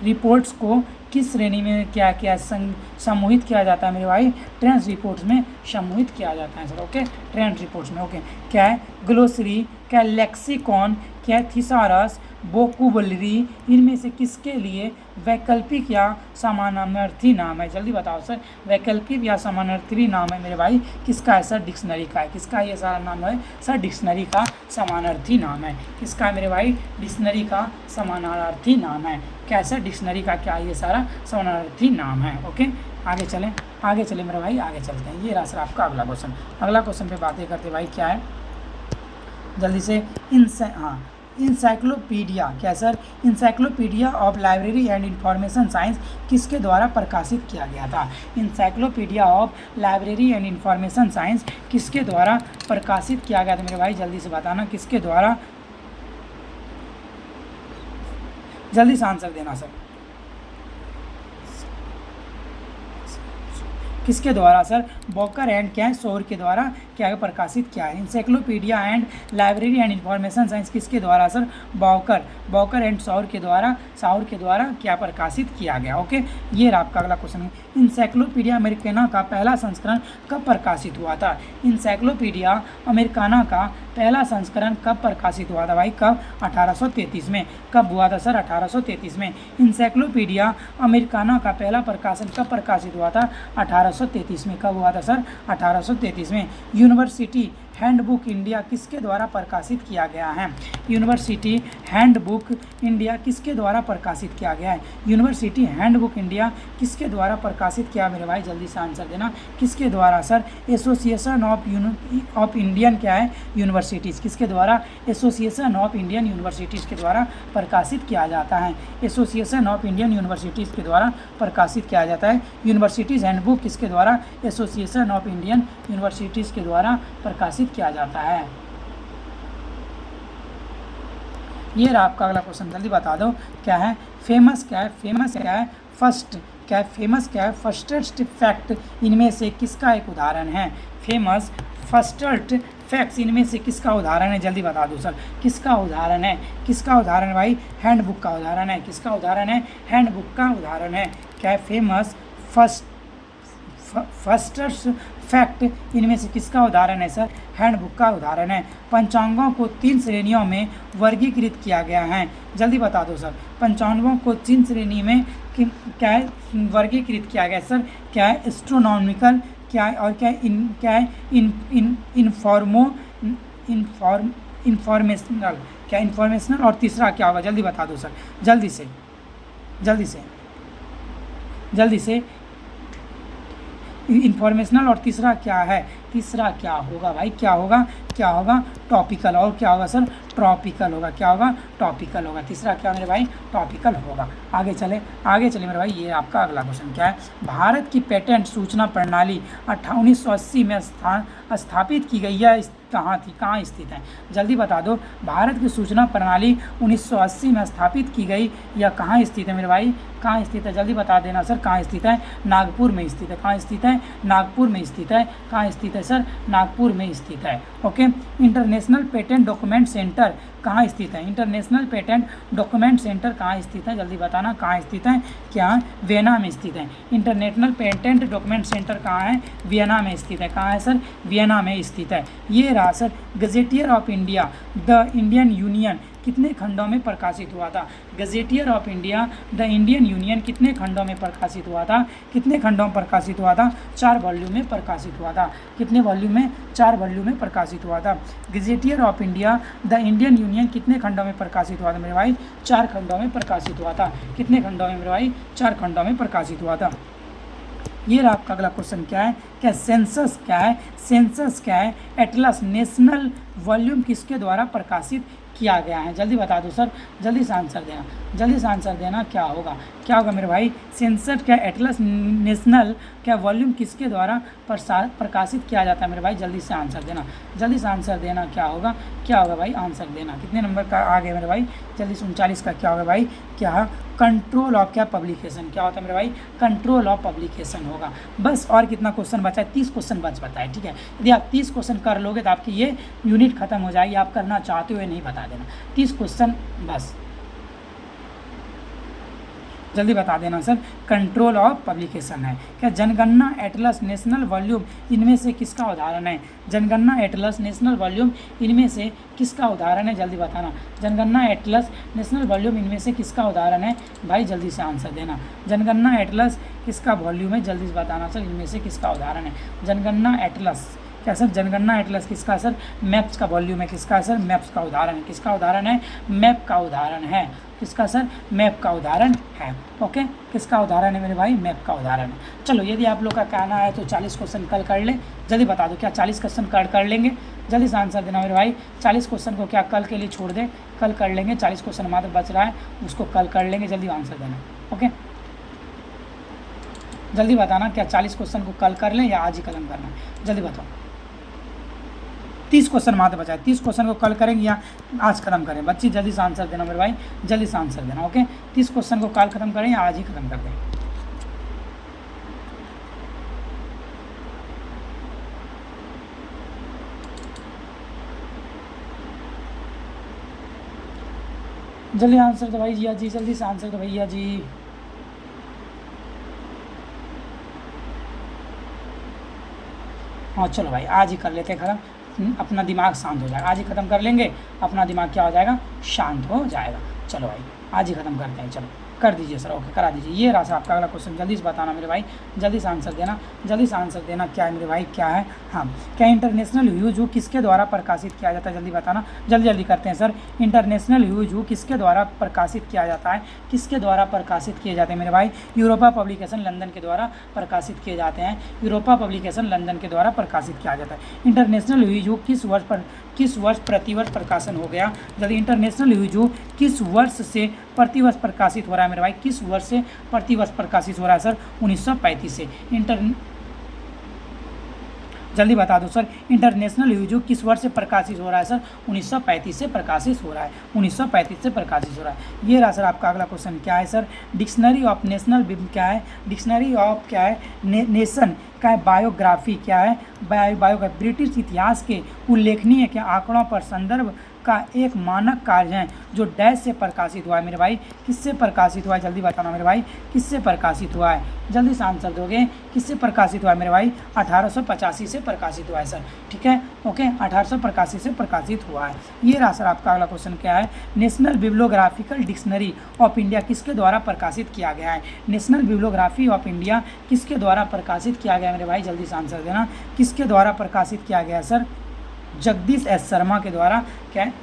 reports को किस श्रेणी में क्या क्या समूहित किया जाता है मेरे भाई? ट्रेंड्स रिपोर्ट्स में समूहित किया जाता है सर। ओके, ट्रेंड रिपोर्ट्स में। ओके, क्या है? ग्लोसरी, क्या लेक्सिकॉन, क्या थिसारस, वोकैबुलरी, इनमें से किसके लिए वैकल्पिक या समानार्थी नाम है? जल्दी बताओ सर, वैकल्पिक या समानार्थी नाम है मेरे भाई किसका है सर? डिक्शनरी का है। किसका ये सारा नाम है सर? डिक्शनरी का समानार्थी नाम है। किसका है मेरे भाई? डिक्शनरी का समानार्थी नाम है। क्या है सर? डिक्शनरी का क्या ये सारा समानार्थी नाम है। ओके, आगे चलें मेरे भाई, आगे चलते हैं। ये रहा सर आपका अगला क्वेश्चन। अगला क्वेश्चन पे बातें करते भाई, क्या है जल्दी से? इंसाइक्लोपीडिया, क्या sir? Encyclopedia of library and information science किसके द्वारा प्रकाशित किया गया था? Encyclopedia of library and information science किसके द्वारा प्रकाशित किया गया था मेरे भाई? जल्दी से बताना किसके द्वारा, जल्दी से आंसर देना सर। किसके द्वारा सर? बॉकर एंड क्या है? शोर के द्वारा क्या प्रकाशित किया है? Encyclopedia and library and information science किसके द्वारा सर? बॉकर एंड शोर के द्वारा क्या प्रकाशित किया गया? ओके, ये रहा आपका अगला क्वेश्चन है। इंसाइक्लोपीडिया अमेरिकाना का पहला संस्करण कब प्रकाशित हुआ था? इंसाइक्लोपीडिया अमेरिकाना का पहला संस्करण कब प्रकाशित हुआ था भाई? कब? 1833 में। कब हुआ था सर? 1833 में। इंसाइक्लोपीडिया अमेरिकाना का पहला प्रकाशन कब प्रकाशित हुआ था? 1833 में। कब हुआ था सर? 1833 में। यूनिवर्सिटी हैंडबुक इंडिया किसके द्वारा प्रकाशित किया गया है? यूनिवर्सिटी हैंडबुक इंडिया किसके द्वारा प्रकाशित किया गया है? यूनिवर्सिटी हैंडबुक इंडिया किसके द्वारा प्रकाशित किया मेरे भाई? जल्दी से आंसर देना, किसके द्वारा सर? एसोसिएशन ऑफ इंडियन क्या है? यूनिवर्सिटीज़। किसके द्वारा? एसोसिएशन ऑफ इंडियन यूनिवर्सिटीज़ के द्वारा प्रकाशित किया जाता है। एसोसिएशन ऑफ इंडियन यूनिवर्सिटीज़ के द्वारा प्रकाशित किया जाता है। यूनिवर्सिटीज़ हैंडबुक किसके द्वारा? एसोसिएशन ऑफ इंडियन यूनिवर्सिटीज़ के द्वारा प्रकाशित किया जाता है। ये रहा आपका अगला क्वेश्चन, जल्दी बता दो क्या है? फेमस क्या है? फेमस क्या है? फर्स्ट क्या है? फेमस क्या है? फर्स्टेस्ट फैक्ट इनमें से किसका एक उदाहरण है? फेमस फर्स्टेस्ट फैक्ट्स इनमें से किसका उदाहरण है? जल्दी बता दो सर, किसका उदाहरण है? किसका उदाहरण है भाई? हैंडबुक का उदाहरण है। किसका उदाहरण है? हैंडबुक का उदाहरण है। क्या है? फेमस फर्स्टेस्ट फैक्ट इनमें से किसका उदाहरण है सर? हैंडबुक का उदाहरण है। पंचांगों को 3 श्रेणियों में वर्गीकृत किया गया है। जल्दी बता दो सर, पंचांगों को 3 श्रेणी में क्या है वर्गीकृत किया गया सर? क्या है? एस्ट्रोनॉमिकल, क्या है? और क्या है? इंफॉर्मेशनल, क्या इंफॉर्मेशनल, और तीसरा क्या होगा? जल्दी बता दो सर, जल्दी से इंफॉर्मेशनल, और तीसरा क्या है? तीसरा क्या होगा भाई? क्या होगा? टॉपिकल। और क्या होगा सर? ट्रॉपिकल होगा। क्या होगा? टॉपिकल होगा। तीसरा क्या मेरे भाई? टॉपिकल होगा। आगे चले मेरे भाई, ये आपका अगला क्वेश्चन क्या है? भारत की पेटेंट सूचना प्रणाली 1980 में स्थापित की गई है, कहाँ थी? कहाँ स्थित है? जल्दी बता दो, भारत की सूचना प्रणाली 1980 में स्थापित की गई या कहाँ स्थित है मेरे भाई? कहाँ स्थित है? जल्दी बता देना सर, कहाँ स्थित है? नागपुर में स्थित है। कहाँ स्थित है? नागपुर में स्थित है। कहाँ स्थित है सर? नागपुर में स्थित है। Okay, international patent document centre कहाँ स्थित है? इंटरनेशनल पेटेंट डॉक्यूमेंट सेंटर कहाँ स्थित है? जल्दी बताना, कहाँ स्थित है? क्या? वियना में स्थित है। इंटरनेशनल पेटेंट डॉक्यूमेंट सेंटर कहाँ है? वियना में स्थित है। कहाँ है सर? वियना में स्थित है। ये रहा sir gazetteer of India the Indian union कितने खंडों में प्रकाशित हुआ था? Gazetteer of India the Indian union कितने खंडों में प्रकाशित हुआ था? कितने खंडों में प्रकाशित हुआ था? 4 वॉल्यूम में प्रकाशित हुआ था। कितने वॉल्यूम में? 4 वॉल्यूम में प्रकाशित हुआ था। Gazetteer of India the Indian union कितने खंडों में प्रकाशित हुआ था मेरे भाई? 4 खंडों में प्रकाशित हुआ था। कितने खंडों में मेरे भाई? 4 खंडों में प्रकाशित हुआ था। ये रहा आपका अगला क्वेश्चन क्या है? क्या सेंसस क्या है? सेंसस क्या है? एटलस नेशनल वॉल्यूम किसके द्वारा प्रकाशित किया गया है? जल्दी बता दो सर, जल्दी से आंसर देना, क्या होगा मेरे भाई? सेंसस क्या? एटलस नेशनल क्या वॉल्यूम किसके द्वारा प्रकाशित किया जाता है मेरे भाई? जल्दी से आंसर देना, क्या होगा भाई? आंसर देना। कितने नंबर का आ गया मेरे भाई? जल्दी से 39 का क्या होगा भाई? क्या? कंट्रोल ऑफ क्या? पब्लिकेशन। क्या होता है मेरे भाई? कंट्रोल ऑफ पब्लिकेशन होगा। बस और कितना क्वेश्चन बचा है? 30 क्वेश्चन बचा है। ठीक है, यदि आप 30 क्वेश्चन कर लोगे तो आपकी ये यूनिट खत्म हो जाएगी। आप करना चाहते हुए नहीं बता देना, 30 क्वेश्चन बस। जल्दी बता देना सर। कंट्रोल ऑफ पब्लिकेशन है। क्या जनगणना एटलस नेशनल वॉल्यूम इनमें से किसका उदाहरण है? जनगणना एटलस नेशनल वॉल्यूम इनमें से किसका उदाहरण है? जल्दी बताना। जनगणना एटलस नेशनल वॉल्यूम इनमें से किसका उदाहरण है? भाई जल्दी से आंसर देना। जनगणना एटलस किसका वॉल्यूम है? जल्दी से बताना सर, इनमें से किसका उदाहरण है? जनगणना एटलस क्या सर? जनगणना एटलस किसका सर? मैप्स का वॉल्यूम है। किसका सर? मैप्स का उदाहरण है। किसका उदाहरण है? मैप का उदाहरण है। किसका सर? मैप का उदाहरण है। ओके, किसका उदाहरण है मेरे भाई? मैप का उदाहरण है। चलो, यदि आप लोग का कहना है तो 40 क्वेश्चन कल कर ले। जल्दी बता दो, क्या 40 क्वेश्चन कल कर लेंगे? जल्दी से आंसर देना मेरे भाई। 40 क्वेश्चन को क्या कल के लिए छोड़ दे? कल कर लेंगे। 40 क्वेश्चन मात्र बच रहा है, उसको कल कर लेंगे। जल्दी आंसर देना। ओके, जल्दी बताना, क्या 40 क्वेश्चन को कल कर लें या आज ही खत्म करना है? जल्दी बताओ। 30 क्वेश्चन मात्र बचा है। 30 क्वेश्चन को कल करेंगे या आज खत्म करें? बच्ची जल्दी से आंसर देना मेरे भाई, जल्दी से आंसर देना। ओके, 30 क्वेश्चन को कल खत्म करें या आज ही खत्म कर दें? जल्दी आंसर दो भैया जी, जल्दी से आंसर दो भैया जी। हाँ चलो भाई, आज ही कर लेते हैं खत्म। अपना दिमाग शांत हो जाएगा। आज ही ख़त्म कर लेंगे, अपना दिमाग क्या हो जाएगा? शांत हो जाएगा। चलो भाई, आज ही ख़त्म करते हैं। चलो कर दीजिए सर। ओके, करा दीजिए। ये रहा सर आपका अगला क्वेश्चन। जल्दी से बताना मेरे भाई, जल्दी से आंसर देना। जल्दी से आंसर देना। क्या है मेरे भाई? क्या है? हाँ, क्या इंटरनेशनल ह्यूज हू किसके द्वारा प्रकाशित किया जाता है? जल्दी बताना। जल्दी जल्दी करते हैं सर। इंटरनेशनल ह्यूज हू किसके द्वारा प्रकाशित किया जाता है? किसके द्वारा प्रकाशित किए जाते हैं मेरे भाई? यूरोपा पब्लिकेशन लंदन के द्वारा प्रकाशित किए जाते हैं। यूरोपा पब्लिकेशन लंदन के द्वारा प्रकाशित किया जाता है। इंटरनेशनल ह्यूज हू किस वर्ष प्रतिवर्ष प्रकाशन हो गया? जल्दी। इंटरनेशनल ह्यूज हू किस वर्ष से प्रतिवर्ष प्रकाशित हो रहा है मेरे भाई? किस वर्ष से प्रतिवर्ष प्रकाशित हो रहा है सर? 1935 से। जल्दी बता दो सर। इंटरनेशनल ह्यूज हू किस वर्ष से प्रकाशित हो रहा है सर? 1935 से प्रकाशित हो रहा है। 1935 से प्रकाशित हो रहा है। ये रहा सर आपका अगला क्वेश्चन। क्या है सर? डिक्शनरी ऑफ नेशनल क्या है? डिक्शनरी ऑफ क्या है? नेशन का है। बायोग्राफी क्या है? बायोग्राफी ब्रिटिश इतिहास के उल्लेखनीय के आंकड़ों पर संदर्भ का एक मानक कार्य है जो डैश से प्रकाशित हुआ है मेरे भाई। किससे प्रकाशित हुआ है? जल्दी बताना मेरे भाई, किससे प्रकाशित हुआ है? जल्दी से आंसर दोगे। किससे प्रकाशित हुआ है मेरे भाई? 1885 से प्रकाशित हुआ है सर। ठीक है, ओके, 1885 से प्रकाशित हुआ है। ये रहा सर आपका अगला क्वेश्चन। क्या है? नेशनल बिब्लियोग्राफिकल डिक्शनरी ऑफ इंडिया किसके द्वारा प्रकाशित किया गया है? नेशनल बिब्लियोग्राफी ऑफ इंडिया किसके द्वारा प्रकाशित किया गया है मेरे भाई? जल्दी से आंसर देना। किसके द्वारा प्रकाशित किया गया है सर? जगदीश एस शर्मा के द्वारा। क्या है?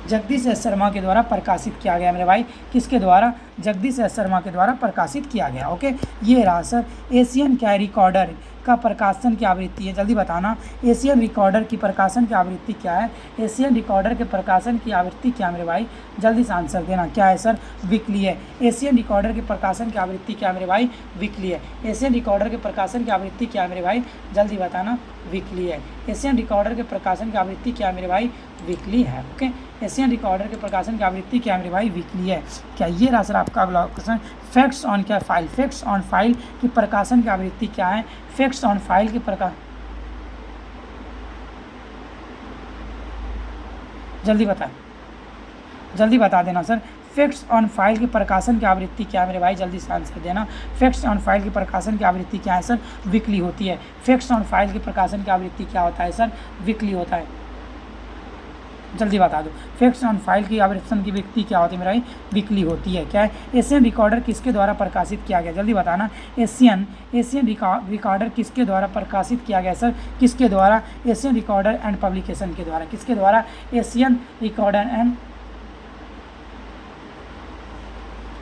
जगदीश एस शर्मा के द्वारा प्रकाशित किया गया मेरे भाई। किसके द्वारा? जगदीश एस शर्मा के द्वारा प्रकाशित किया गया। ओके, ये रहा सर। एशियन क्या रिकॉर्डर का प्रकाशन की आवृत्ति है? जल्दी बताना। एशियन रिकॉर्डर की प्रकाशन की आवृत्ति क्या है? एशियन रिकॉर्डर के प्रकाशन की आवृत्ति क्या मेरे भाई? जल्दी से आंसर देना। क्या है सर? वीकली है। एशियन रिकॉर्डर के प्रकाशन की आवृत्ति क्या मेरे भाई? वीकली है। एशियन रिकॉर्डर के प्रकाशन की आवृत्ति क्या मेरे भाई? जल्दी बताना। वीकली है। एशियन रिकॉर्डर के प्रकाशन की आवृत्ति क्या मेरे भाई? वीकली है। ओके, एशियन रिकॉर्डर के प्रकाशन की आवृत्ति क्या मेरे भाई? वीकली है। क्या ये रहा सर आपका अगला क्वेश्चन। फैक्ट्स ऑन क्या फाइल? फैक्ट्स ऑन फाइल की प्रकाशन की आवृत्ति क्या है? फैक्ट्स ऑन फाइल की प्रकाश जल्दी बता देना सर। फैक्ट्स ऑन फाइल की प्रकाशन की आवृत्ति क्या है मेरे भाई? जल्दी से आंसर देना। फैक्ट्स ऑन फाइल की प्रकाशन की आवृत्ति क्या है सर? वीकली होती है। फैक्ट्स ऑन फाइल की प्रकाशन की आवृत्ति क्या होता है सर? वीकली होता है। जल्दी बता दो। फैक्ट्स ऑन फाइल की आवृत्ति की व्यक्ति क्या होती है मेरा भाई? वीकली होती है। क्या है? एशियन रिकॉर्डर किसके द्वारा प्रकाशित किया गया? जल्दी बताना। एशियन रिकॉर्डर किसके द्वारा प्रकाशित किया गया सर? किसके द्वारा? एशियन रिकॉर्डर एंड पब्लिकेशन के द्वारा। किसके द्वारा? एशियन रिकॉर्डर एंड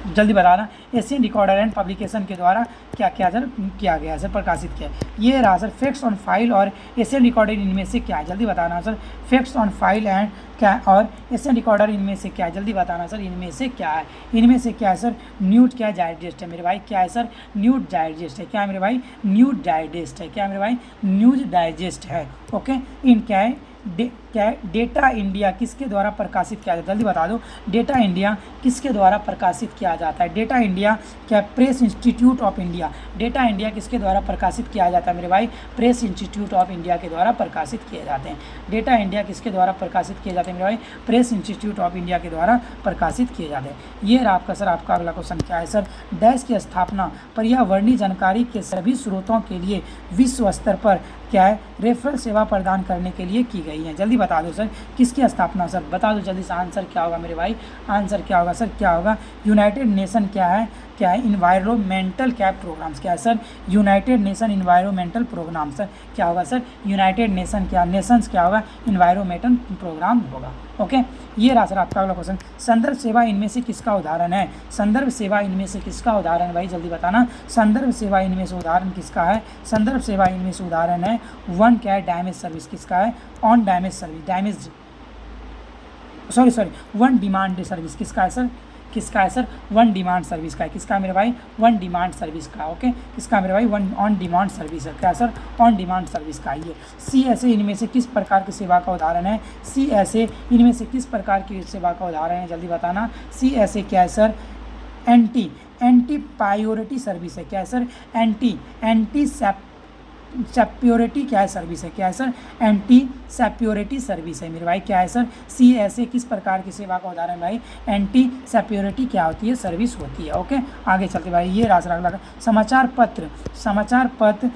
जल्दी बताना। एशियन रिकॉर्डर एंड पब्लिकेशन के द्वारा क्या किया सर? किया गया सर, प्रकाशित किया। ये रहा सर। फैक्ट्स ऑन फाइल और एशियन रिकॉर्डर इनमें से क्या है? जल्दी बताना sir. Facts on file and क्या और एशियन रिकॉर्डर इनमें से क्या है? जल्दी बताना सर। इनमें से क्या है? इनमें से क्या है सर? न्यूज क्या डाइजेस्ट है मेरे भाई? क्या है सर? न्यूज डाइजेस्ट है। क्या है मेरे भाई? न्यूज डाइजेस्ट है। क्या है मेरे भाई? न्यूज डाइजेस्ट है। ओके, इन क्या है? क्या है, डेटा इंडिया किसके द्वारा प्रकाशित किया जाता है, जल्दी बता दो। डेटा इंडिया किसके द्वारा प्रकाशित किया जाता है, डेटा इंडिया क्या, press institute of India. Data India किसके द्वारा प्रकाशित किया जाता है मेरे भाई, प्रेस इंस्टीट्यूट ऑफ इंडिया के द्वारा प्रकाशित किए जाते हैं। डेटा इंडिया किसके द्वारा प्रकाशित किए जाते हैं मेरे भाई, प्रेस इंस्टीट्यूट ऑफ इंडिया के द्वारा प्रकाशित किए जाते हैं। ये रहा आपका सर, आपका अगला क्वेश्चन क्या है सर, डैश की स्थापना पर्यावरणीय जानकारी के सभी स्रोतों के लिए विश्व स्तर पर क्या है, रेफरल सेवा प्रदान करने के लिए की गई है। जल्दी बता दो सर, किसकी स्थापना सर, बता दो जल्दी से। आंसर क्या होगा मेरे भाई, आंसर क्या होगा सर, क्या होगा, यूनाइटेड नेशन क्या है, क्या है, इन्वायरमेंटल क्या प्रोग्राम्स, क्या है sir, United Nation environmental programme. Sir क्या होगा सर, यूनाइटेड नेशन क्या, नेशंस क्या होगा, इन्वायरमेंटल प्रोग्राम होगा। ओके, ये रहा सर आपका अगला क्वेश्चन। संदर्भ सेवा इनमें से किसका उदाहरण है, संदर्भ सेवा इनमें से किसका उदाहरण है भाई, जल्दी बताना। संदर्भ सेवा इनमें से उदाहरण किसका है, संदर्भ सेवा इनमें से उदाहरण है वन क्या है, डैमेज सर्विस किसका है, on damage service, damage sorry one demand service किसका है सर, किसका है सर, वन डिमांड सर्विस का है। किसका मेरे भाई, वन डिमांड सर्विस का। ओके, किसका मेरे भाई, वन ऑन डिमांड सर्विस है। क्या सर, ऑन डिमांड सर्विस का। ये CSA इनमें से किस प्रकार की सेवा का उदाहरण है, CSA इनमें से किस प्रकार की सेवा का उदाहरण है, जल्दी बताना। CSA क्या है सर, एंटी प्रायोरिटी सर्विस है। क्या है सर, एंटी सिक्योरिटी क्या है सर्विस है, क्या है सर, एंटी सिक्योरिटी सर्विस है मेरे भाई। क्या है सर, CSA किस प्रकार की सेवा का उदाहरण भाई, एंटी सिक्योरिटी क्या होती है, सर्विस होती है। ओके, आगे चलते भाई, ये रास्ता अगला। समाचार पत्र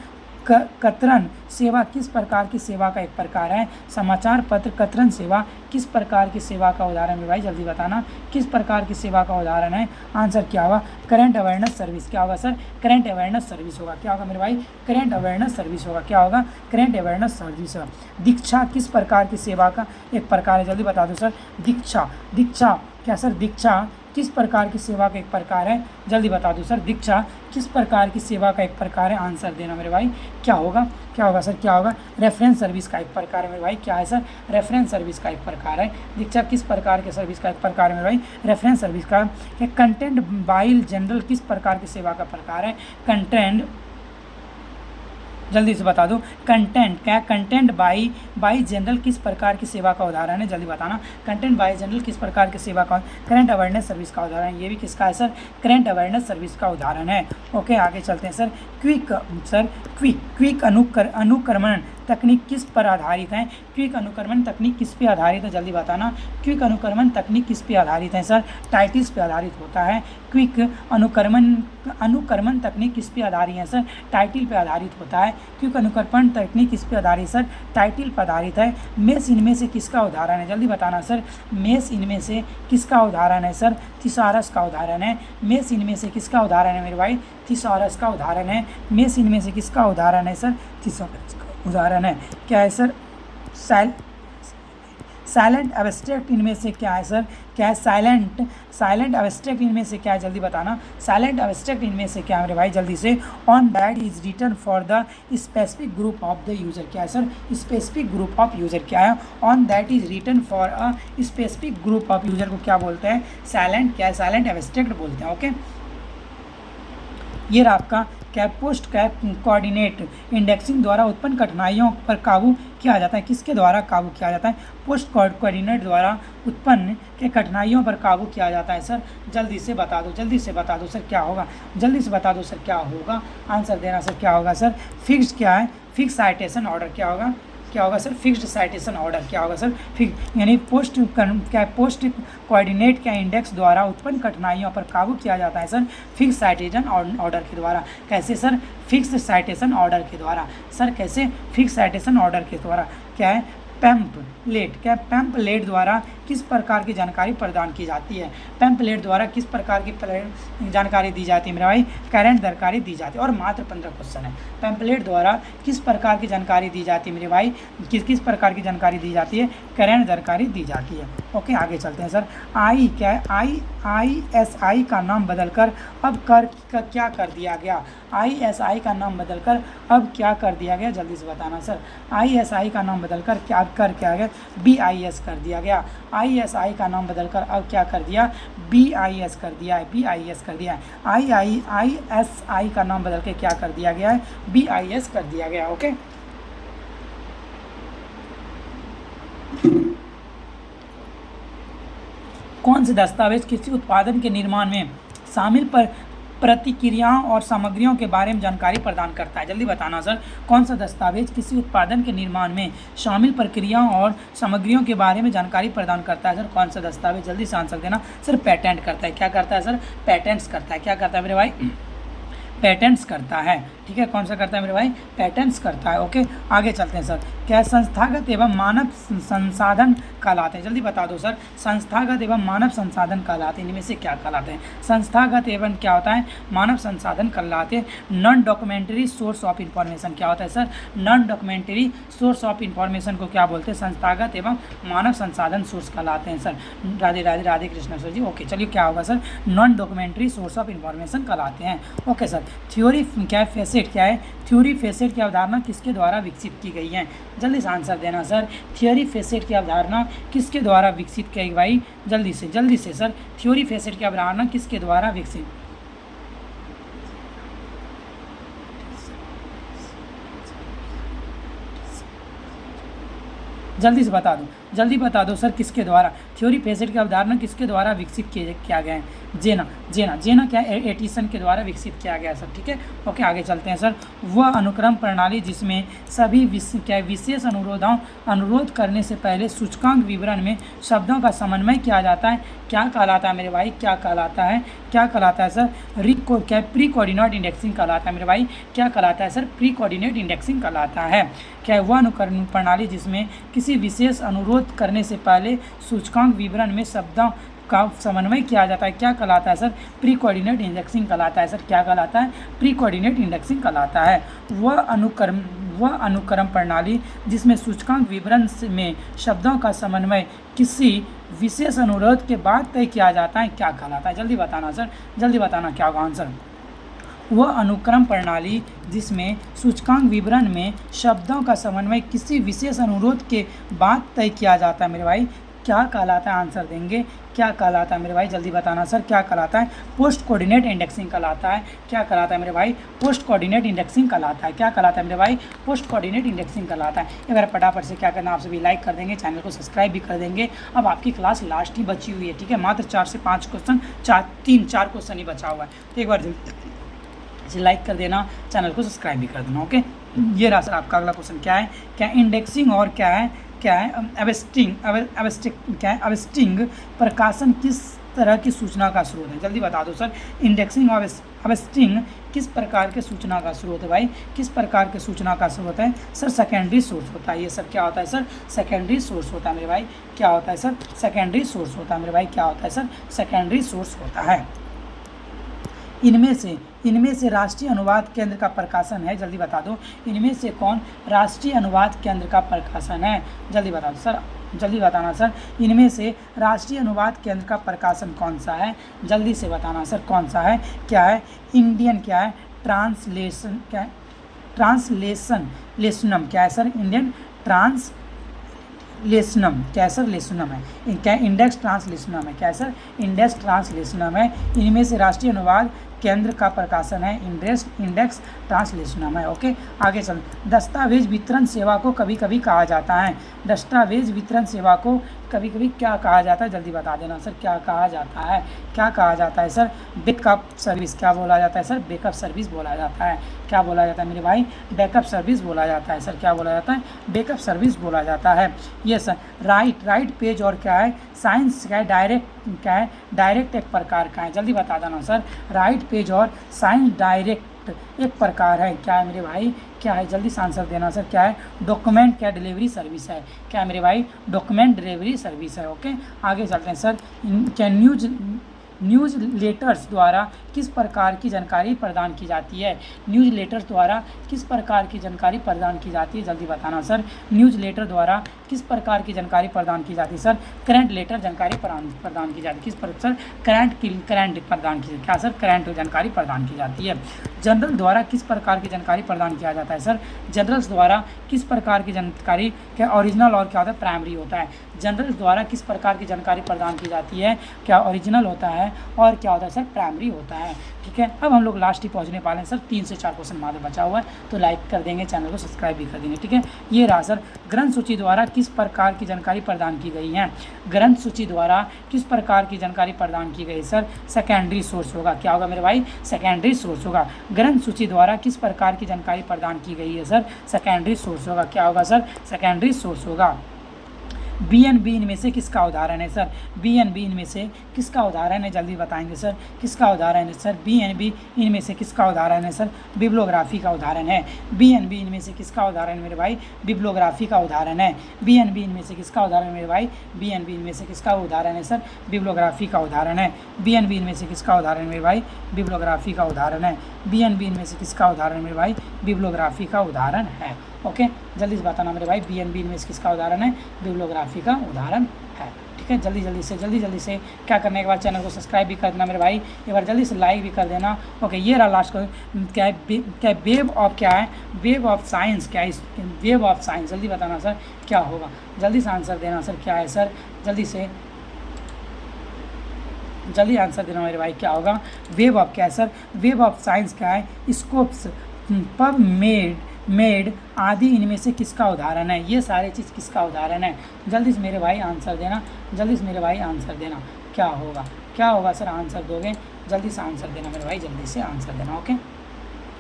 कतरन सेवा किस प्रकार की सेवा का एक प्रकार है, समाचार पत्र कतरन सेवा किस प्रकार की सेवा का उदाहरण है भाई, जल्दी बताना, किस प्रकार की सेवा का उदाहरण है। आंसर क्या होगा, करंट अवेयरनेस सर्विस। क्या होगा सर, करंट अवेयरनेस सर्विस होगा। क्या होगा मेरे भाई, करंट अवेयरनेस सर्विस होगा। क्या होगा, करंट अवेयरनेस सर्विस होगा। दीक्षा किस प्रकार की सेवा का एक प्रकार है, जल्दी बता दो सर। दीक्षा क्या सर, दीक्षा किस प्रकार की सेवा का एक प्रकार है, जल्दी बता दो सर। दीक्षा किस प्रकार की सेवा का एक प्रकार है, आंसर देना मेरे भाई। क्या होगा सर, क्या होगा, रेफरेंस सर्विस का एक प्रकार है मेरे भाई। क्या है सर, रेफरेंस सर्विस का एक प्रकार है। दीक्षा किस प्रकार के सर्विस का एक प्रकार है मेरे भाई, रेफरेंस सर्विस का। कंटेंट बाय जनरल किस प्रकार की सेवा का प्रकार है, कंटेंट, जल्दी से बता दो। कंटेंट क्या, कंटेंट बाई जनरल किस प्रकार की सेवा का उदाहरण है, जल्दी बताना। कंटेंट बाई जनरल किस प्रकार की सेवा का, करंट अवेयरनेस सर्विस का उदाहरण है। ये भी किसका है सर, करंट अवेयरनेस सर्विस का उदाहरण है। ओके, आगे चलते हैं सर। क्विक अनुक्रमण तकनीक किस पर आधारित है, क्विक अनुक्रमण तकनीक किस पे आधारित है, जल्दी बताना। क्विक अनुक्रमण तकनीक किस पे आधारित है सर, टाइटल्स पे आधारित होता है। क्विक अनुक्रमण तकनीक किस पे आधारित है सर, टाइटल पे आधारित होता है। क्विक अनुक्रमण तकनीक किस पे आधारित सर, टाइटल पर आधारित है। मेष इनमें से किसका उदाहरण है, जल्दी बताना सर। मेष इनमें से किसका उदाहरण है सर, थिसॉरस का उदाहरण है। मेष इनमें से किसका उदाहरण है मेरे भाई, थिसॉरस का उदाहरण है। मेष इनमें से किसका उदाहरण है सर, थिसॉरस का उदाहरण है। क्या है सर, साइलेंट एब्स्ट्रैक्ट इनमें से क्या है सर, क्या है, साइलेंट एब्स्ट्रैक्ट इनमें से क्या है, जल्दी बताना। साइलेंट एब्स्ट्रैक्ट इनमें से क्या है मेरे भाई, जल्दी से। On that is return for the specific group of the user. क्या है sir, specific group of user. क्या है, on that is return for a specific group of user को क्या बोलते हैं, साइलेंट, क्या है, साइलेंट एब्स्ट्रैक्ट बोलते हैं। ओके, ये रहा आपका क्या, पोस्ट कैप कोऑर्डिनेट इंडेक्सिंग द्वारा उत्पन्न कठिनाइयों पर काबू किया जाता है। किसके द्वारा काबू किया जाता है, पोस्ट कोऑर्डिनेट द्वारा उत्पन्न के कठिनाइयों पर काबू किया जाता है सर। जल्दी से बता दो, जल्दी से बता दो सर, क्या होगा, जल्दी से बता दो सर, क्या होगा, आंसर देना सर। क्या होगा सर, फिक्स्ड क्या है, फिक्स साइटेशन ऑर्डर। क्या होगा, क्या होगा सर, फिक्स्ड साइटेशन ऑर्डर। क्या होगा सर, फिक्स यानी पोस्ट कोऑर्डिनेट क्या इंडेक्स द्वारा उत्पन्न कठिनाइयों पर काबू किया जाता है सर, फिक्स साइटेशन ऑर्डर के द्वारा। कैसे सर, फिक्स साइटेशन ऑर्डर के द्वारा। सर कैसे, फिक्स साइटेशन ऑर्डर के द्वारा। क्या है, पैम्पलेट। क्या पैम्पलेट द्वारा किस प्रकार की जानकारी प्रदान की जाती है, पैम्पलेट द्वारा किस प्रकार की जानकारी दी जाती है मेरा भाई, करंट जानकारी दी जाती है। और मात्र 15 क्वेश्चन है। पैम्पलेट द्वारा किस प्रकार की जानकारी दी जाती है मेरे भाई, किस प्रकार की जानकारी दी जाती है, करंट जानकारी दी जाती है। ओके, आगे चलते हैं सर। क्या है, ISI का नाम बदलकर अब क्या कर दिया गया, ISI का नाम बदलकर अब क्या कर दिया गया, जल्दी से बताना सर। ISI का नाम बदलकर क्या गया, BIS कर दिया गया। ISI का नाम बदलकर अब क्या कर दिया, BIS कर दिया है, BIS कर दिया है। ISI का नाम बदल के क्या कर दिया गया है, BIS कर दिया गया। ओके, कौन से दस्तावेज किसी उत्पादन के निर्माण में शामिल प्रतिक्रियाओं और सामग्रियों के बारे में जानकारी प्रदान करता है? जल्दी बताना सर, कौन सा दस्तावेज किसी उत्पादन के निर्माण में शामिल प्रक्रियाओं और सामग्रियों के बारे में जानकारी प्रदान करता है? सर कौन सा दस्तावेज? जल्दी से आंसर देना सर। पेटेंट करता है। क्या करता है सर? पेटेंट्स करता है। क्या करता है मेरे भाई? पेटेंट्स करता है। ठीक है, कौन सा करता है मेरे भाई? पेटेंट्स करता है। ओके, आगे चलते हैं सर। क्या संस्थागत एवं मानव संसाधन कहलाते हैं? जल्दी बता दो सर। संस्थागत एवं मानव संसाधन कहलाते हैं, इनमें से क्या कहलाते हैं? संस्थागत एवं क्या होता है? मानव संसाधन कहलाते हैं। Non documentary source of information क्या होता है sir? Non documentary source of information को क्या बोलते हैं? संस्थागत एवं मानव संसाधन सोर्स कहलाते हैं सर। राधे राधे राधे कृष्ण सर जी। ओके, चलिए क्या होगा sir? Non documentary source of information कहलाते हैं। Okay sir. थ्योरी क्या है? फेसेट क्या है? थ्योरी फेसेट की अवधारणा किसके द्वारा विकसित की गई है? जल्दी से आंसर देना सर। थ्योरी फेसेट की अवधारणा किसके द्वारा विकसित की गई भाई? जल्दी से सर। थ्योरी फेसेट की अवधारणा किसके द्वारा विकसित? जल्दी से बता दो, जल्दी बता दो सर, किसके द्वारा? थ्योरी फेसेट की अवधारणा किसके द्वारा विकसित किया गया है? जेना क्या एटिसन के द्वारा विकसित किया गया सर। ठीक है, ओके, आगे चलते हैं सर। वह अनुक्रम प्रणाली जिसमें सभी विशेष अनुरोध करने से पहले सूचकांक विवरण में शब्दों का समन्वय किया जाता है, क्या कहलाता है मेरे भाई? क्या कहलाता है? क्या कहलाता है सर? प्री कोऑर्डिनेट इंडेक्सिंग कहलाता है मेरे भाई। क्या कहलाता है सर? प्री कोऑर्डिनेट इंडेक्सिंग कहलाता है। क्या वह अनुक्रम प्रणाली जिसमें किसी विशेष अनुरोध करने से पहले सूचकांक विवरण में शब्दों का समन्वय किया जाता है, क्या कहलाता है सर? प्री कोऑर्डिनेट इंडेक्सिंग कहलाता है सर। क्या कहलाता है? प्री कोऑर्डिनेट इंडेक्सिंग कहलाता है। वह अनुक्रम प्रणाली जिसमें सूचकांक विवरण में शब्दों का समन्वय किसी विशेष अनुरोध के बाद तय किया जाता है, क्या कहलाता है? जल्दी बताना सर, जल्दी बताना क्या होगा आंसर। वह अनुक्रम प्रणाली जिसमें सूचकांक विवरण में शब्दों का समन्वय किसी विशेष अनुरोध के बाद तय किया जाता है मेरे भाई, क्या कहलाता है? आंसर देंगे। क्या कहलाता है मेरे भाई? जल्दी बताना सर, क्या कहलाता है? पोस्ट कोऑर्डिनेट इंडेक्सिंग कहलाता है। क्या कहलाता है मेरे भाई? पोस्ट कोऑर्डिनेट इंडेक्सिंग कहलाता है। क्या कहलाता है मेरे भाई? पोस्ट कोऑर्डिनेट इंडेक्सिंग कहलाता है। अगर फटाफट से क्या करना, आप सभी लाइक कर देंगे, चैनल को सब्सक्राइब भी कर देंगे। अब आपकी क्लास लास्ट ही बची हुई है। ठीक है, मात्र 4 से 5 क्वेश्चन, 3-4 क्वेश्चन ही बचा हुआ है। तो एक बार जल्दी लाइक कर देना, चैनल को सब्सक्राइब भी कर देना। ओके, ये रहा सर आपका अगला क्वेश्चन। क्या है? क्या इंडेक्सिंग और क्या है अवेस्टिंग प्रकाशन किस तरह की सूचना का स्रोत है? जल्दी बता दो सर। इंडेक्सिंग और अवेस्टिंग किस प्रकार के सूचना का स्रोत है भाई? किस प्रकार के सूचना का स्रोत है सर? सेकेंडरी सोर्स होता है ये सर। क्या होता है सर? सेकेंडरी सोर्स होता है मेरे भाई। क्या होता है सर? सेकेंडरी सोर्स होता है मेरे भाई। क्या होता है सर? सेकेंडरी सोर्स होता है। इनमें से राष्ट्रीय अनुवाद केंद्र का प्रकाशन है, जल्दी बता दो। इनमें से कौन राष्ट्रीय अनुवाद केंद्र का प्रकाशन है? जल्दी बता दो सर, जल्दी बताना सर। इनमें से राष्ट्रीय अनुवाद केंद्र का प्रकाशन कौन सा है? जल्दी से बताना सर, कौन सा है? क्या है? इंडियन क्या है? ट्रांसलेशन क्या है? ट्रांसलेशनम क्या है सर? इंडियन ट्रांसलेशनम क्या है सर? लेशनम है। क्या इंडेक्स ट्रांसलेशनम है? क्या है सर? इंडेक्स ट्रांसलेशनम है। इनमें से राष्ट्रीय अनुवाद केंद्र का प्रकाशन है इंडेक्स ट्रांसलेशनम है। ओके, आगे चल। दस्तावेज वितरण सेवा को कभी कभी कहा जाता है, दस्तावेज वितरण सेवा को कभी कभी क्या कहा जाता है? जल्दी बता देना सर, क्या कहा जाता है? क्या कहा जाता है सर? Backup service. क्या बोला जाता है सर? बैकअप सर्विस बोला जाता है। क्या बोला जाता है मेरे भाई? बैकअप सर्विस बोला जाता है सर। क्या बोला जाता है? बैकअप सर्विस बोला जाता है। ये सर राइट पेज और क्या है? साइंस क्या है? डायरेक्ट एक प्रकार का है। जल्दी बता देना सर। राइट पेज और साइंस डायरेक्ट एक प्रकार है। क्या है मेरे भाई? क्या है? जल्दी से आंसर देना सर। क्या है? डॉक्यूमेंट क्या डिलीवरी सर्विस है। क्या है मेरे भाई? डॉक्यूमेंट डिलीवरी सर्विस है। ओके, आगे चलते हैं सर। क्या न्यूज़ लेटर्स द्वारा किस प्रकार की जानकारी प्रदान की जाती है? न्यूज़ लेटर्स द्वारा किस प्रकार की जानकारी प्रदान की जाती है? जल्दी बताना सर। न्यूज़ लेटर द्वारा किस प्रकार की जानकारी प्रदान की जाती है सर? करंट लेटर जानकारी प्रदान की जाती है। किस पर सर? करंट प्रदान की, क्या सर? करंट जानकारी प्रदान की जाती है। जनरल द्वारा किस प्रकार की जानकारी प्रदान किया जाता है सर? जनरल्स द्वारा किस प्रकार की जानकारी, क्या ओरिजिनल और क्या होता है प्राइमरी होता है? जनरल्स द्वारा किस प्रकार की जानकारी प्रदान की जाती है, क्या ओरिजिनल होता है और क्या होता है सर प्राइमरी होता है। ठीक है, अब हम लोग लास्ट ही पहुंचने वाले हैं सर, 3 से 4 क्वेश्चन मात्र बचा हुआ है, तो लाइक कर देंगे, चैनल को सब्सक्राइब भी कर देंगे। ठीक है, ये रहा सर, ग्रंथ सूची द्वारा किस प्रकार की जानकारी प्रदान की गई है? ग्रंथ सूची द्वारा किस प्रकार की जानकारी प्रदान की गई सर? सेकेंडरी सोर्स होगा। क्या होगा मेरे भाई? सेकेंडरी सोर्स होगा। ग्रंथ सूची द्वारा किस प्रकार की जानकारी प्रदान की गई है सर? सेकेंडरी सोर्स होगा। क्या होगा सर? सेकेंडरी सोर्स होगा। बी एन बी इनमें से किसका उदाहरण है सर? बी एन बी इनमें से किसका उदाहरण है? जल्दी बताएंगे सर, किसका उदाहरण है सर? बी एन बी इनमें से किसका उदाहरण है सर? बिब्लोग्राफी का उदाहरण है। बी एन बी इनमें से किसका उदाहरण मेरे भाई? बिब्लोग्राफी का उदाहरण है। बी एन बी इनमें से किसका उदाहरण मेरे भाई? बी एन बी इनमें से किसका उदाहरण है सर? बिब्लोग्राफी का उदाहरण है। बी एन बी इनमें से किसका उदाहरण मेरे भाई? बिब्लोग्राफी का उदाहरण है। बी एन बी इनमें से किसका उदाहरण मेरे भाई? बिब्लोग्राफी का उदाहरण है। ओके, जल्दी से बताना मेरे भाई, बी एन बी इनमें से किसका उदाहरण है? बिब्लोग्राफी का उदाहरण है। ठीक है, जल्दी जल्दी से क्या करने के बाद चैनल को सब्सक्राइब भी कर देना मेरे भाई, एक बार जल्दी से लाइक भी कर देना। ओके, ये रहा लास्ट क्या है? क्या वेव ऑफ क्या है? वेव ऑफ साइंस क्या है? वेव ऑफ साइंस जल्दी बताना सर क्या होगा? जल्दी से आंसर देना सर, क्या है सर? जल्दी आंसर देना मेरे भाई, क्या होगा? वेव ऑफ क्या है सर? वेव ऑफ साइंस क्या है? स्कोप्स, पब मेड आदि इनमें से किसका उदाहरण है? ये सारे चीज़ किसका उदाहरण है? जल्दी से मेरे भाई आंसर देना, जल्दी से मेरे भाई आंसर देना, क्या होगा? क्या होगा सर? आंसर दोगे? जल्दी से आंसर देना मेरे भाई, जल्दी से आंसर देना। ओके,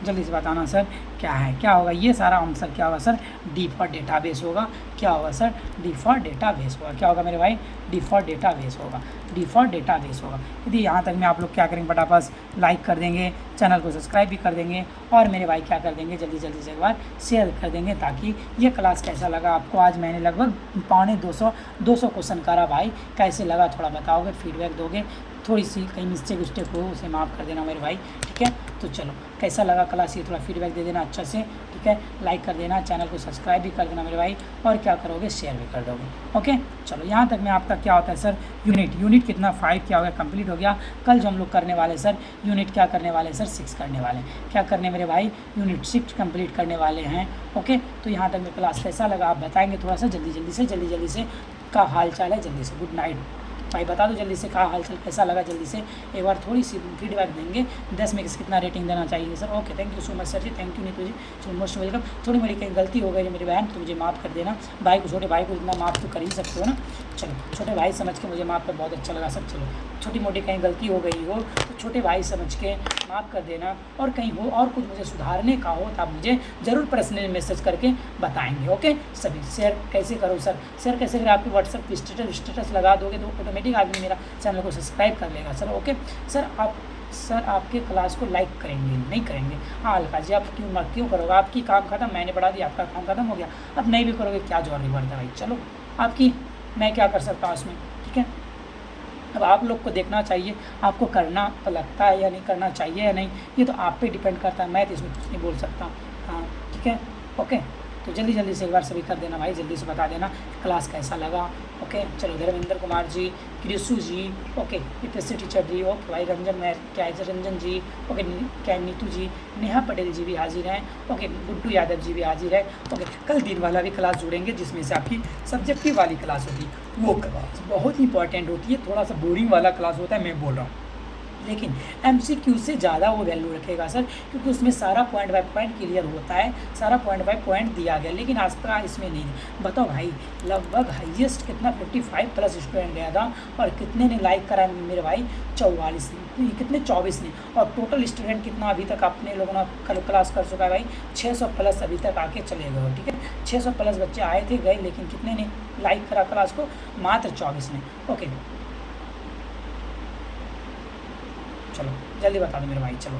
जल्दी से बताना सर क्या है, क्या होगा? ये सारा आंसर क्या होगा सर? डी फॉर डेटाबेस होगा। क्या होगा सर? डी फॉर डेटाबेस होगा। क्या होगा मेरे भाई? डी फॉर डेटाबेस होगा। डी फॉर डेटाबेस होगा। यदि यहाँ तक में आप लोग क्या करेंगे, फटाफट लाइक कर देंगे, चैनल को सब्सक्राइब भी कर देंगे और मेरे भाई क्या कर देंगे, जल्दी से एक बार शेयर कर देंगे, ताकि ये क्लास कैसा लगा आपको। आज मैंने लगभग 250 क्वेश्चन करा भाई, कैसे लगा थोड़ा बताओगे, फीडबैक दोगे, थोड़ी सी कहीं मिस्टेक हो उसे माफ़ कर देना मेरे भाई। ठीक है, तो चलो कैसा लगा क्लास, ये थोड़ा फीडबैक दे देना अच्छा से। ठीक है, लाइक कर देना, चैनल को सब्सक्राइब भी कर देना मेरे भाई, और क्या करोगे, शेयर भी कर दोगे। ओके, चलो यहाँ तक में आपका क्या होता है सर? यूनिट कितना 5 क्या हो गया, कंप्लीट हो गया। कल जो हम लोग करने वाले सर यूनिट क्या करने वाले सर? 6 करने वाले। क्या करने मेरे भाई? यूनिट 6 कंप्लीट करने वाले हैं। ओके, तो यहाँ तक में क्लास कैसा लगा आप बताएंगे थोड़ा सा, जल्दी से का हाल चाल है, जल्दी से गुड नाइट भाई बता दो, जल्दी से कहा हालचाल कैसा लगा, जल्दी से एक बार थोड़ी सी फीडबैक देंगे। 10 में कितना रेटिंग देना चाहिए sir? Okay, thank you so much sir ji, thank you Neetu ji, so most welcome. थोड़ी मेरी कहीं गलती हो गई मेरी बहन, तो मुझे माफ़ कर देना। भाई को, छोटे भाई को इतना माफ़ तो कर ही सकते हो ना। चलो, छोटे भाई समझ के मुझे माफ़ कर, बहुत अच्छा लगा सर। चलो, छोटी मोटी कहीं गलती हो गई हो तो छोटे भाई समझ के माफ़ कर देना, और कहीं हो और कुछ मुझे सुधारने का हो तो आप मुझे ज़रूर पर्सनली मैसेज करके बताएंगे। ओके, सभी शेयर कैसे करो सर? शेयर कैसे करें? आपके व्हाट्सएप पे स्टेटस लगा दोगे तो ऑटोमेटिक आदमी मेरा चैनल को सब्सक्राइब कर लेगा सर। ओके सर, आपके क्लास को लाइक करेंगे नहीं करेंगे? हाँ अलका जी, आप क्यों करोगे? आपकी काम खत्म, मैंने पढ़ा दिया, आपका काम खत्म हो गया, अब नहीं भी करोगे क्या जोर नहीं बढ़ता भाई। चलो, आपकी मैं क्या कर सकता हूँ इसमें? ठीक है, अब आप लोग को देखना चाहिए, आपको करना तो लगता है या नहीं करना चाहिए या नहीं, ये तो आप पे डिपेंड करता है, मैं तो इसमें कुछ नहीं बोल सकता। हाँ ठीक है, ओके, तो जल्दी से एक बार सभी कर देना भाई, जल्दी से बता देना क्लास कैसा लगा। ओके, चलो धर्मेंद्र कुमार जी, कृषु जी, ओके, यूपीएससी टीचर जी, ओके भाई रंजन जी, ओके क्या नीतू जी, नेहा पटेल जी भी हाजिर हैं, ओके गुड्डू यादव जी भी हाजिर है। ओके, कल दिन वाला भी क्लास जुड़ेंगे जिसमें से आपकी सब्जेक्टिव वाली क्लास होगी, वो क्लास बहुत इंपॉर्टेंट होती है, थोड़ा सा बोरिंग वाला क्लास होता है मैं बोल रहा हूँ, लेकिन एमसीक्यू से ज़्यादा वो वैल्यू रखेगा सर, क्योंकि उसमें सारा पॉइंट बाय पॉइंट क्लियर होता है, सारा पॉइंट बाय पॉइंट दिया गया, लेकिन आज तक इसमें नहीं। बताओ भाई, लगभग हाईएस्ट कितना 55 प्लस स्टूडेंट गया था, और कितने ने लाइक करा मेरे भाई? 44 ने, कितने 24 ने, और टोटल स्टूडेंट कितना अभी तक अपने लोगों ने कल क्लास कर चुका है भाई? 600 प्लस अभी तक आके चले गए हो। ठीक है, 600 प्लस बच्चे आए थे गए, लेकिन कितने ने लाइक करा क्लास को? मात्र 24 ने। ओके, चलो जल्दी बता दो मेरे भाई, चलो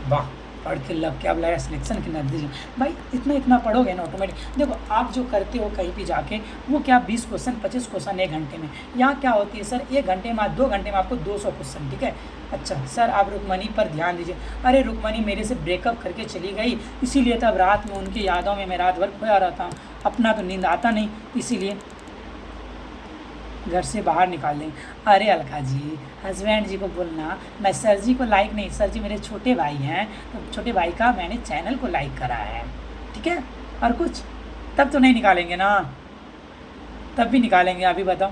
वाह, पढ़ के लग के अब लगा सिलेक्शन के नतीजे भाई, इतना पढ़ोगे ना ऑटोमेटिक। देखो आप जो करते हो कहीं भी जाके, वो क्या 20 क्वेश्चन 25 क्वेश्चन 1 घंटे में, यहाँ क्या होती है सर 1 घंटे में 2 घंटे में आपको 200 क्वेश्चन। ठीक है, अच्छा सर आप रुक्मणी पर ध्यान दीजिए। अरे रुक्मणी मेरे से ब्रेकअप करके चली गई, इसीलिए तब रात में उनकी यादों में मैं रात भर खोया रहता हूँ, अपना तो नींद आता नहीं, इसीलिए घर से बाहर निकाल देंगे। अरे अलका जी, हस्बैंड जी को बोलना मैं सर जी को लाइक नहीं, सर जी मेरे छोटे भाई हैं, तो छोटे भाई का मैंने चैनल को लाइक करा है, ठीक है। और कुछ तब तो नहीं निकालेंगे ना, तब भी निकालेंगे, अभी बताओ,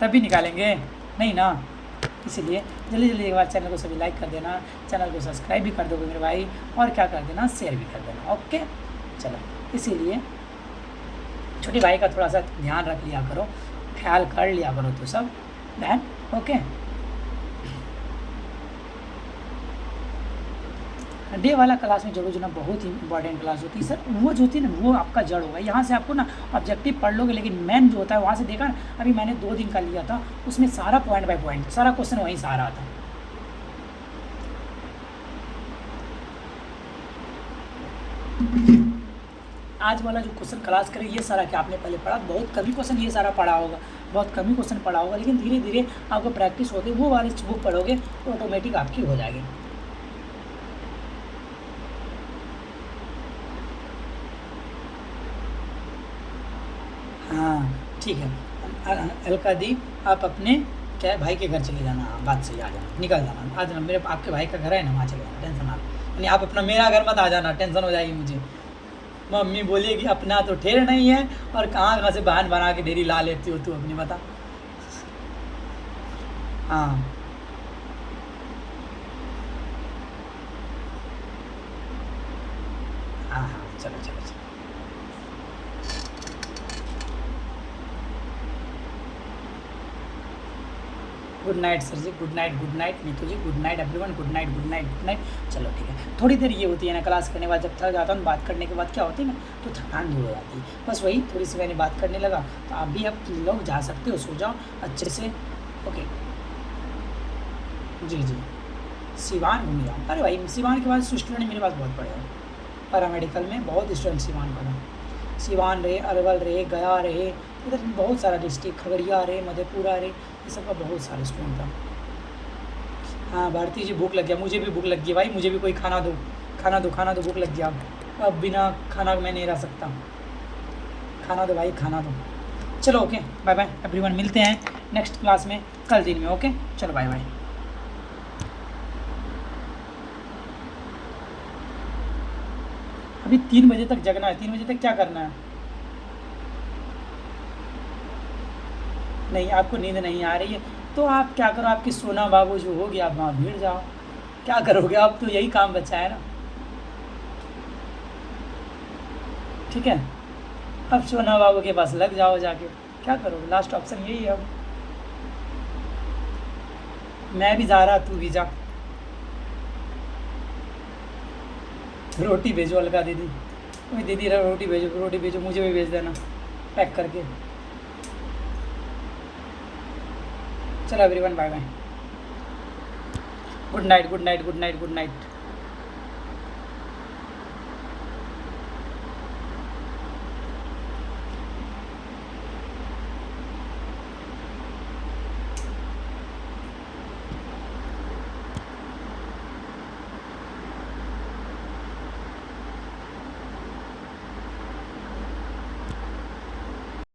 तब भी निकालेंगे नहीं ना। इसलिए जल्दी जल्दी एक बार चैनल को सभी लाइक कर देना, चैनल को सब्सक्राइब भी कर दोगे मेरे भाई, और क्या कर देना, शेयर भी कर देना। ओके चलो, इसीलिए छोटे भाई का थोड़ा सा ध्यान रख लिया करो, ख्याल कर लिया करो तो सब बहन। ओके, डे वाला क्लास में जरूर जो ना बहुत ही इंपॉर्टेंट क्लास होती है सर, वो जो होती है ना वो आपका जड़ होगा। यहाँ से आपको ना ऑब्जेक्टिव पढ़ लोगे, लेकिन मेन जो होता है वहाँ से देखा ना, अभी मैंने 2 दिन का लिया था, उसमें सारा पॉइंट बाय पॉइंट सारा क्वेश्चन वहीं से आ रहा था। आज वाला जो क्वेश्चन क्लास करें ये सारा क्या आपने पहले पढ़ा, बहुत कम ही क्वेश्चन ये सारा पढ़ा होगा, बहुत कम ही क्वेश्चन पढ़ा होगा, लेकिन धीरे धीरे आपको प्रैक्टिस होती है, वो वाली बुक पढ़ोगे तो ऑटोमेटिक आपकी हो जाएगी। हाँ ठीक है, अलका दी आप अपने क्या है भाई के घर चले जाना, हाँ बात सही, आ जाना, निकल जाना, आ जाना, मेरे आपके भाई का घर है ना, वहाँ चले जाना, टेंशन ना, यानी आप अपना मेरा घर मत आ जाना, टेंशन हो जाएगी मुझे। मम्मी बोलेगी अपना तो ठेर नहीं है, और कहाँ कहाँ से बहान बना के डेरी ला लेती हो तू अपनी, बता। हाँ हाँ हाँ, चलो चलो चलो, good night sir ji, good night Neetu ji, good night everyone, good night good night good night. चलो ठीक है, थोड़ी देर ये होती है ना क्लास करने के बाद, जब थक जाता हूँ बात करने के बाद क्या होती है ना, तो थकान दूर हो जाती है, बस वही थोड़ी सी मैंने बात करने लगा, तो आप भी अब लोग जा सकते हो, सो जाओ अच्छे से। ओके जी जी, सिवान घूम जाओ, अरे भाई सिवान के बाद स्टूडेंट मेरे पास बहुत पड़े हैं, पैरामेडिकल में बहुत स्टूडेंट सिवान पढ़े, सिवान रहे, अरवल रहे, गया रहे, इधर बहुत सारा डिस्ट्रिक्ट, खगड़िया रहे, मधेपुरा रहे, ये सब का बहुत सारे स्टूडेंट था। हाँ भारती जी भूख लग गया, मुझे भी भूख लग गई भाई, मुझे भी कोई खाना दो, खाना दो, खाना दो, भूख लग गया, अब बिना खाना मैं नहीं रह सकता, खाना दो भाई, खाना दो। चलो ओके, बाय बाय एवरीवन, मिलते हैं नेक्स्ट क्लास में कल दिन में। ओके चलो बाय बाय। अभी 3 बजे तक जगना है, 3 बजे तक क्या करना है? नहीं आपको नींद नहीं आ रही है तो आप क्या करो, आपकी सोना बाबू जो होगी आप वहाँ भीड़ जाओ, क्या करोगे, अब तो यही काम बचा है ना, ठीक है, अब सोना बाबू के पास लग जाओ जाके, क्या करोगे, लास्ट ऑप्शन यही है। अब मैं भी जा रहा, तू भी जा, रोटी भेजो अलका दीदी, कोई दीदी रोटी भेजो, रोटी भेजो, मुझे भी भेज देना पैक करके। चलो everyone bye bye, good night good night good night good night.